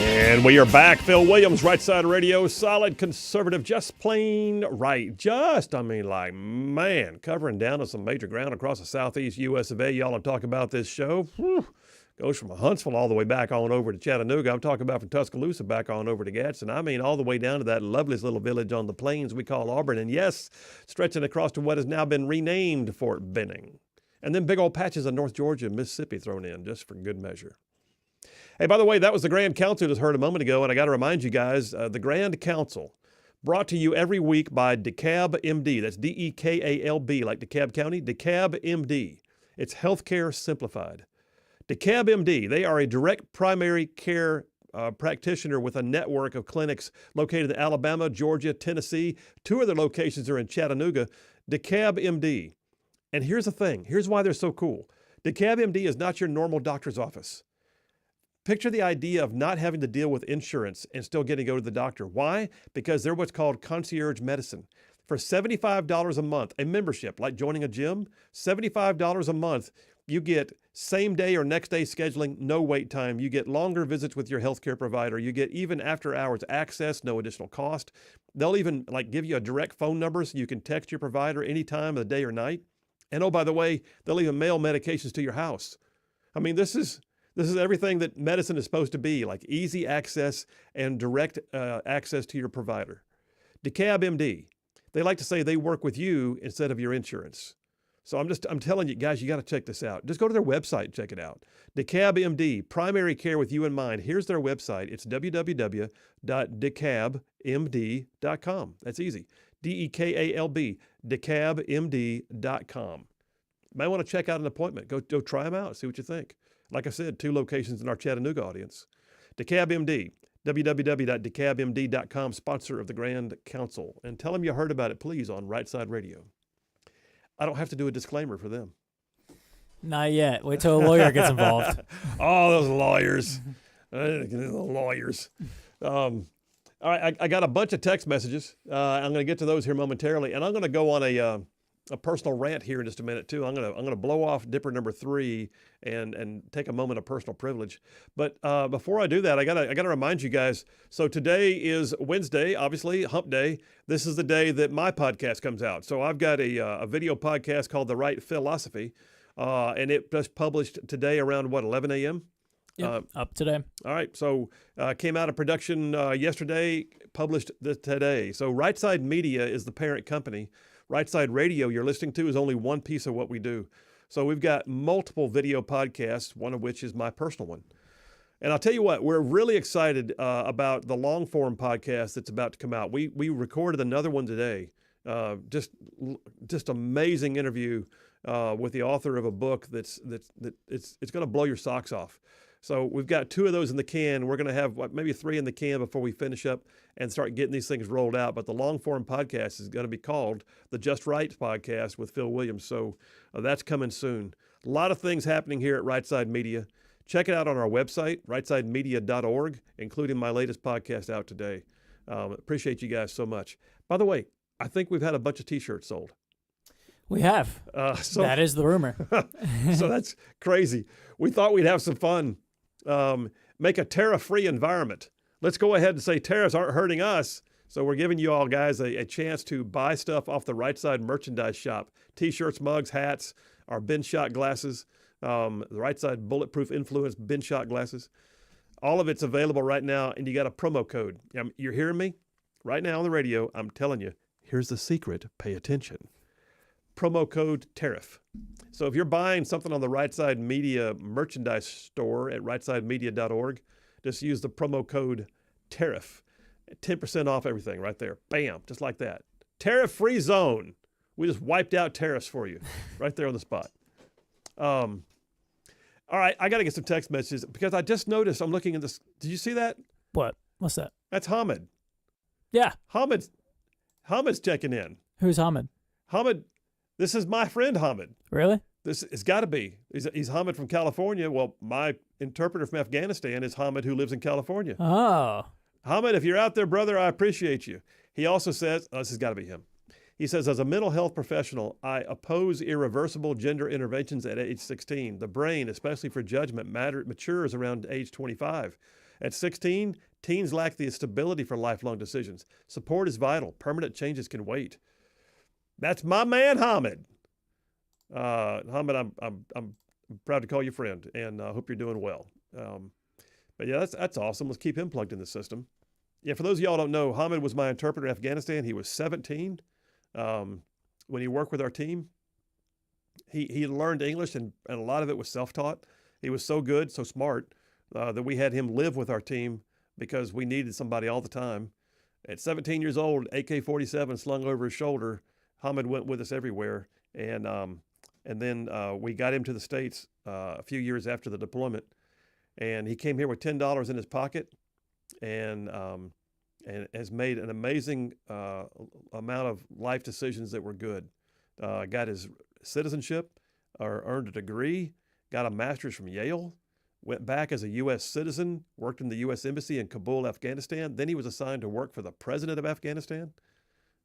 And we are back. Phil Williams, Rightside Radio, solid conservative, just plain right. Covering down on some major ground across the southeast U.S. of A. Y'all are talking about this show. Whew. Goes from Huntsville all the way back on over to Chattanooga. I'm talking about from Tuscaloosa back on over to Gadsden. I mean, all the way down to that loveliest little village on the plains we call Auburn. And yes, stretching across to what has now been renamed Fort Benning. And then big old patches of North Georgia and Mississippi thrown in just for good measure. Hey, by the way, that was the Grand Council just heard a moment ago, and I got to remind you guys, the Grand Council, brought to you every week by DeKalb MD. That's D-E-K-A-L-B, like DeKalb County. DeKalb MD. It's healthcare simplified. DeKalb MD, they are a direct primary care practitioner with a network of clinics located in Alabama, Georgia, Tennessee. 2 of their locations are in Chattanooga. DeKalb MD. And here's the thing. Here's why they're so cool. DeKalb MD is not your normal doctor's office. Picture the idea of not having to deal with insurance and still getting to go to the doctor. Why? Because they're what's called concierge medicine. For $75 a month, a membership, like joining a gym, $75 a month, you get same day or next day scheduling, no wait time. You get longer visits with your healthcare provider. You get even after hours access, no additional cost. They'll even give you a direct phone number so you can text your provider any time of the day or night. And oh, by the way, they'll even mail medications to your house. I mean, this is everything that medicine is supposed to be, like easy access and direct access to your provider. DeKalb MD, they like to say they work with you instead of your insurance. So I'm telling you guys, you got to check this out. Just go to their website and check it out. DeKalb MD, primary care with you in mind. Here's their website. It's www.dekalbmd.com. That's easy. DEKALB, dekalbmd.com. Might want to check out an appointment. Go try them out. See what you think. Like I said, 2 locations in our Chattanooga audience. DeKalb MD, www.dekalbmd.com, sponsor of the Grand Council. And tell them you heard about it, please, on Rightside Radio. I don't have to do a disclaimer for them. Not yet. Wait till a lawyer gets involved. Oh, those lawyers. Lawyers. All right, I got a bunch of text messages. I'm going to get to those here momentarily. And I'm going to go on a personal rant here in just a minute too. I'm gonna blow off Dipper number 3 and take a moment of personal privilege. But before I do that, I gotta remind you guys. So today is Wednesday, obviously Hump Day. This is the day that my podcast comes out. So I've got a video podcast called The Right Philosophy, and it just published today around 11 a.m. Yep, up today. All right, so came out of production yesterday, published today. So Rightside Media is the parent company. Rightside Radio you're listening to is only one piece of what we do. So we've got multiple video podcasts, one of which is my personal one. And I'll tell you what, we're really excited about the long form podcast that's about to come out. We recorded another one today. Just amazing interview with the author of a book that's going to blow your socks off. So we've got 2 of those in the can. We're going to have maybe 3 in the can before we finish up and start getting these things rolled out. But the long-form podcast is going to be called the Just Right Podcast with Phil Williams. So that's coming soon. A lot of things happening here at Rightside Media. Check it out on our website, rightsidemedia.org, including my latest podcast out today. Appreciate you guys so much. By the way, I think we've had a bunch of T-shirts sold. We have. So that is the rumor. So that's crazy. We thought we'd have some fun. Make a tariff-free environment. Let's go ahead and say tariffs aren't hurting us. So we're giving you all guys a chance to buy stuff off the Rightside merchandise shop. T-shirts, mugs, hats, our bin shot glasses, the Rightside Bulletproof Influence bin shot glasses. All of it's available right now, and you got a promo code. You're hearing me? Right now on the radio, I'm telling you, here's the secret. Pay attention. Promo code tariff. So if you're buying something on the Rightside Media merchandise store at rightsidemedia.org, just use the promo code tariff. 10% off everything right there. Bam, just like that. Tariff-free zone. We just wiped out tariffs for you right there on the spot. All right, I got to get some text messages because I just noticed I'm looking at this. Did you see that? What? What's that? That's Hamid. Yeah. Hamid's checking in. Who's Hamid? Hamid, this is my friend Hamid. Really? This has got to be. He's Hamid from California. Well, my interpreter from Afghanistan is Hamid, who lives in California. Oh. Hamid, if you're out there, brother, I appreciate you. He also says, this has got to be him. He says, as a mental health professional, I oppose irreversible gender interventions at age 16. The brain, especially for judgment, matures around age 25. At 16, teens lack the stability for lifelong decisions. Support is vital. Permanent changes can wait. That's my man, Hamid. Hamid, I'm proud to call you friend, and I hope you're doing well. But yeah, that's awesome. Let's keep him plugged in the system. Yeah, for those of y'all who don't know, Hamid was my interpreter in Afghanistan. He was 17 when he worked with our team. He learned English, and a lot of it was self-taught. He was so good, so smart, that we had him live with our team because we needed somebody all the time. At 17 years old, AK-47 slung over his shoulder, Hamid went with us everywhere. And then we got him to the States a few years after the deployment. And he came here with $10 in his pocket and has made an amazing amount of life decisions that were good. Got his citizenship, or earned a degree, got a master's from Yale, went back as a U.S. citizen, worked in the U.S. Embassy in Kabul, Afghanistan. Then he was assigned to work for the president of Afghanistan.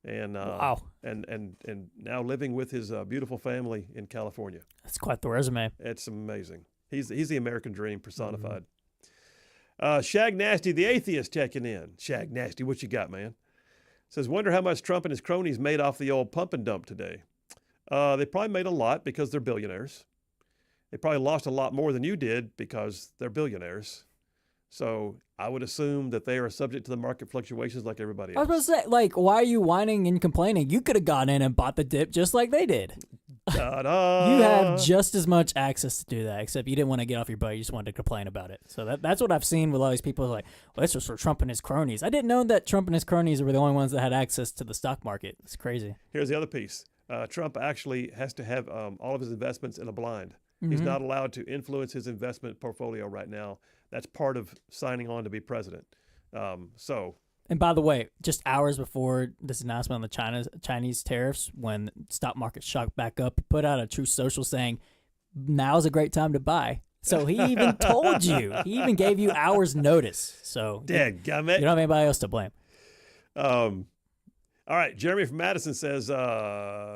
And wow. And now living with his beautiful family in California. That's quite the resume. It's amazing. He's the American dream personified. Shag Nasty, the atheist, checking in. Shag Nasty, what you got, man? Says, wonder how much Trump and his cronies made off the old pump and dump today. They probably made a lot because they're billionaires. They probably lost a lot more than you did because they're billionaires. So I would assume that they are subject to the market fluctuations like everybody else. I was about to say, like, why are you whining and complaining? You could have gone in and bought the dip just like they did. Da-da. You have just as much access to do that, except you didn't want to get off your butt. You just wanted to complain about it. So that's what I've seen with all these people. Like, well, it's just for Trump and his cronies. I didn't know that Trump and his cronies were the only ones that had access to the stock market. It's crazy. Here's the other piece. Trump actually has to have all of his investments in a blind. He's not allowed to influence his investment portfolio right now. That's part of signing on to be president. And by the way, just hours before this announcement on the Chinese tariffs, when stock market shot back up, he put out a Truth Social saying, now's a great time to buy. So he even told you. He even gave you hours notice. So dadgummit. You don't have anybody else to blame. All right, Jeremy from Madison says,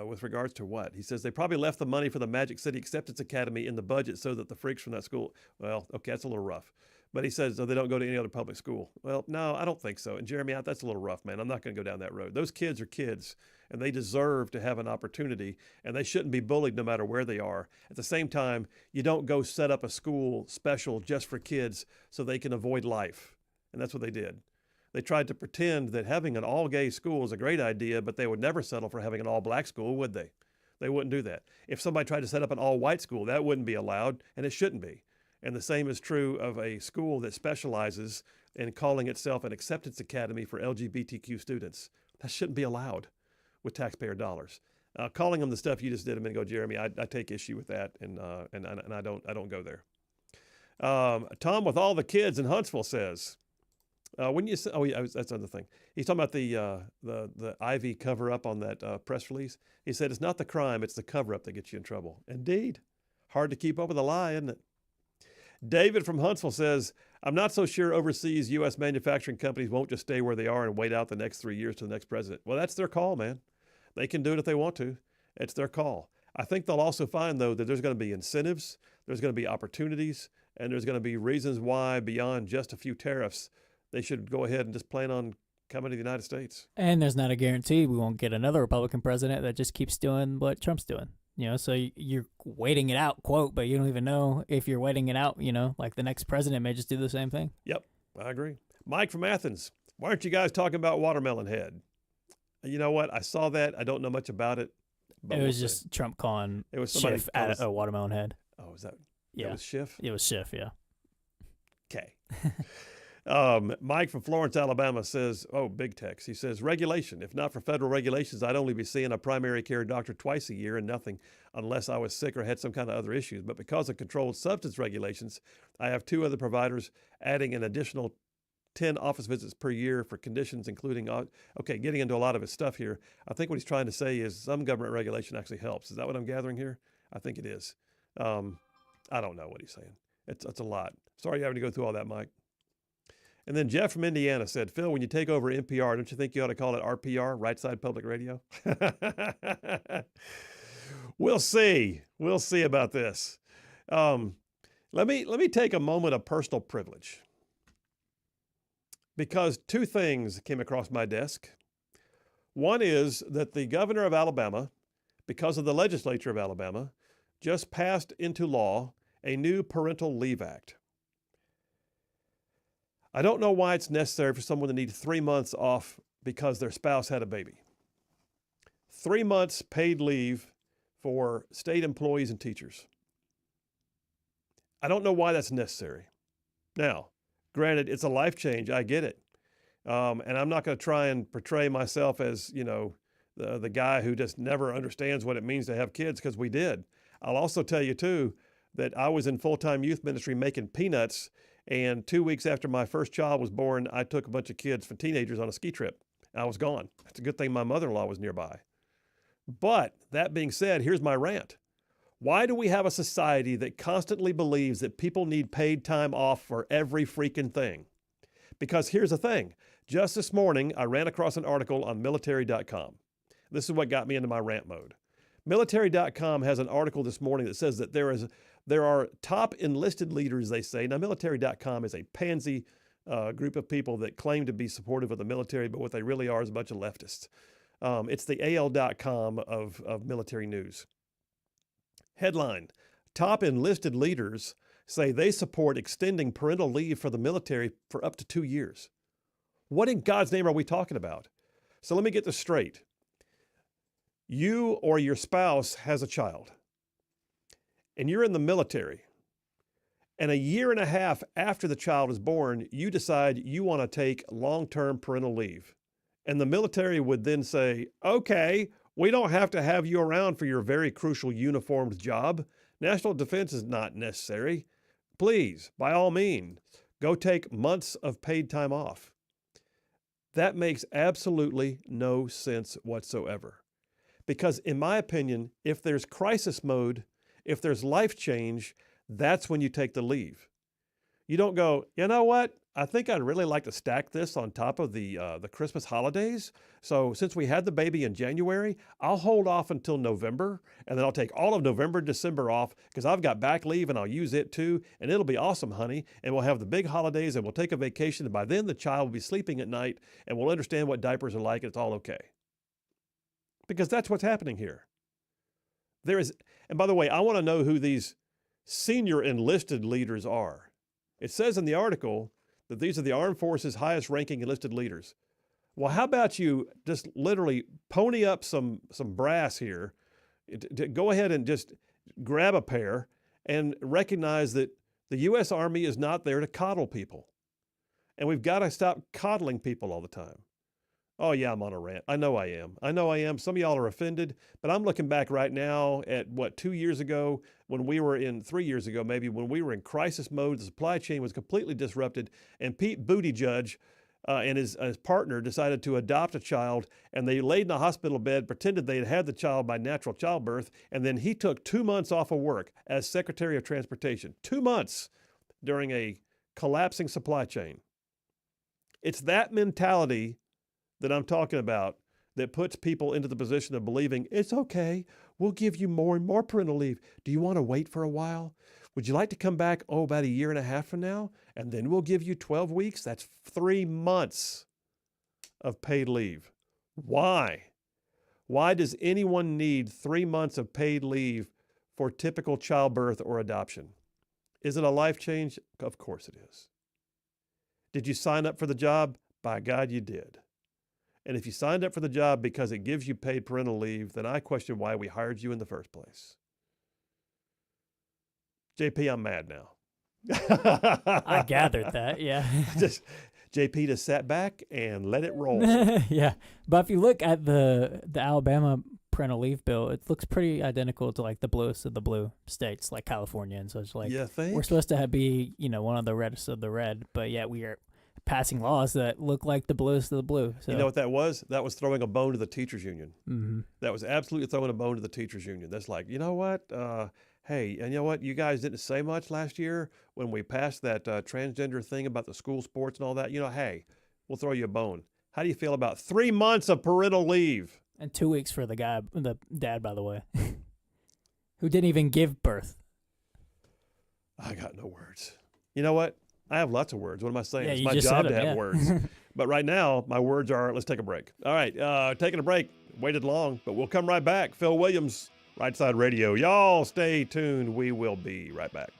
with regards to what? He says they probably left the money for the Magic City Acceptance Academy in the budget so that the freaks from that school, well, okay, that's a little rough. But he says they don't go to any other public school. Well, no, I don't think so. And Jeremy, that's a little rough, man. I'm not going to go down that road. Those kids are kids, and they deserve to have an opportunity, and they shouldn't be bullied no matter where they are. At the same time, you don't go set up a school special just for kids so they can avoid life. And that's what they did. They tried to pretend that having an all-gay school is a great idea, but they would never settle for having an all-black school, would they? They wouldn't do that. If somebody tried to set up an all-white school, that wouldn't be allowed, and it shouldn't be. And the same is true of a school that specializes in calling itself an acceptance academy for LGBTQ students. That shouldn't be allowed with taxpayer dollars. Calling them the stuff you just did a minute ago, Jeremy, I take issue with that, and I don't go there. Tom with all the kids in Huntsville says, when you say, that's another thing. He's talking about the Ivy cover up on that press release. He said it's not the crime, it's the cover up that gets you in trouble. Indeed, hard to keep up with a lie, isn't it? David from Huntsville says, I'm not so sure overseas U.S. manufacturing companies won't just stay where they are and wait out the next 3 years to the next president. Well, that's their call, man. They can do it if they want to. It's their call. I think they'll also find, though, that there's going to be incentives, there's going to be opportunities, and there's going to be reasons why, beyond just a few tariffs, they should go ahead and just plan on coming to the United States. And there's not a guarantee we won't get another Republican president that just keeps doing what Trump's doing. You know, so you're waiting it out, quote, but you don't even know if you're waiting it out, you know, like the next president may just do the same thing. Yep, I agree. Mike from Athens, why aren't you guys talking about Watermelon Head? You know what? I saw that. I don't know much about it. It was just Trump calling Schiff at a Watermelon Head. Oh, was that? Yeah. That was Schiff? It was Schiff, yeah. Okay. Mike from Florence, Alabama says, big text. He says, regulation. If not for federal regulations, I'd only be seeing a primary care doctor twice a year and nothing unless I was sick or had some kind of other issues. But because of controlled substance regulations, I have two other providers adding an additional 10 office visits per year for conditions including, okay, getting into a lot of his stuff here. I think what he's trying to say is some government regulation actually helps. Is that what I'm gathering here? I think it is. I don't know what he's saying. It's a lot. Sorry you're having to go through all that, Mike. And then Jeff from Indiana said, Phil, when you take over NPR, don't you think you ought to call it RPR, Rightside Public Radio? We'll see. We'll see about this. Let me take a moment of personal privilege, because two things came across my desk. One is that the governor of Alabama, because of the legislature of Alabama, just passed into law a new parental leave act. I don't know why it's necessary for someone to need 3 months off because their spouse had a baby. 3 months paid leave for state employees and teachers. I don't know why that's necessary. Now, granted, it's a life change. I get it. And I'm not going to try and portray myself as, the guy who just never understands what it means to have kids, because we did. I'll also tell you, too, that I was in full-time youth ministry making peanuts, and 2 weeks after my first child was born, I took a bunch of kids, for teenagers, on a ski trip. I was gone. It's a good thing my mother-in-law was nearby. But that being said, here's my rant. Why do we have a society that constantly believes that people need paid time off for every freaking thing? Because here's the thing. Just this morning, I ran across an article on military.com. This is what got me into my rant mode. Military.com has an article this morning that says that there are top enlisted leaders, they say. Now, military.com is a pansy group of people that claim to be supportive of the military, but what they really are is a bunch of leftists. It's the AL.com of military news. Headline, top enlisted leaders say they support extending parental leave for the military for up to 2 years. What in God's name are we talking about? So let me get this straight. You or your spouse has a child, and you're in the military, and a year and a half after the child is born, you decide you want to take long-term parental leave. And the military would then say, okay, we don't have to have you around for your very crucial uniformed job. National defense is not necessary. Please, by all means, go take months of paid time off. That makes absolutely no sense whatsoever. Because in my opinion, if there's crisis mode, if there's life change, that's when you take the leave. You don't go, you know what? I think I'd really like to stack this on top of the Christmas holidays. So since we had the baby in January, I'll hold off until November, and then I'll take all of November, December off because I've got back leave and I'll use it too. And it'll be awesome, honey. And we'll have the big holidays and we'll take a vacation. And by then the child will be sleeping at night and we'll understand what diapers are like. And it's all okay. Because that's what's happening here. And by the way, I want to know who these senior enlisted leaders are. It says in the article that these are the Armed Forces' highest ranking enlisted leaders. Well, how about you just literally pony up some brass here, to go ahead and just grab a pair and recognize that the U.S. Army is not there to coddle people. And we've got to stop coddling people all the time. Oh, yeah, I'm on a rant. I know I am. Some of y'all are offended, but I'm looking back right now at 2 years ago, 3 years ago, maybe, when we were in crisis mode. The supply chain was completely disrupted, and Pete Buttigieg and his partner decided to adopt a child, and they laid in a hospital bed, pretended they had had the child by natural childbirth, and then he took 2 months off of work as Secretary of Transportation. 2 months during a collapsing supply chain. It's that mentality that I'm talking about that puts people into the position of believing it's okay, we'll give you more and more parental leave. Do you want to wait for a while? Would you like to come back, about a year and a half from now? And then we'll give you 12 weeks? That's 3 months of paid leave. Why? Why does anyone need 3 months of paid leave for typical childbirth or adoption? Is it a life change? Of course it is. Did you sign up for the job? By God, you did. And if you signed up for the job because it gives you paid parental leave, then I question why we hired you in the first place. JP, I'm mad now. I gathered that, yeah. JP just sat back and let it roll. Yeah, but if you look at the Alabama parental leave bill, it looks pretty identical to like the bluest of the blue states, like California and such. Like, you think? We're supposed to be, one of the reddest of the red, but yet we are passing laws that look like the bluest of the blue. So. You know what that was? That was throwing a bone to the teachers union. Mm-hmm. That was absolutely throwing a bone to the teachers union. That's like, you know what? Hey, and you know what? You guys didn't say much last year when we passed that transgender thing about the school sports and all that. You know, hey, we'll throw you a bone. How do you feel about 3 months of parental leave? And 2 weeks for the dad, by the way, who didn't even give birth. I got no words. You know what? I have lots of words. What am I saying? Yeah, it's you my just job said to them, have yeah. words. But right now, my words are, let's take a break. All right, taking a break. Waited long, but we'll come right back. Phil Williams, Right Side Radio. Y'all stay tuned. We will be right back.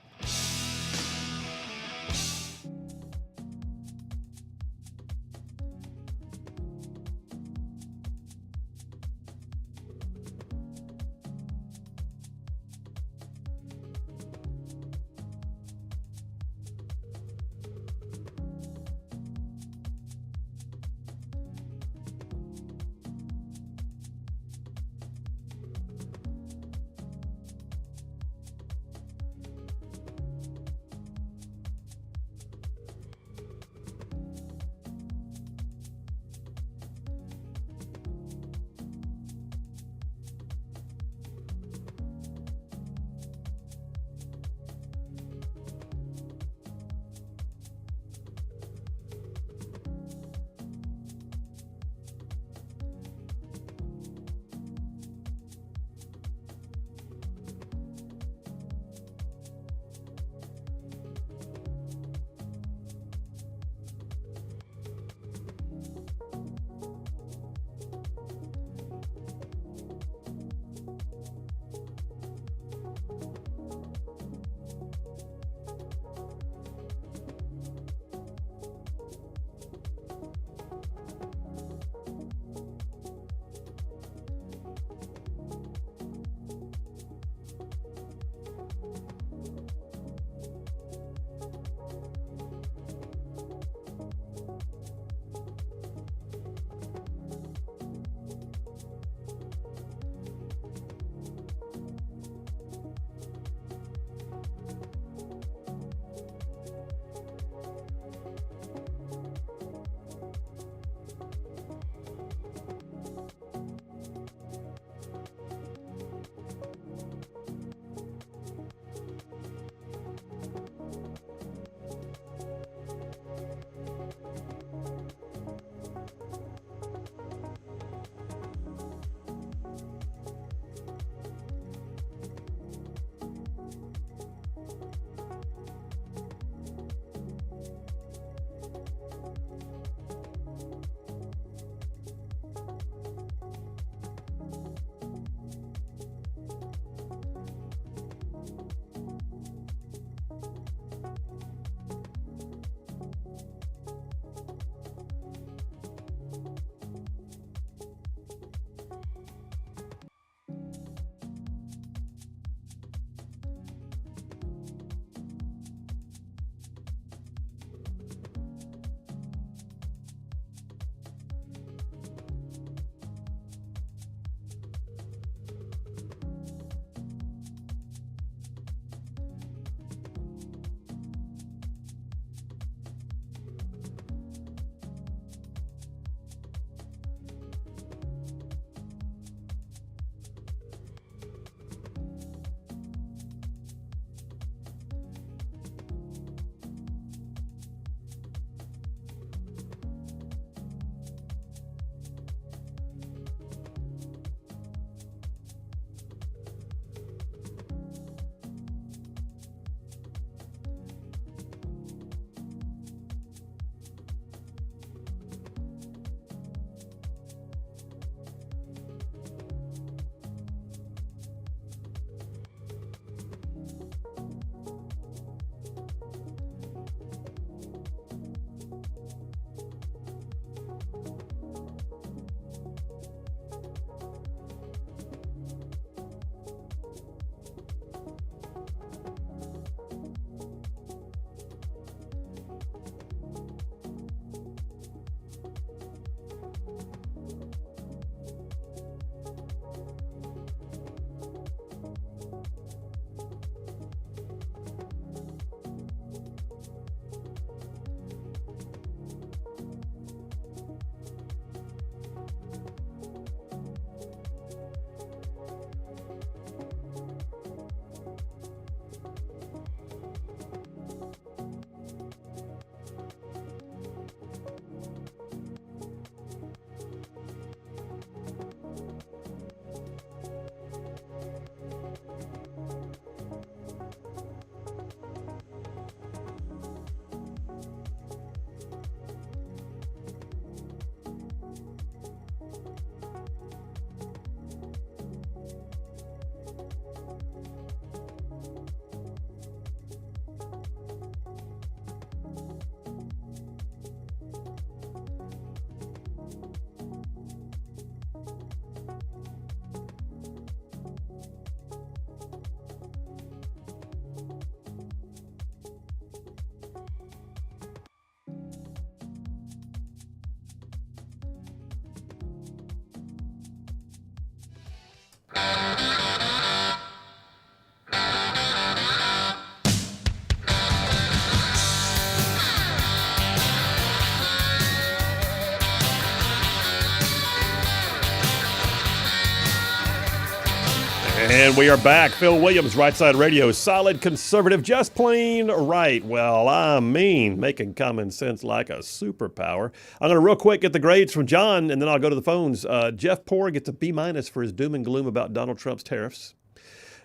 And we are back. Phil Williams, Rightside Radio. Solid conservative, just plain right. Well, I mean, making common sense like a superpower. I'm going to real quick get the grades from John, and then I'll go to the phones. Jeff Poor gets a B- for his doom and gloom about Donald Trump's tariffs.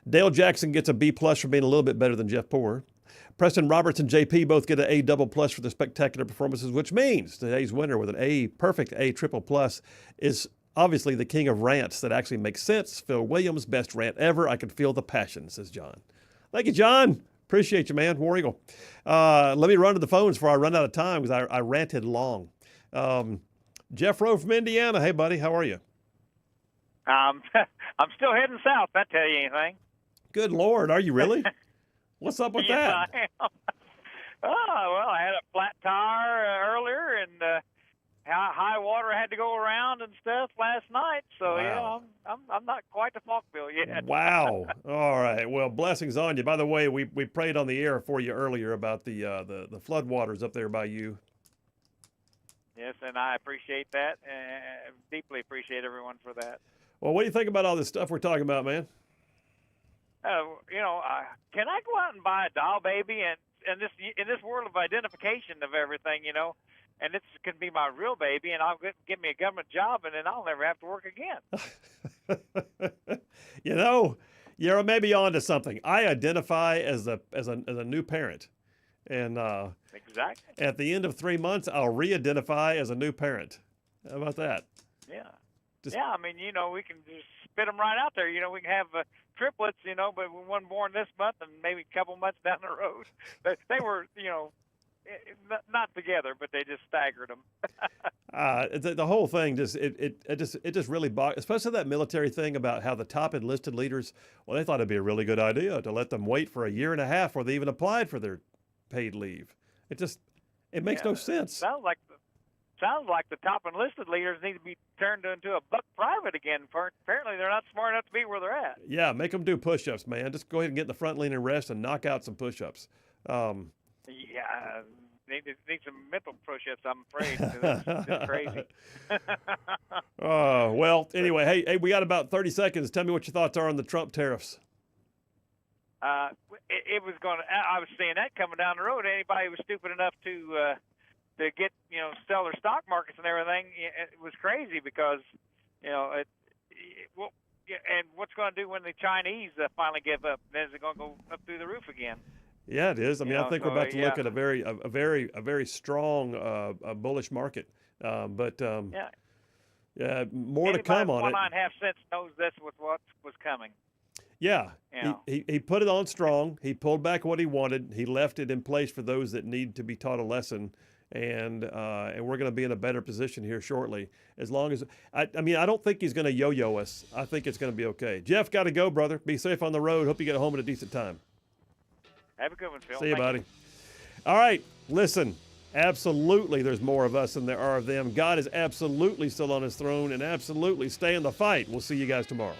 Dale Jackson gets a B+ for being a little bit better than Jeff Poor. Preston Roberts and JP both get an A+ for their spectacular performances, which means today's winner with an A, perfect A++ is obviously the king of rants that actually make sense. Phil Williams, best rant ever. I can feel the passion, says John. Thank you, John. Appreciate you, man. War Eagle. Let me run to the phones before I run out of time because I ranted long. Jeff Rowe from Indiana. Hey, buddy. How are you? I'm still heading south. That tell you anything? Good Lord. Are you really? What's up with Yes, that? I am. Oh, well, I had a flat tire earlier, and high water had to go around and stuff last night. So Wow. yeah, I'm not quite to Falkville yet. Wow. All right. Well, blessings on you. By the way, we prayed on the air for you earlier about the flood waters up there by you. Yes, and I appreciate that, and deeply appreciate everyone for that. Well, what do you think about all this stuff we're talking about, man? Can I go out and buy a doll baby and in this world of identification of everything, and this can be my real baby, and I'll get me a government job, and then I'll never have to work again. You're maybe onto something. I identify as a new parent, and Exactly. at the end of 3 months, I'll re-identify as a new parent. How about that? Yeah. Just- I mean, we can just spit them right out there. We can have triplets, but one born this month and maybe a couple months down the road. They were, not together, but they just staggered them. The whole thing just really bogged, especially that military thing about how the top enlisted leaders, well, they thought it'd be a really good idea to let them wait for a year and a half before they even applied for their paid leave. It makes no sense. Sounds like the top enlisted leaders need to be turned into a buck private again. Apparently, they're not smart enough to be where they're at. Yeah, make them do push-ups, man. Just go ahead and get in the front line and rest and knock out some push-ups. Yeah, need some mental push-ups, I'm afraid. 'Cause it's crazy. Well, anyway, hey, we got about 30 seconds. Tell me what your thoughts are on the Trump tariffs. It was going to. I was seeing that coming down the road. Anybody who was stupid enough to get sell their stock markets and everything, it was crazy because and what's going to do when the Chinese finally give up? Then is it going to go up through the roof again? Yeah, it is. I mean, I think we're about to look at a very strong bullish market. Yeah, more to come on it. 1.5 cents knows this was what was coming. Yeah, he put it on strong. He pulled back what he wanted. He left it in place for those that need to be taught a lesson, and we're going to be in a better position here shortly. As long as I don't think he's going to yo-yo us. I think it's going to be okay. Jeff, got to go, brother. Be safe on the road. Hope you get home at a decent time. Have a good one, Phil. See you, buddy. All right, listen. Absolutely, there's more of us than there are of them. God is absolutely still on his throne, and absolutely stay in the fight. We'll see you guys tomorrow.